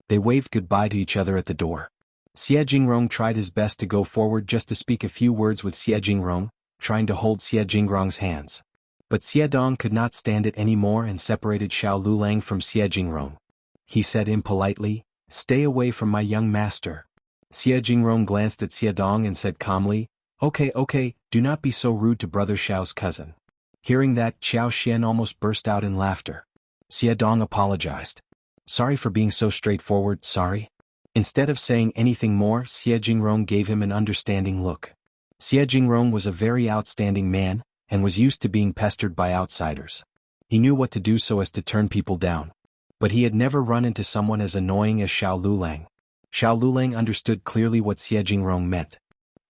They waved goodbye to each other at the door. Xie Jingrong tried his best to go forward just to speak a few words with Xie Jingrong, trying to hold Xie Jingrong's hands. But Xie Dong could not stand it anymore and separated Shao Liulang from Xie Jingrong. He said impolitely, "Stay away from my young master." Xie Jingrong glanced at Xie Dong and said calmly, Okay, do not be so rude to brother Xiao's cousin." Hearing that, Xiao Xian almost burst out in laughter. Xie Dong apologized. "Sorry for being so straightforward, sorry." Instead of saying anything more, Jingrong gave him an understanding look. Jingrong was a very outstanding man, and was used to being pestered by outsiders. He knew what to do so as to turn people down. But he had never run into someone as annoying as Shao Liulang. Shao Liulang understood clearly what Jingrong meant.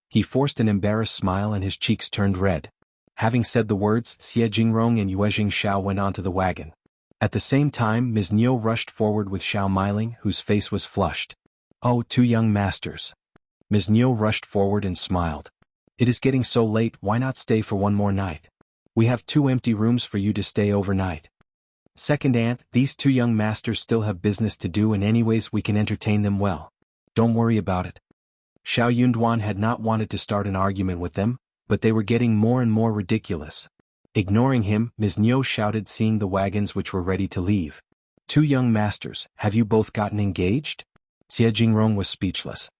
He forced an embarrassed smile and his cheeks turned red. Having said the words, Jingrong and Yuezheng Xiao went onto the wagon. At the same time, Ms. Niu rushed forward with Xiao Miling, whose face was flushed. "Oh, two young masters." Ms. Niu rushed forward and smiled. "It is getting so late, why not stay for one more night? We have 2 empty rooms for you to stay overnight." "Second aunt, these 2 young masters still have business to do and anyways we can entertain them well. Don't worry about it." Xiao Yunduan had not wanted to start an argument with them, but they were getting more and more ridiculous. Ignoring him, Ms. Niu shouted, seeing the wagons which were ready to leave. "2 young masters, have you both gotten engaged?" Jingrong was speechless.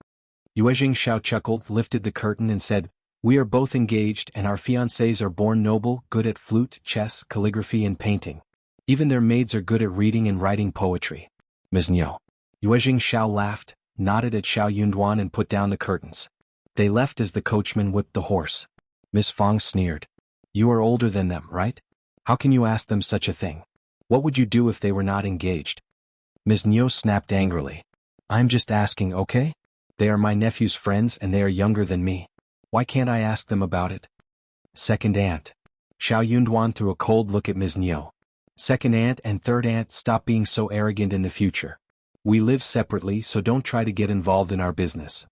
Yuezheng Xiao chuckled, lifted the curtain and said, "We are both engaged and our fiancés are born noble, good at flute, chess, calligraphy and painting. Even their maids are good at reading and writing poetry." "Ms. Niu." Yuezheng Xiao laughed, nodded at Xiao Yunduan and put down the curtains. They left as the coachman whipped the horse. Miss Fang sneered. "You are older than them, right? How can you ask them such a thing? What would you do if they were not engaged?" Ms. Niu snapped angrily. "I'm just asking, okay? They are my nephew's friends and they are younger than me. Why can't I ask them about it?" "Second aunt." Xiao Yunduan threw a cold look at Ms. Niu. "Second aunt and third aunt, stop being so arrogant in the future. We live separately, so don't try to get involved in our business.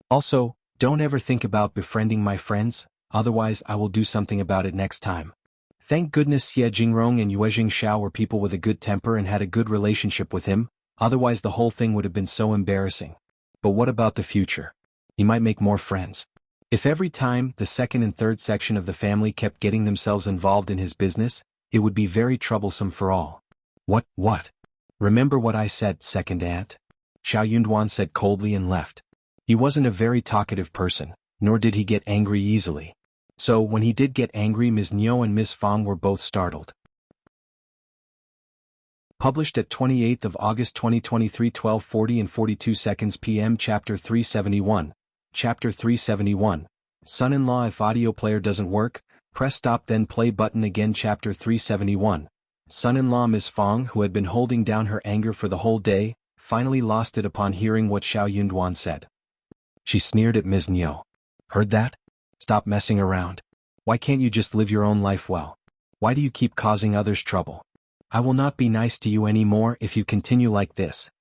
Also, don't ever think about befriending my friends, otherwise I will do something about it next time." Thank goodness Jingrong and Yuezheng Xiao were people with a good temper and had a good relationship with him, otherwise the whole thing would have been so embarrassing. But what about the future? He might make more friends. If every time the second and third section of the family kept getting themselves involved in his business, it would be very troublesome for all. What? "Remember what I said, second aunt?" Xiao Yunduan said coldly and left. He wasn't a very talkative person, nor did he get angry easily. So when he did get angry, Ms. Niu and Ms. Fang were both startled. Published at 28th of August 2023, 12:40 and 42 seconds p.m. Chapter 371. Chapter 371. Son-in-law. If audio player doesn't work, press stop then play button again. Chapter 371. Son-in-law. Ms. Fang, who had been holding down her anger for the whole day, finally lost it upon hearing what Xiao Yunduan said. She sneered at Ms. Niu. "Heard that? Stop messing around. Why can't you just live your own life well? Why do you keep causing others trouble? I will not be nice to you anymore if you continue like this."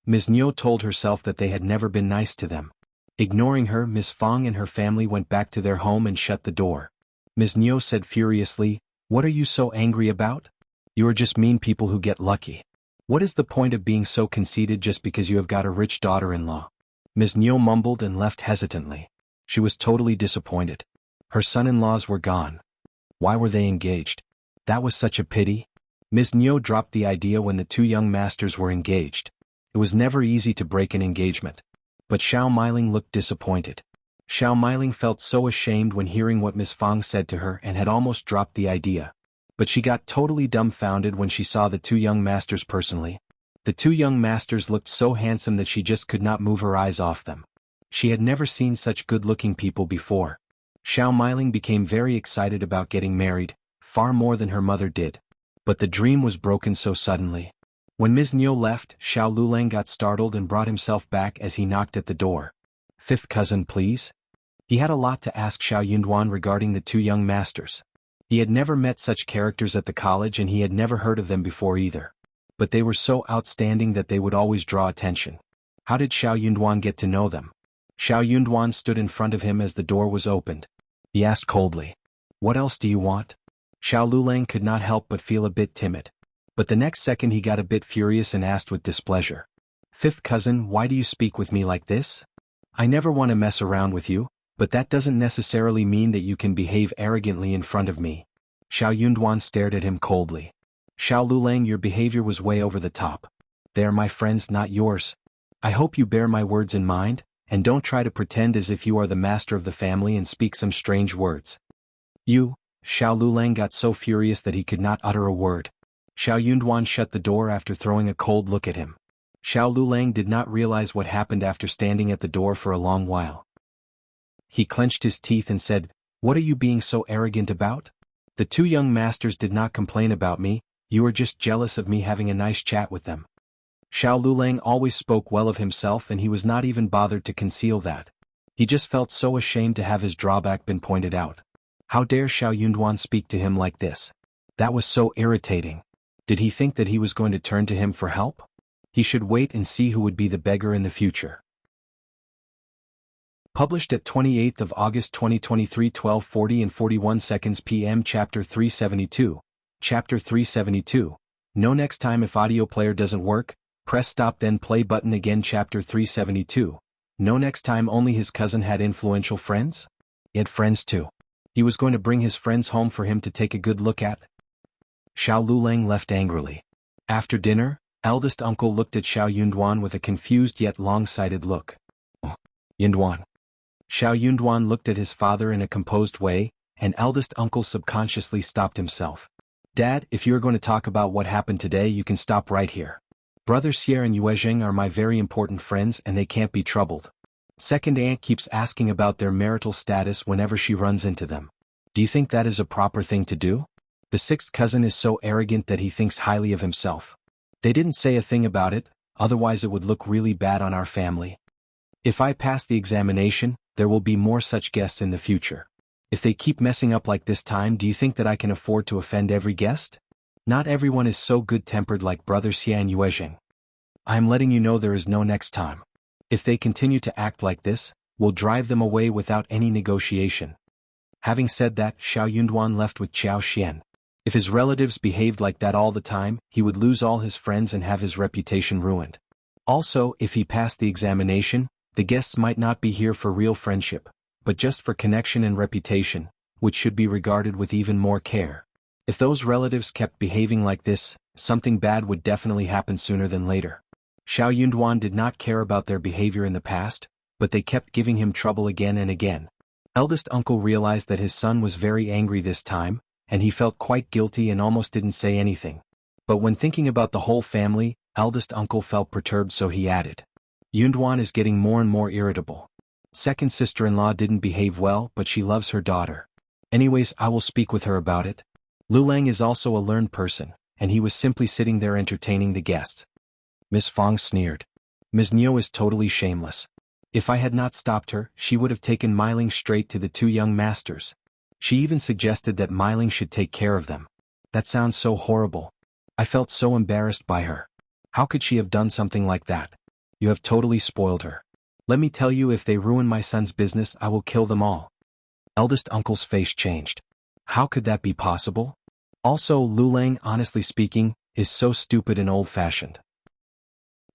Ms. Niu told herself that they had never been nice to them. Ignoring her, Ms. Fang and her family went back to their home and shut the door. Ms. Niu said furiously, "What are you so angry about? You are just mean people who get lucky. What is the point of being so conceited just because you have got a rich daughter-in-law?" Ms. Niu mumbled and left hesitantly. She was totally disappointed. Her son-in-laws were gone. Why were they engaged? That was such a pity. Ms. Niu dropped the idea when the 2 young masters were engaged. It was never easy to break an engagement. But Xiao Miling looked disappointed. Xiao Miling felt so ashamed when hearing what Ms. Fang said to her and had almost dropped the idea. But she got totally dumbfounded when she saw the 2 young masters personally. The 2 young masters looked so handsome that she just could not move her eyes off them. She had never seen such good-looking people before. Xiao Miling became very excited about getting married, far more than her mother did. But the dream was broken so suddenly. When Ms. Niu left, Xiao Liulang got startled and brought himself back as he knocked at the door. "Fifth cousin, please?" He had a lot to ask Xiao Yunduan regarding the 2 young masters. He had never met such characters at the college and he had never heard of them before either. But they were so outstanding that they would always draw attention. How did Xiao Yunduan get to know them? Xiao Yunduan stood in front of him as the door was opened. He asked coldly, "What else do you want?" Xiao Liulang could not help but feel a bit timid. But the next second he got a bit furious and asked with displeasure, "Fifth cousin, why do you speak with me like this? I never want to mess around with you, but that doesn't necessarily mean that you can behave arrogantly in front of me." Xiao Yunduan stared at him coldly. "Xiao Liulang, your behavior was way over the top. They are my friends, not yours. I hope you bear my words in mind, and don't try to pretend as if you are the master of the family and speak some strange words." Xiao Liulang got so furious that he could not utter a word. Xiao Yunduan shut the door after throwing a cold look at him. Xiao Liulang did not realize what happened after standing at the door for a long while. He clenched his teeth and said, "What are you being so arrogant about? The two young masters did not complain about me, you are just jealous of me having a nice chat with them." Xiao Liulang always spoke well of himself and he was not even bothered to conceal that. He just felt so ashamed to have his drawback been pointed out. How dare Xiao Yunduan speak to him like this? That was so irritating. Did he think that he was going to turn to him for help? He should wait and see who would be the beggar in the future. Published at 28th of August 2023, 12:40 and 41 seconds p.m. Chapter 372. Chapter 372. No, next time if audio player doesn't work, press stop then play button again. Chapter 372. No, next time only his cousin had influential friends? He had friends too. He was going to bring his friends home for him to take a good look at? Xiao Liulang left angrily. After dinner, eldest uncle looked at Xiao Yunduan with a confused yet long-sighted look. "Oh, Yunduan." Xiao Yunduan looked at his father in a composed way, and eldest uncle subconsciously stopped himself. "Dad, if you are going to talk about what happened today you can stop right here. Brother Xiao and Yuezheng are my very important friends and they can't be troubled. Second aunt keeps asking about their marital status whenever she runs into them. Do you think that is a proper thing to do? The sixth cousin is so arrogant that he thinks highly of himself. They didn't say a thing about it, otherwise it would look really bad on our family. If I pass the examination, there will be more such guests in the future. If they keep messing up like this time, do you think that I can afford to offend every guest? Not everyone is so good-tempered like Brother Xiao and Yuezheng. I am letting you know there is no next time. If they continue to act like this, we'll drive them away without any negotiation." Having said that, Xiao Yunduan left with Qiao Xian. If his relatives behaved like that all the time, he would lose all his friends and have his reputation ruined. Also, if he passed the examination, the guests might not be here for real friendship, but just for connection and reputation, which should be regarded with even more care. If those relatives kept behaving like this, something bad would definitely happen sooner than later. Xiao Yunduan did not care about their behavior in the past, but they kept giving him trouble again and again. Eldest uncle realized that his son was very angry this time, and he felt quite guilty and almost didn't say anything. But when thinking about the whole family, eldest uncle felt perturbed, so he added, "Yunduan is getting more and more irritable. Second sister-in-law didn't behave well, but she loves her daughter. Anyways, I will speak with her about it." Liulang is also a learned person, and he was simply sitting there entertaining the guests. Miss Fong sneered. "Ms. Niu is totally shameless. If I had not stopped her, she would have taken Miling straight to the two young masters. She even suggested that Miling should take care of them. That sounds so horrible. I felt so embarrassed by her. How could she have done something like that? You have totally spoiled her. Let me tell you, if they ruin my son's business, I will kill them all." Eldest uncle's face changed. How could that be possible? Also, Liulang, honestly speaking, is so stupid and old-fashioned.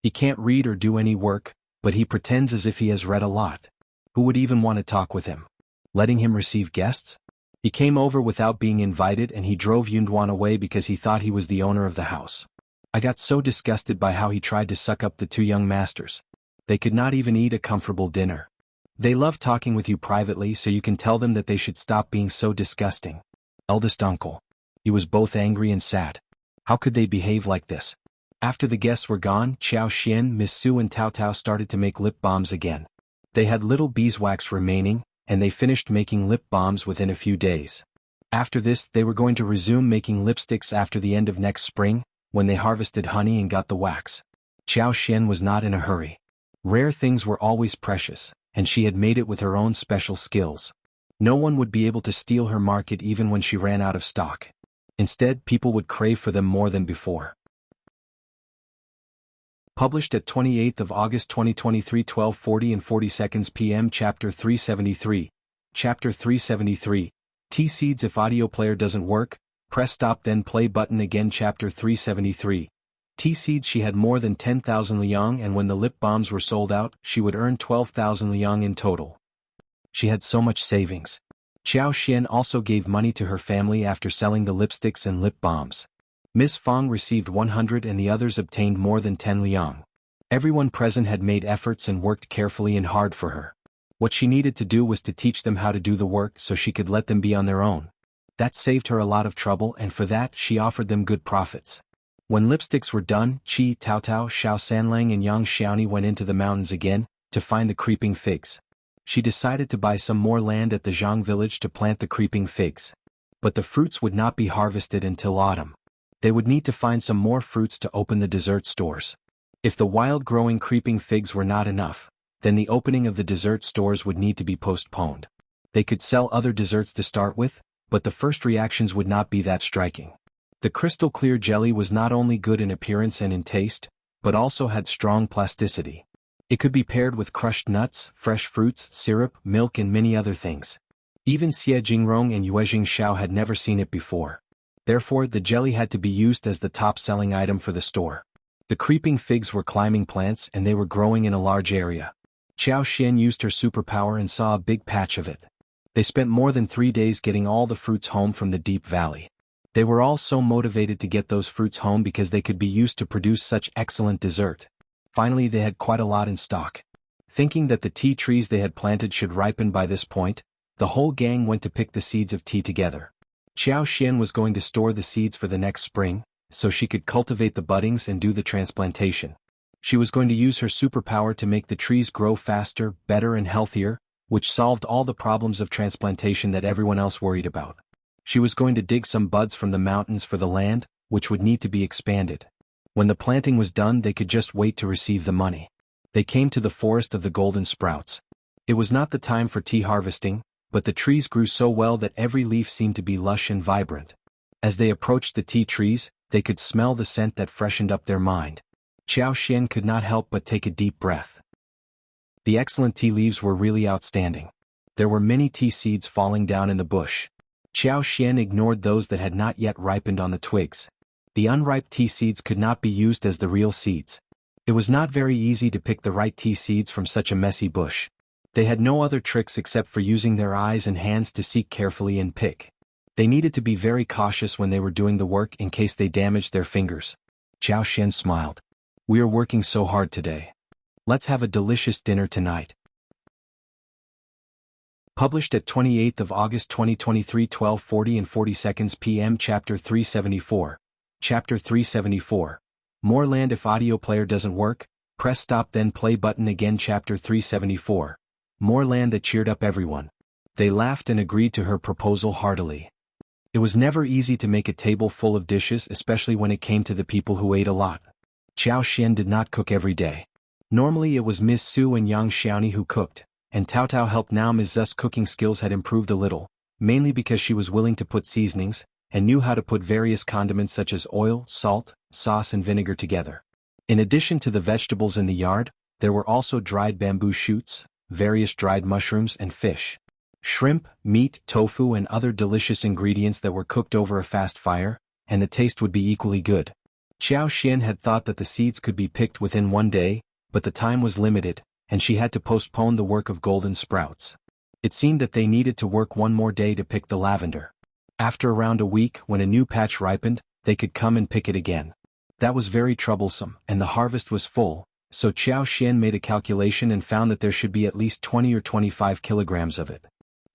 He can't read or do any work, but he pretends as if he has read a lot. Who would even want to talk with him? Letting him receive guests? He came over without being invited and he drove Yunduan away because he thought he was the owner of the house. I got so disgusted by how he tried to suck up the two young masters. They could not even eat a comfortable dinner. They love talking with you privately, so you can tell them that they should stop being so disgusting. Eldest uncle. He was both angry and sad. How could they behave like this? After the guests were gone, Qiao Xian, Miss Su and Tao Tao started to make lip balms again. They had little beeswax remaining, and they finished making lip balms within a few days. After this, they were going to resume making lipsticks after the end of next spring, when they harvested honey and got the wax. Qiao Xian was not in a hurry. Rare things were always precious, and she had made it with her own special skills. No one would be able to steal her market even when she ran out of stock. Instead, people would crave for them more than before. Published at 28th of August 2023, 12:40 and 40 seconds p.m. Chapter 373. Chapter 373. T-Seeds. If audio player doesn't work, press stop then play button again. Chapter 373. T-Seeds. She had more than 10,000 liang, and when the lip balms were sold out, she would earn 12,000 liang in total. She had so much savings. Qiao Xian also gave money to her family after selling the lipsticks and lip balms. Miss Fong received 100 and the others obtained more than 10 liang. Everyone present had made efforts and worked carefully and hard for her. What she needed to do was to teach them how to do the work so she could let them be on their own. That saved her a lot of trouble, and for that she offered them good profits. When lipsticks were done, Qi, Taotao, Shao Sanlang and Yang Xiaoni went into the mountains again, to find the creeping figs. She decided to buy some more land at the Zhang village to plant the creeping figs. But the fruits would not be harvested until autumn. They would need to find some more fruits to open the dessert stores. If the wild-growing creeping figs were not enough, then the opening of the dessert stores would need to be postponed. They could sell other desserts to start with, but the first reactions would not be that striking. The crystal-clear jelly was not only good in appearance and in taste, but also had strong plasticity. It could be paired with crushed nuts, fresh fruits, syrup, milk and many other things. Even Xie Jingrong and Yuezheng Xiao had never seen it before. Therefore, the jelly had to be used as the top-selling item for the store. The creeping figs were climbing plants and they were growing in a large area. Qiao Xian used her superpower and saw a big patch of it. They spent more than 3 days getting all the fruits home from the deep valley. They were all so motivated to get those fruits home because they could be used to produce such excellent dessert. Finally, they had quite a lot in stock. Thinking that the tea trees they had planted should ripen by this point, the whole gang went to pick the seeds of tea together. Qiao Xian was going to store the seeds for the next spring, so she could cultivate the buddings and do the transplantation. She was going to use her superpower to make the trees grow faster, better and healthier, which solved all the problems of transplantation that everyone else worried about. She was going to dig some buds from the mountains for the land, which would need to be expanded. When the planting was done, they could just wait to receive the money. They came to the forest of the golden sprouts. It was not the time for tea harvesting, but the trees grew so well that every leaf seemed to be lush and vibrant. As they approached the tea trees, they could smell the scent that freshened up their mind. Qiao Xian could not help but take a deep breath. The excellent tea leaves were really outstanding. There were many tea seeds falling down in the bush. Qiao Xian ignored those that had not yet ripened on the twigs. The unripe tea seeds could not be used as the real seeds. It was not very easy to pick the right tea seeds from such a messy bush. They had no other tricks except for using their eyes and hands to seek carefully and pick. They needed to be very cautious when they were doing the work in case they damaged their fingers. Qiao Xian smiled. "We are working so hard today. Let's have a delicious dinner tonight." Published at 28th of August 2023, 12:40 and 40 seconds p.m. Chapter 374. Chapter 374. More land. If audio player doesn't work, press stop then play button again. Chapter 374. More land. That cheered up everyone. They laughed and agreed to her proposal heartily. It was never easy to make a table full of dishes, especially when it came to the people who ate a lot. Qiao Xian did not cook every day. Normally it was Ms. Su and Yang Xiaoni who cooked, and Taotao helped. Now Ms. Zu's cooking skills had improved a little, mainly because she was willing to put seasonings, and knew how to put various condiments such as oil, salt, sauce and vinegar together. In addition to the vegetables in the yard, there were also dried bamboo shoots, various dried mushrooms and fish. Shrimp, meat, tofu and other delicious ingredients that were cooked over a fast fire, and the taste would be equally good. Qiao Xian had thought that the seeds could be picked within 1 day, but the time was limited, and she had to postpone the work of golden sprouts. It seemed that they needed to work 1 more day to pick the lavender. After around a week, when a new patch ripened, they could come and pick it again. That was very troublesome, and the harvest was full, so Qiao Xian made a calculation and found that there should be at least 20 or 25 kilograms of it.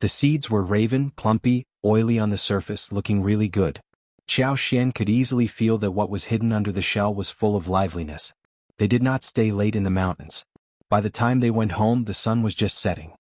The seeds were raven, plumpy, oily on the surface, looking really good. Qiao Xian could easily feel that what was hidden under the shell was full of liveliness. They did not stay late in the mountains. By the time they went home, the sun was just setting.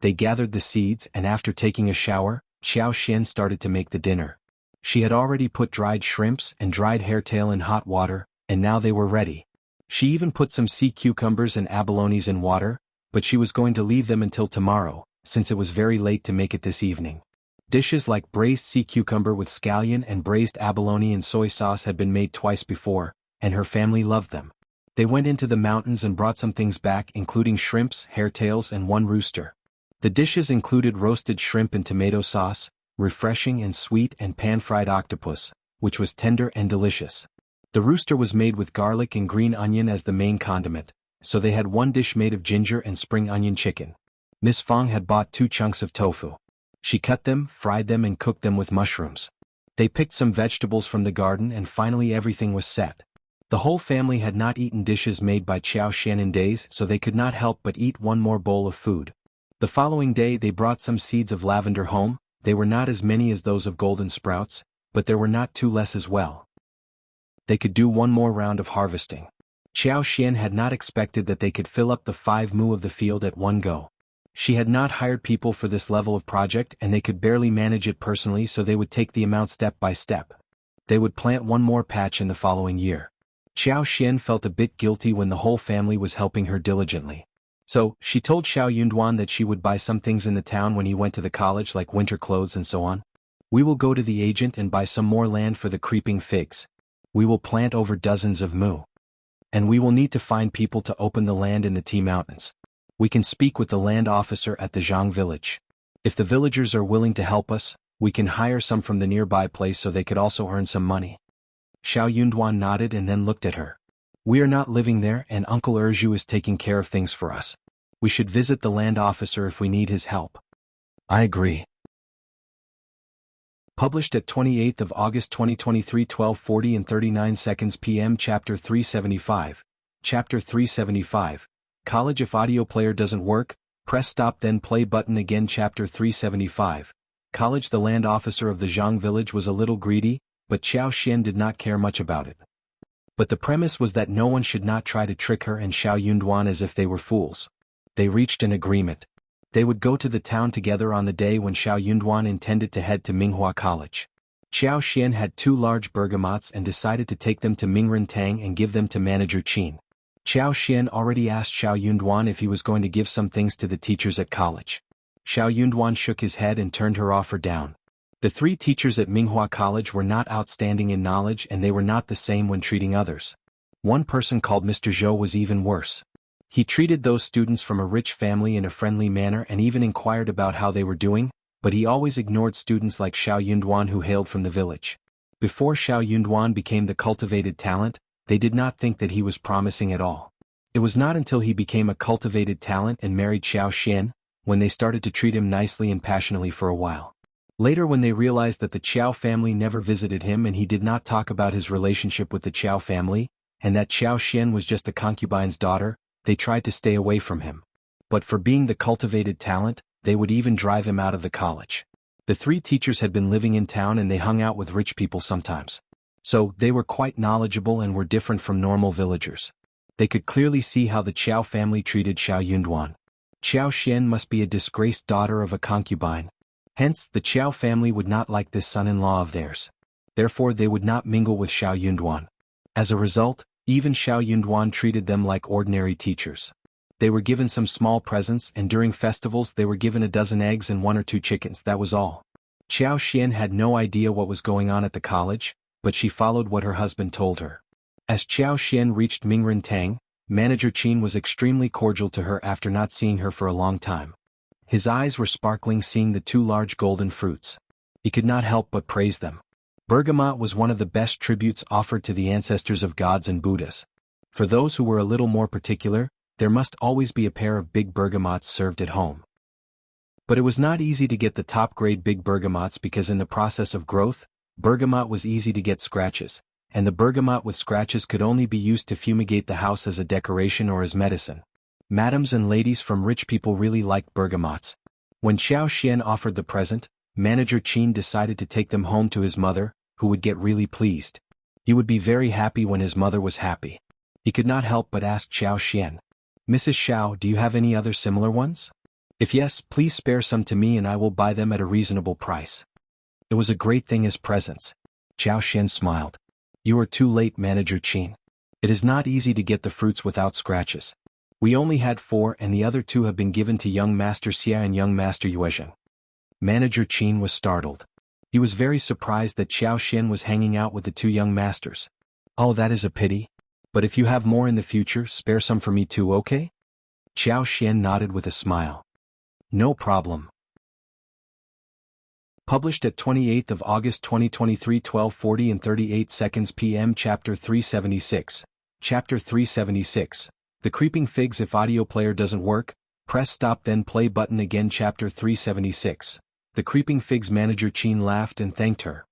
They gathered the seeds, and after taking a shower, Qiao Xian started to make the dinner. She had already put dried shrimps and dried hairtail in hot water, and now they were ready. She even put some sea cucumbers and abalones in water, but she was going to leave them until tomorrow, since it was very late to make it this evening. Dishes like braised sea cucumber with scallion and braised abalone and soy sauce had been made twice before, and her family loved them. They went into the mountains and brought some things back, including shrimps, hairtails and 1 rooster. The dishes included roasted shrimp and tomato sauce, refreshing and sweet, and pan-fried octopus, which was tender and delicious. The rooster was made with garlic and green onion as the main condiment, so they had 1 dish made of ginger and spring onion chicken. Miss Fong had bought 2 chunks of tofu. She cut them, fried them and cooked them with mushrooms. They picked some vegetables from the garden and finally everything was set. The whole family had not eaten dishes made by Qiao Xian in days, so they could not help but eat 1 more bowl of food. The following day they brought some seeds of lavender home. They were not as many as those of golden sprouts, but there were not 2 less as well. They could do one more round of harvesting. Xiao Xian had not expected that they could fill up the 5 mu of the field at one go. She had not hired people for this level of project and they could barely manage it personally, so they would take the amount step by step. They would plant one more patch in the following year. Xiao Xian felt a bit guilty when the whole family was helping her diligently. So, she told Xiao Yunduan that she would buy some things in the town when he went to the college, like winter clothes and so on. We will go to the agent and buy some more land for the creeping figs. We will plant over dozens of mu. And we will need to find people to open the land in the Tea Mountains. We can speak with the land officer at the Zhang village. If the villagers are willing to help us, we can hire some from the nearby place so they could also earn some money. Xiao Yunduan nodded and then looked at her. We are not living there and Uncle Erju is taking care of things for us. We should visit the land officer if we need his help. I agree. Published at 28th of August 2023, 12:40 and 39 seconds p.m. Chapter 375. Chapter 375. College. If audio player doesn't work, press stop then play button again. Chapter 375. College. The land officer of the Zhang village was a little greedy, but Xiao Xian did not care much about it. But the premise was that no one should not try to trick her and Xiao Yunduan as if they were fools. They reached an agreement. They would go to the town together on the day when Xiao Yunduan intended to head to Minghua College. Xiao Xian had 2 large bergamots and decided to take them to Mingren Tang and give them to Manager Qin. Xiao Xian already asked Xiao Yunduan if he was going to give some things to the teachers at college. Xiao Yunduan shook his head and turned her offer down. The 3 teachers at Minghua College were not outstanding in knowledge and they were not the same when treating others. One person called Mr. Zhou was even worse. He treated those students from a rich family in a friendly manner and even inquired about how they were doing, but he always ignored students like Xiao Yunduan who hailed from the village. Before Xiao Yunduan became the cultivated talent, they did not think that he was promising at all. It was not until he became a cultivated talent and married Xiao Xian, when they started to treat him nicely and passionately for a while. Later, when they realized that the Qjao family never visited him and he did not talk about his relationship with the Qjao family, and that Xiao Xian was just a concubine's daughter, they tried to stay away from him. But for being the cultivated talent, they would even drive him out of the college. The 3 teachers had been living in town and they hung out with rich people sometimes. So, they were quite knowledgeable and were different from normal villagers. They could clearly see how the Qjao family treated Xiao Yunduan. Xiao Xian must be a disgraced daughter of a concubine. Hence, the Qjao family would not like this son-in-law of theirs. Therefore they would not mingle with Xiao Yunduan. As a result, even Xiao Yunduan treated them like ordinary teachers. They were given some small presents and during festivals they were given a dozen eggs and 1 or 2 chickens, that was all. Xiao Xian had no idea what was going on at the college, but she followed what her husband told her. As Xiao Xian reached Mingren Tang, Manager Qin was extremely cordial to her after not seeing her for a long time. His eyes were sparkling seeing the 2 large golden fruits. He could not help but praise them. Bergamot was one of the best tributes offered to the ancestors of gods and Buddhas. For those who were a little more particular, there must always be a pair of big bergamots served at home. But it was not easy to get the top-grade big bergamots because in the process of growth, bergamot was easy to get scratches, and the bergamot with scratches could only be used to fumigate the house as a decoration or as medicine. Madams and ladies from rich people really liked bergamots. When Xiao Xian offered the present, Manager Qin decided to take them home to his mother, who would get really pleased. He would be very happy when his mother was happy. He could not help but ask Xiao Xian, "Mrs. Shao, do you have any other similar ones? If yes, please spare some to me and I will buy them at a reasonable price." It was a great thing as presents. Xiao Xian smiled. "You are too late, Manager Qin. It is not easy to get the fruits without scratches. We only had 4 and the other 2 have been given to young Master Xiao and young Master Yuezheng." Manager Qin was startled. He was very surprised that Xiao Xian was hanging out with the 2 young masters. "Oh, that is a pity. But if you have more in the future, spare some for me too, okay?" Xiao Xian nodded with a smile. "No problem." Published at 28th of August 2023, 12:40 and 38 seconds p.m. Chapter 376. Chapter 376. The Creeping Figs. If audio player doesn't work, press stop then play button again. Chapter 376. The Creeping Figs. Manager Qin laughed and thanked her.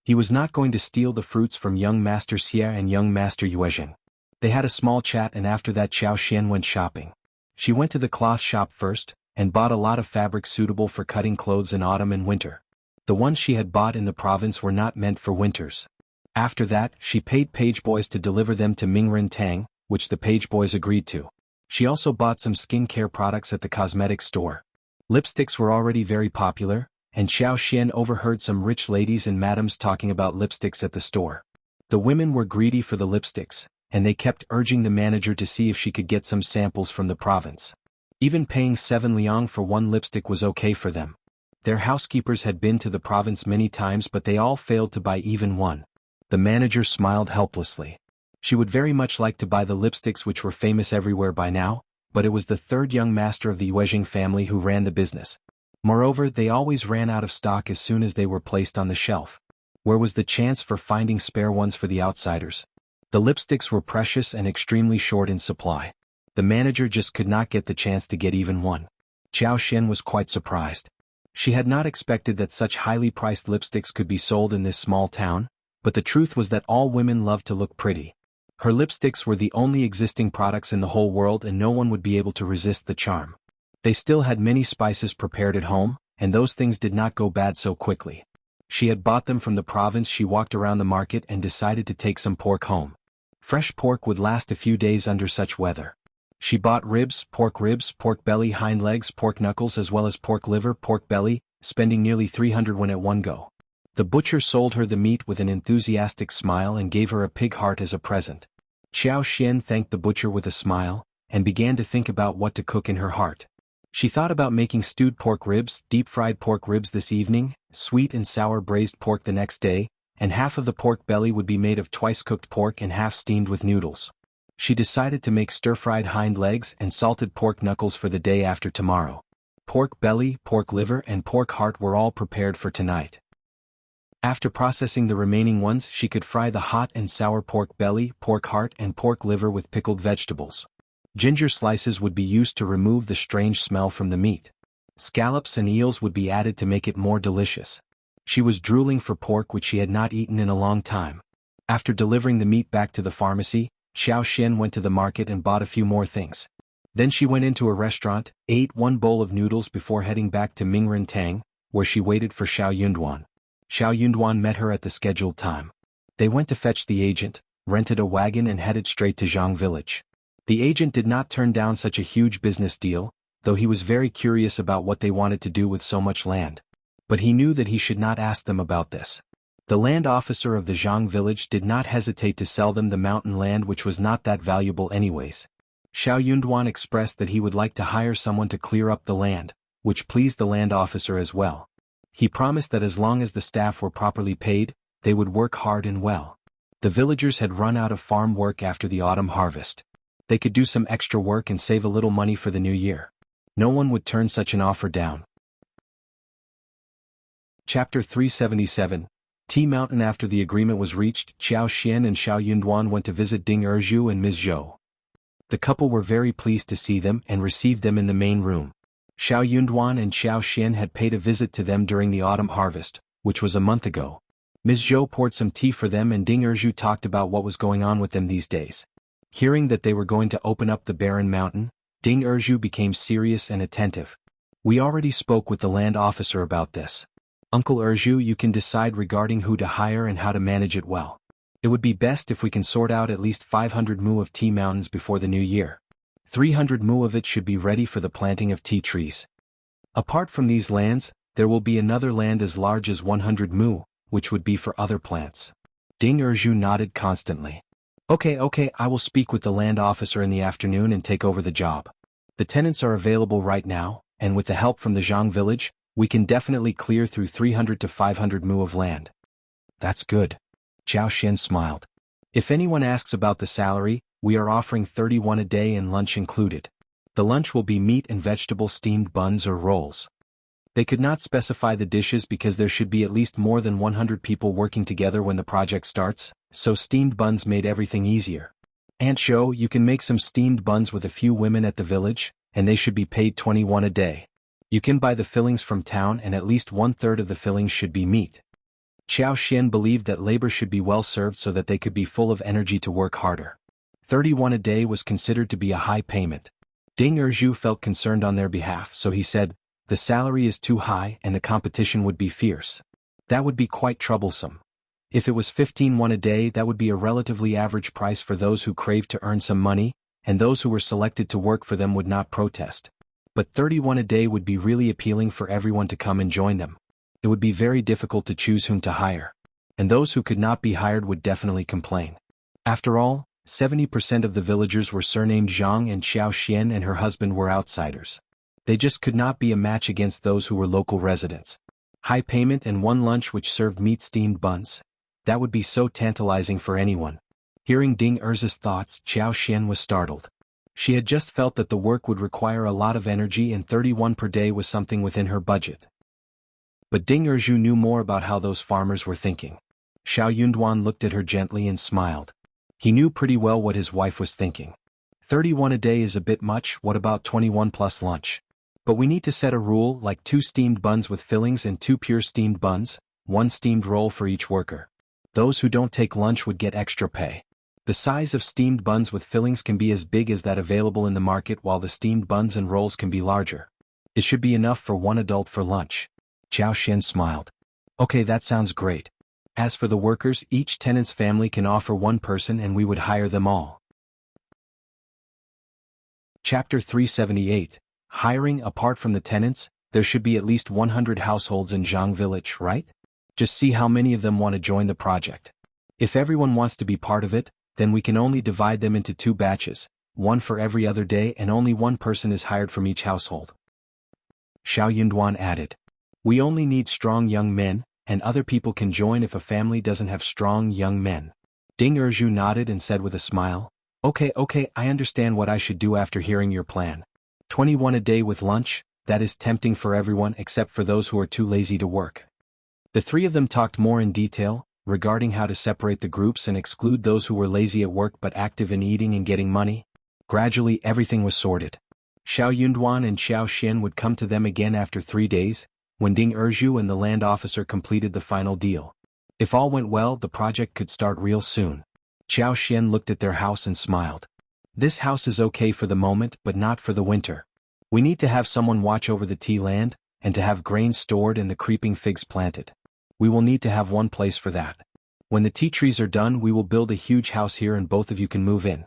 He was not going to steal the fruits from young Master Xiao and young Master Yuezheng. They had a small chat and after that Xiao Xian went shopping. She went to the cloth shop first, and bought a lot of fabric suitable for cutting clothes in autumn and winter. The ones she had bought in the province were not meant for winters. After that, she paid page boys to deliver them to Mingren Tang, which the page boys agreed to. She also bought some skincare products at the cosmetics store. Lipsticks were already very popular, and Xiao Xian overheard some rich ladies and madams talking about lipsticks at the store. The women were greedy for the lipsticks, and they kept urging the manager to see if she could get some samples from the province. Even paying 7 liang for one lipstick was okay for them. Their housekeepers had been to the province many times, but they all failed to buy even one. The manager smiled helplessly. She would very much like to buy the lipsticks which were famous everywhere by now, but it was the third young master of the Yuezheng family who ran the business. Moreover, they always ran out of stock as soon as they were placed on the shelf. Where was the chance for finding spare ones for the outsiders? The lipsticks were precious and extremely short in supply. The manager just could not get the chance to get even one. Xiao Xian was quite surprised. She had not expected that such highly priced lipsticks could be sold in this small town, but the truth was that all women loved to look pretty. Her lipsticks were the only existing products in the whole world, and no one would be able to resist the charm. They still had many spices prepared at home, and those things did not go bad so quickly. She had bought them from the province. She walked around the market and decided to take some pork home. Fresh pork would last a few days under such weather. She bought ribs, pork belly, hind legs, pork knuckles, as well as pork liver, pork belly, spending nearly 300 when at one go. The butcher sold her the meat with an enthusiastic smile and gave her a pig heart as a present. Xiao Xian thanked the butcher with a smile, and began to think about what to cook in her heart. She thought about making stewed pork ribs, deep-fried pork ribs this evening, sweet and sour braised pork the next day, and half of the pork belly would be made of twice-cooked pork and half steamed with noodles. She decided to make stir-fried hind legs and salted pork knuckles for the day after tomorrow. Pork belly, pork liver, and pork heart were all prepared for tonight. After processing the remaining ones, she could fry the hot and sour pork belly, pork heart, and pork liver with pickled vegetables. Ginger slices would be used to remove the strange smell from the meat. Scallops and eels would be added to make it more delicious. She was drooling for pork which she had not eaten in a long time. After delivering the meat back to the pharmacy, Xiao Xian went to the market and bought a few more things. Then she went into a restaurant, ate one bowl of noodles before heading back to Mingren Tang, where she waited for Shao Yunduan. Shao Yunduan met her at the scheduled time. They went to fetch the agent, rented a wagon and headed straight to Zhang village. The agent did not turn down such a huge business deal, though he was very curious about what they wanted to do with so much land. But he knew that he should not ask them about this. The land officer of the Zhang village did not hesitate to sell them the mountain land, which was not that valuable anyways. Shao Yunduan expressed that he would like to hire someone to clear up the land, which pleased the land officer as well. He promised that as long as the staff were properly paid, they would work hard and well. The villagers had run out of farm work after the autumn harvest. They could do some extra work and save a little money for the new year. No one would turn such an offer down. Chapter 377. Tea Mountain. After the agreement was reached, Xiao Xian and Shao Yunduan went to visit Ding Erju and Ms. Zhou. The couple were very pleased to see them and received them in the main room. Shao Yunduan and Xiao Xian had paid a visit to them during the autumn harvest, which was a month ago. Ms. Zhou poured some tea for them and Ding Erju talked about what was going on with them these days. Hearing that they were going to open up the barren mountain, Ding Erju became serious and attentive. We already spoke with the land officer about this. Uncle Erju, you can decide regarding who to hire and how to manage it well. It would be best if we can sort out at least 500 mu of tea mountains before the new year. 300 mu of it should be ready for the planting of tea trees. Apart from these lands, there will be another land as large as 100 mu, which would be for other plants. Ding Erju nodded constantly. Okay, I will speak with the land officer in the afternoon and take over the job. The tenants are available right now, and with the help from the Zhang village, we can definitely clear through 300 to 500 mu of land. That's good. Xiao Xian smiled. If anyone asks about the salary, we are offering 31 a day and lunch included. The lunch will be meat and vegetable steamed buns or rolls. They could not specify the dishes because there should be at least more than 100 people working together when the project starts, so steamed buns made everything easier. Aunt Zhou, you can make some steamed buns with a few women at the village, and they should be paid 21 a day. You can buy the fillings from town and at least 1/3 of the fillings should be meat. Xiao Xian believed that labor should be well served so that they could be full of energy to work harder. 31 a day was considered to be a high payment. Ding Erju felt concerned on their behalf, so he said, the salary is too high and the competition would be fierce. That would be quite troublesome. If it was 15 won a day, that would be a relatively average price for those who craved to earn some money, and those who were selected to work for them would not protest. But 31 a day would be really appealing for everyone to come and join them. It would be very difficult to choose whom to hire. And those who could not be hired would definitely complain. After all, 70% of the villagers were surnamed Zhang, and Xiao Xian and her husband were outsiders. They just could not be a match against those who were local residents. High payment and one lunch which served meat-steamed buns. That would be so tantalizing for anyone. Hearing Ding Erzu's thoughts, Xiao Xian was startled. She had just felt that the work would require a lot of energy, and 31 per day was something within her budget. But Ding Erzu knew more about how those farmers were thinking. Xiao Yunduan looked at her gently and smiled. He knew pretty well what his wife was thinking. 31 a day is a bit much, what about 21 plus lunch? But we need to set a rule, like 2 steamed buns with fillings and 2 pure steamed buns, 1 steamed roll for each worker. Those who don't take lunch would get extra pay. The size of steamed buns with fillings can be as big as that available in the market, while the steamed buns and rolls can be larger. It should be enough for 1 adult for lunch. Xiao Xian smiled. Okay, that sounds great. As for the workers, each tenant's family can offer 1 person and we would hire them all. Chapter 378. Hiring. Apart from the tenants, there should be at least 100 households in Zhang village, right? Just see how many of them want to join the project. If everyone wants to be part of it, then we can only divide them into 2 batches, 1 for every other day, and only 1 person is hired from each household. Xiao Yunduan added. We only need strong young men, and other people can join if a family doesn't have strong young men. Ding Erzu nodded and said with a smile, Okay, I understand what I should do after hearing your plan. 21 a day with lunch, that is tempting for everyone except for those who are too lazy to work. The 3 of them talked more in detail, regarding how to separate the groups and exclude those who were lazy at work but active in eating and getting money. Gradually everything was sorted. Xiao Yunduan and Xiao Xian would come to them again after 3 days, when Ding Erzu and the land officer completed the final deal. If all went well, the project could start real soon. Xiao Xian looked at their house and smiled. This house is okay for the moment, but not for the winter. We need to have someone watch over the tea land, and to have grain stored and the creeping figs planted. We will need to have 1 place for that. When the tea trees are done, we will build a huge house here and both of you can move in.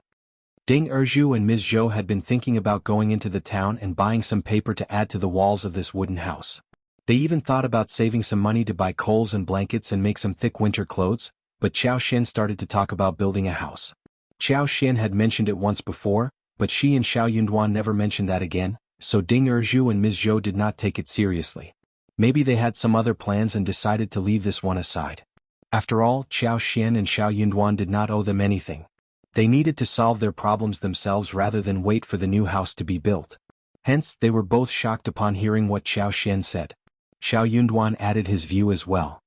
Ding Erzu and Ms. Zhou had been thinking about going into the town and buying some paper to add to the walls of this wooden house. They even thought about saving some money to buy coals and blankets and make some thick winter clothes, but Xiao Xian started to talk about building a house. Xiao Xian had mentioned it once before, but she and Xiao Yunduan never mentioned that again, so Ding Erzu and Ms. Zhou did not take it seriously. Maybe they had some other plans and decided to leave this one aside. After all, Xiao Xian and Xiao Yunduan did not owe them anything. They needed to solve their problems themselves rather than wait for the new house to be built. Hence, they were both shocked upon hearing what Xiao Xian said. Xiao Yunduan added his view as well.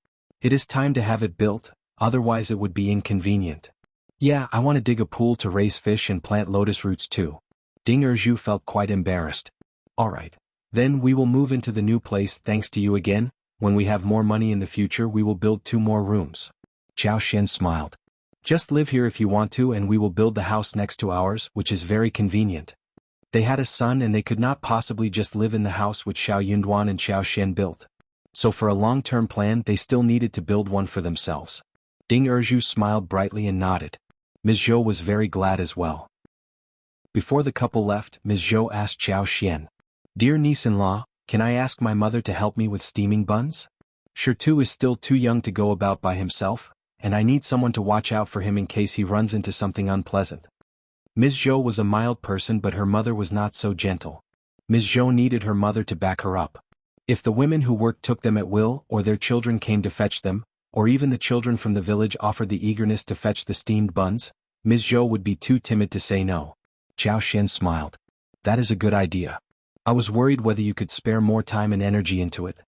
It is time to have it built, otherwise it would be inconvenient. Yeah, I want to dig a pool to raise fish and plant lotus roots too. Ding Erzu felt quite embarrassed. Alright. Then we will move into the new place thanks to you again. When we have more money in the future we will build 2 more rooms. Xiao Xian smiled. Just live here if you want to and we will build the house next to ours, which is very convenient. They had a son and they could not possibly just live in the house which Xiao Yunduan and Xiao Xian built. So for a long-term plan they still needed to build one for themselves. Ding Erzu smiled brightly and nodded. Ms. Zhou was very glad as well. Before the couple left, Ms. Zhou asked Xiao Xian, Dear niece-in-law, can I ask my mother to help me with steaming buns? Shirtu is still too young to go about by himself, and I need someone to watch out for him in case he runs into something unpleasant. Ms. Zhou was a mild person but her mother was not so gentle. Ms. Zhou needed her mother to back her up. If the women who worked took them at will, or their children came to fetch them, or even the children from the village offered the eagerness to fetch the steamed buns, Ms. Zhou would be too timid to say no. Xiao Xian smiled. That is a good idea. I was worried whether you could spare more time and energy into it.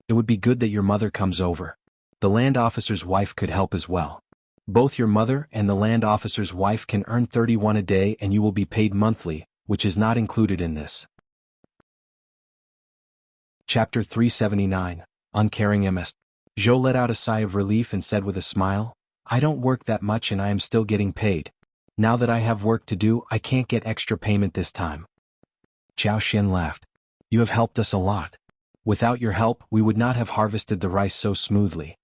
It would be good that your mother comes over. The land officer's wife could help as well. Both your mother and the land officer's wife can earn 31 a day and you will be paid monthly, which is not included in this. Chapter 379. Uncaring MS. Zhou let out a sigh of relief and said with a smile, I don't work that much and I am still getting paid. Now that I have work to do, I can't get extra payment this time. Xiao Xian laughed. You have helped us a lot. Without your help, we would not have harvested the rice so smoothly.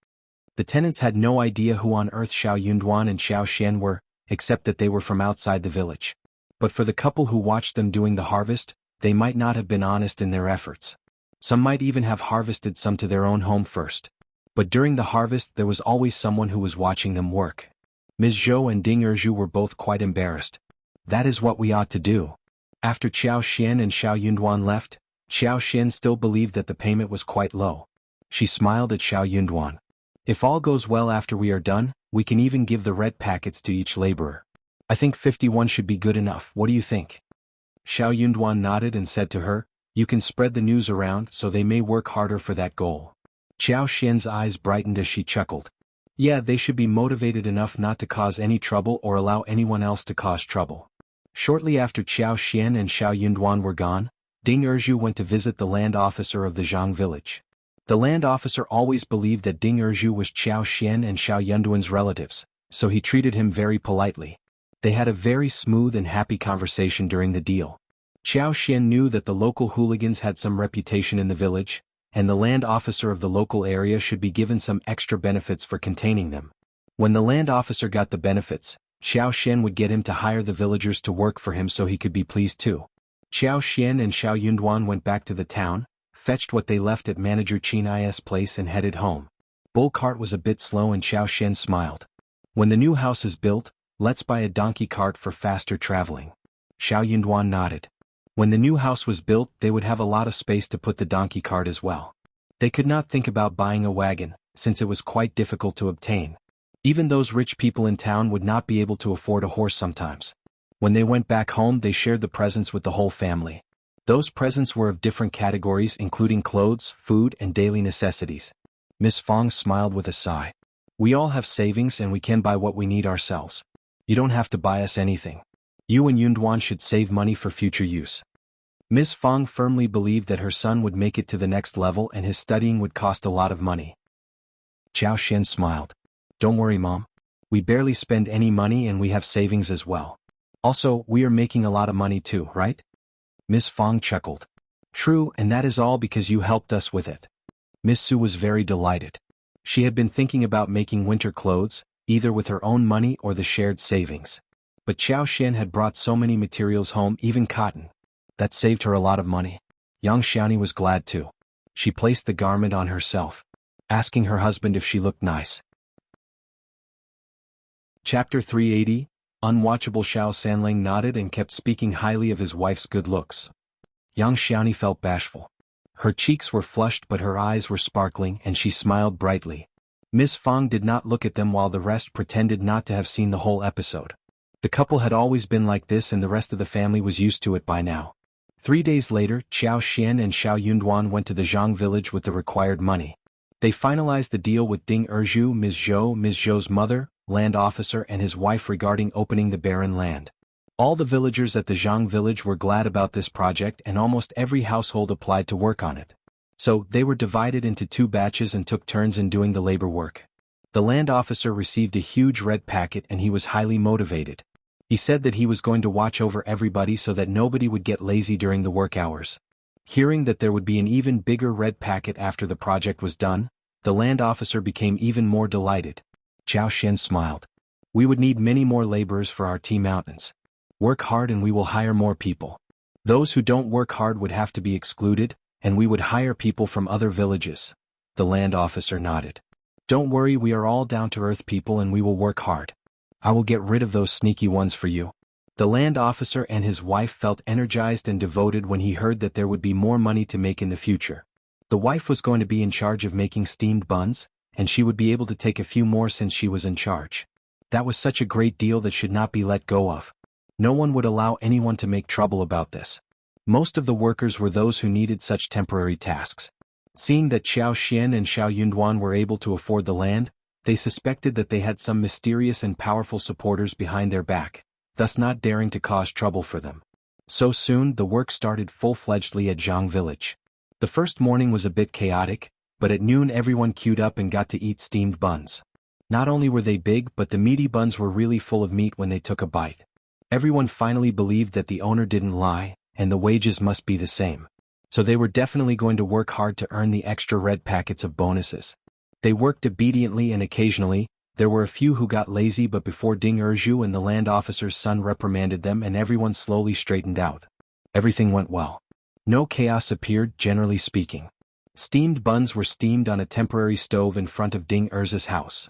The tenants had no idea who on earth Xiao Yunduan and Xiao Xian were, except that they were from outside the village. But for the couple who watched them doing the harvest, they might not have been honest in their efforts. Some might even have harvested some to their own home first. But during the harvest there was always someone who was watching them work. Ms. Zhou and Ding Erzhu were both quite embarrassed. That is what we ought to do. After Xiao Xian and Xiao Yunduan left, Xiao Xian still believed that the payment was quite low. She smiled at Xiao Yunduan. If all goes well after we are done, we can even give the red packets to each laborer. I think 51 should be good enough. What do you think? Xiao Yunduan nodded and said to her, you can spread the news around so they may work harder for that goal. Xiao Xian's eyes brightened as she chuckled. Yeah, they should be motivated enough not to cause any trouble or allow anyone else to cause trouble. Shortly after Xiao Xian and Xiao Yunduan were gone, Ding Erzhu went to visit the land officer of the Zhang village. The land officer always believed that Ding Erzhu was Xiao Xian and Xiao Yunduan's relatives, so he treated him very politely. They had a very smooth and happy conversation during the deal. Xiao Xian knew that the local hooligans had some reputation in the village, and the land officer of the local area should be given some extra benefits for containing them. When the land officer got the benefits, Xiao Xian would get him to hire the villagers to work for him so he could be pleased too. Xiao Xian and Xiao Yunduan went back to the town, fetched what they left at Manager Qin I's place and headed home. Bull cart was a bit slow and Xiao Xian smiled. When the new house is built, let's buy a donkey cart for faster traveling. Xiao Yunduan nodded. When the new house was built, they would have a lot of space to put the donkey cart as well. They could not think about buying a wagon, since it was quite difficult to obtain. Even those rich people in town would not be able to afford a horse sometimes. When they went back home, they shared the presents with the whole family. Those presents were of different categories including clothes, food, and daily necessities. Miss Fong smiled with a sigh. We all have savings and we can buy what we need ourselves. You don't have to buy us anything. You and Yunduan should save money for future use. Miss Fong firmly believed that her son would make it to the next level and his studying would cost a lot of money. Xiao Xian smiled. Don't worry, Mom. We barely spend any money and we have savings as well. Also, we are making a lot of money too, right? Miss Fong chuckled. True, and that is all because you helped us with it. Miss Su was very delighted. She had been thinking about making winter clothes, either with her own money or the shared savings. But Xiao Xian had brought so many materials home, even cotton. That saved her a lot of money. Yang Xiaoni was glad too. She placed the garment on herself, asking her husband if she looked nice. Chapter 380, Unwatchable. Shao Sanlang nodded and kept speaking highly of his wife's good looks. Yang Xiaoni felt bashful. Her cheeks were flushed but her eyes were sparkling and she smiled brightly. Miss Fong did not look at them while the rest pretended not to have seen the whole episode. The couple had always been like this and the rest of the family was used to it by now. 3 days later, Xiao Xian and Xiao Yunduan went to the Zhang village with the required money. They finalized the deal with Ding Erzhu, Ms. Zhou's mother, land officer and his wife regarding opening the barren land. All the villagers at the Zhang village were glad about this project and almost every household applied to work on it. So, they were divided into 2 batches and took turns in doing the labor work. The land officer received a huge red packet and he was highly motivated. He said that he was going to watch over everybody so that nobody would get lazy during the work hours. Hearing that there would be an even bigger red packet after the project was done, the land officer became even more delighted. Xiao Xian smiled. We would need many more laborers for our tea mountains. Work hard and we will hire more people. Those who don't work hard would have to be excluded, and we would hire people from other villages. The land officer nodded. Don't worry, we are all down-to-earth people and we will work hard. I will get rid of those sneaky ones for you. The land officer and his wife felt energized and devoted when he heard that there would be more money to make in the future. The wife was going to be in charge of making steamed buns, and she would be able to take a few more since she was in charge. That was such a great deal that should not be let go of. No one would allow anyone to make trouble about this. Most of the workers were those who needed such temporary tasks. Seeing that Xiao Xian and Xiao Yunduan were able to afford the land, they suspected that they had some mysterious and powerful supporters behind their back, thus not daring to cause trouble for them. So soon the work started full-fledgedly at Zhang village. The first morning was a bit chaotic, but at noon everyone queued up and got to eat steamed buns. Not only were they big but the meaty buns were really full of meat when they took a bite. Everyone finally believed that the owner didn't lie, and the wages must be the same. So they were definitely going to work hard to earn the extra red packets of bonuses. They worked obediently and occasionally, there were a few who got lazy, but before Ding Erju and the land officer's son reprimanded them and everyone slowly straightened out. Everything went well. No chaos appeared, generally speaking. Steamed buns were steamed on a temporary stove in front of Ding Erzu's house.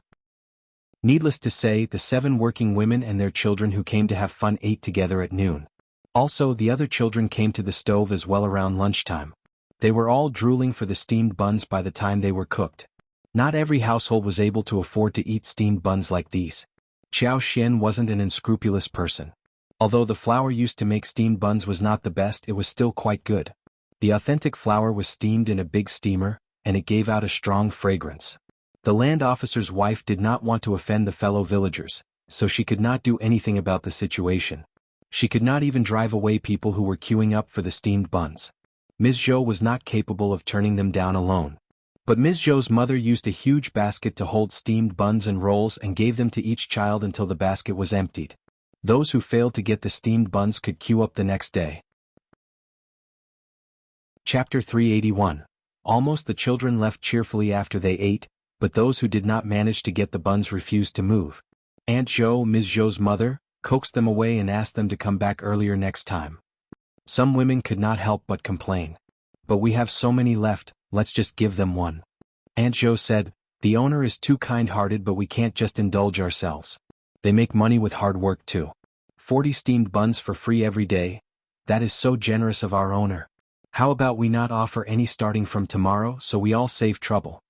Needless to say, the 7 working women and their children who came to have fun ate together at noon. Also, the other children came to the stove as well around lunchtime. They were all drooling for the steamed buns by the time they were cooked. Not every household was able to afford to eat steamed buns like these. Qiao Xian wasn't an unscrupulous person. Although the flour used to make steamed buns was not the best, it was still quite good. The authentic flour was steamed in a big steamer, and it gave out a strong fragrance. The land officer's wife did not want to offend the fellow villagers, so she could not do anything about the situation. She could not even drive away people who were queuing up for the steamed buns. Ms. Zhou was not capable of turning them down alone. But Ms. Zhou's mother used a huge basket to hold steamed buns and rolls and gave them to each child until the basket was emptied. Those who failed to get the steamed buns could queue up the next day. Chapter 381. Almost the children left cheerfully after they ate, but those who did not manage to get the buns refused to move. Aunt Zhou, Ms. Zhou's mother, coaxed them away and asked them to come back earlier next time. Some women could not help but complain. But we have so many left, let's just give them one. Aunt Zhou said, the owner is too kind-hearted, but we can't just indulge ourselves. They make money with hard work too. 40 steamed buns for free every day. That is so generous of our owner. How about we not offer any starting from tomorrow so we all save trouble?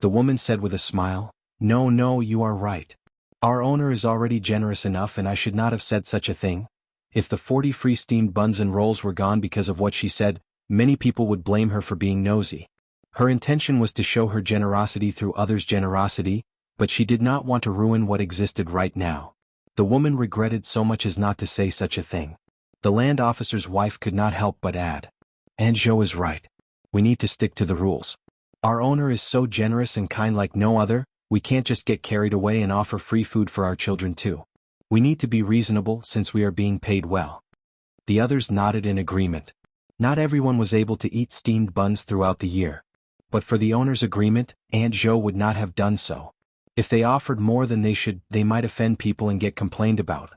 The woman said with a smile, No, you are right. Our owner is already generous enough and I should not have said such a thing. If the 40 free steamed buns and rolls were gone because of what she said, many people would blame her for being nosy. Her intention was to show her generosity through others' generosity, but she did not want to ruin what existed right now. The woman regretted so much as not to say such a thing. The land officer's wife could not help but add, Aunt Zhou is right. We need to stick to the rules. Our owner is so generous and kind like no other, we can't just get carried away and offer free food for our children too. We need to be reasonable since we are being paid well. The others nodded in agreement. Not everyone was able to eat steamed buns throughout the year. But for the owner's agreement, Aunt Zhou would not have done so. If they offered more than they should, they might offend people and get complained about.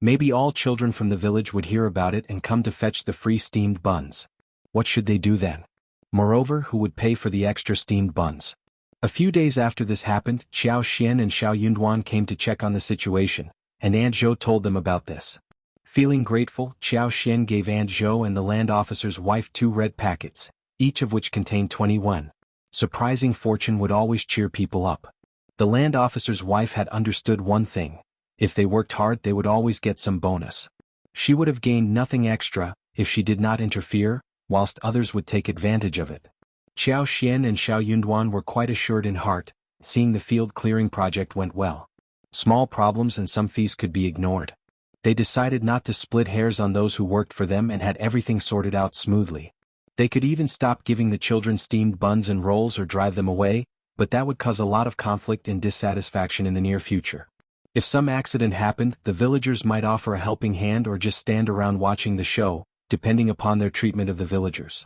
Maybe all children from the village would hear about it and come to fetch the free steamed buns. What should they do then? Moreover, who would pay for the extra steamed buns? A few days after this happened, Xiao Xian and Shao Yunduan came to check on the situation, and Aunt Zhou told them about this. Feeling grateful, Xiao Xian gave Aunt Zhou and the land officer's wife 2 red packets, each of which contained 20 yuan. Surprising fortune would always cheer people up. The land officer's wife had understood one thing. If they worked hard, they would always get some bonus. She would have gained nothing extra if she did not interfere, whilst others would take advantage of it. Xiao Xian and Shao Yunduan were quite assured in heart, seeing the field clearing project went well. Small problems and some fees could be ignored. They decided not to split hairs on those who worked for them and had everything sorted out smoothly. They could even stop giving the children steamed buns and rolls or drive them away, but that would cause a lot of conflict and dissatisfaction in the near future. If some accident happened, the villagers might offer a helping hand or just stand around watching the show, depending upon their treatment of the villagers.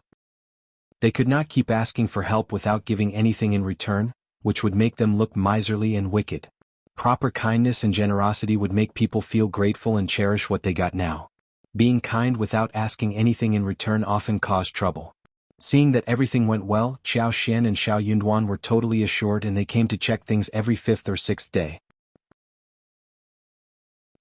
They could not keep asking for help without giving anything in return, which would make them look miserly and wicked. Proper kindness and generosity would make people feel grateful and cherish what they got now. Being kind without asking anything in return often caused trouble. Seeing that everything went well, Xiao Xian and Shao Yunduan were totally assured and they came to check things every 5th or 6th day.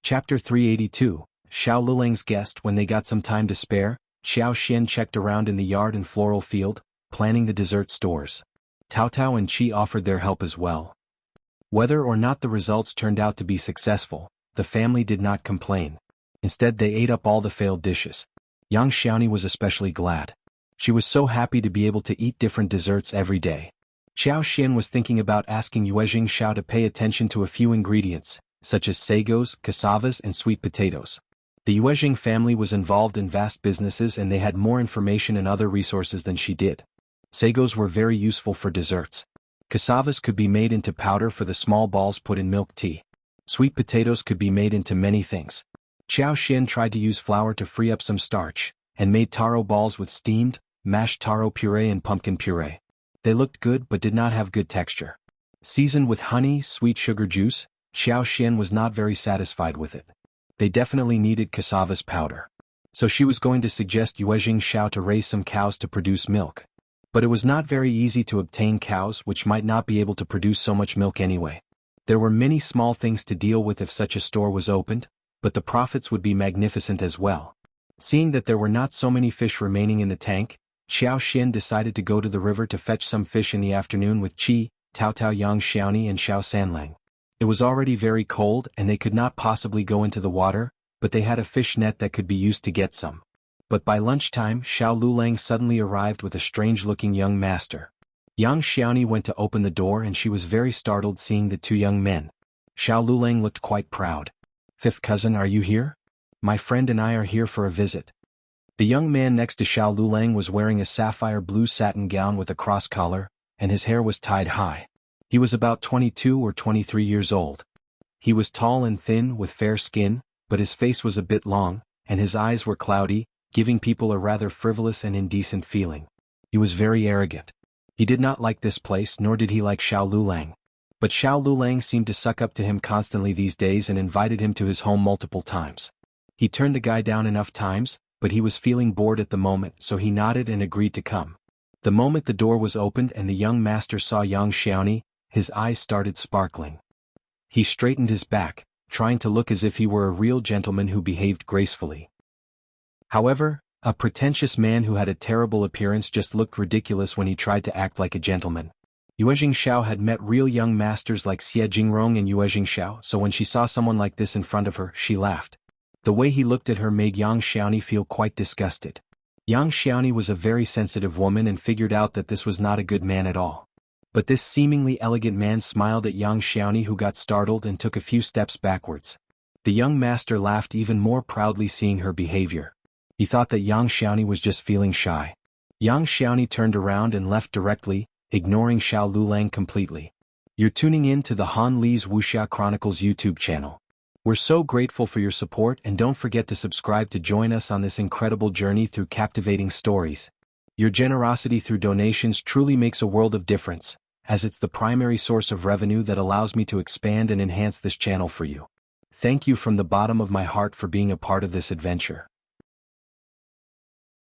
Chapter 382. Xiao Liulang's guest. When they got some time to spare, Xiao Xian checked around in the yard and floral field, planning the dessert stores. Tao Tao and Qi offered their help as well. Whether or not the results turned out to be successful, the family did not complain. Instead, they ate up all the failed dishes. Yang Xiaoni was especially glad. She was so happy to be able to eat different desserts every day. Xiao Xian was thinking about asking Yuezheng Xiao to pay attention to a few ingredients, such as sagos, cassavas and sweet potatoes. The Yuezheng family was involved in vast businesses and they had more information and other resources than she did. Sagos were very useful for desserts. Cassavas could be made into powder for the small balls put in milk tea. Sweet potatoes could be made into many things. Xiao Xian tried to use flour to free up some starch, and made taro balls with steamed, mashed taro puree and pumpkin puree. They looked good but did not have good texture. Seasoned with honey, sweet sugar juice, Xiao Xian was not very satisfied with it. They definitely needed cassava's powder. So she was going to suggest Yuezheng Shao to raise some cows to produce milk. But it was not very easy to obtain cows which might not be able to produce so much milk anyway. There were many small things to deal with if such a store was opened, but the profits would be magnificent as well. Seeing that there were not so many fish remaining in the tank, Xiao Xian decided to go to the river to fetch some fish in the afternoon with Qi, Tao Tao Yang Xiaoni and Shao Sanlang. It was already very cold and they could not possibly go into the water, but they had a fish net that could be used to get some. But by lunchtime Xiao Liulang suddenly arrived with a strange-looking young master. Yang Xiaoni went to open the door and she was very startled seeing the two young men. Xiao Liulang looked quite proud. "Fifth cousin, are you here? My friend and I are here for a visit." The young man next to Xiao Liulang was wearing a sapphire blue satin gown with a cross collar, and his hair was tied high. He was about 22 or 23 years old. He was tall and thin with fair skin, but his face was a bit long, and his eyes were cloudy, giving people a rather frivolous and indecent feeling. He was very arrogant. He did not like this place nor did he like Xiao Liulang. But Xiao Liulang seemed to suck up to him constantly these days and invited him to his home multiple times. He turned the guy down enough times, but he was feeling bored at the moment so he nodded and agreed to come. The moment the door was opened and the young master saw Yang Xiaoni, his eyes started sparkling. He straightened his back, trying to look as if he were a real gentleman who behaved gracefully. However, a pretentious man who had a terrible appearance just looked ridiculous when he tried to act like a gentleman. Yuezheng Shao had met real young masters like Jingrong and Yuezheng Shao, so when she saw someone like this in front of her, she laughed. The way he looked at her made Yang Xiaoni feel quite disgusted. Yang Xiaoni was a very sensitive woman and figured out that this was not a good man at all. But this seemingly elegant man smiled at Yang Xiaoni, who got startled and took a few steps backwards. The young master laughed even more proudly seeing her behavior. He thought that Yang Xiaoni was just feeling shy. Yang Xiaoni turned around and left directly, ignoring Xiao Liulang completely. You're tuning in to the Han Li's Wuxia Chronicles YouTube channel. We're so grateful for your support and don't forget to subscribe to join us on this incredible journey through captivating stories. Your generosity through donations truly makes a world of difference, as it's the primary source of revenue that allows me to expand and enhance this channel for you. Thank you from the bottom of my heart for being a part of this adventure.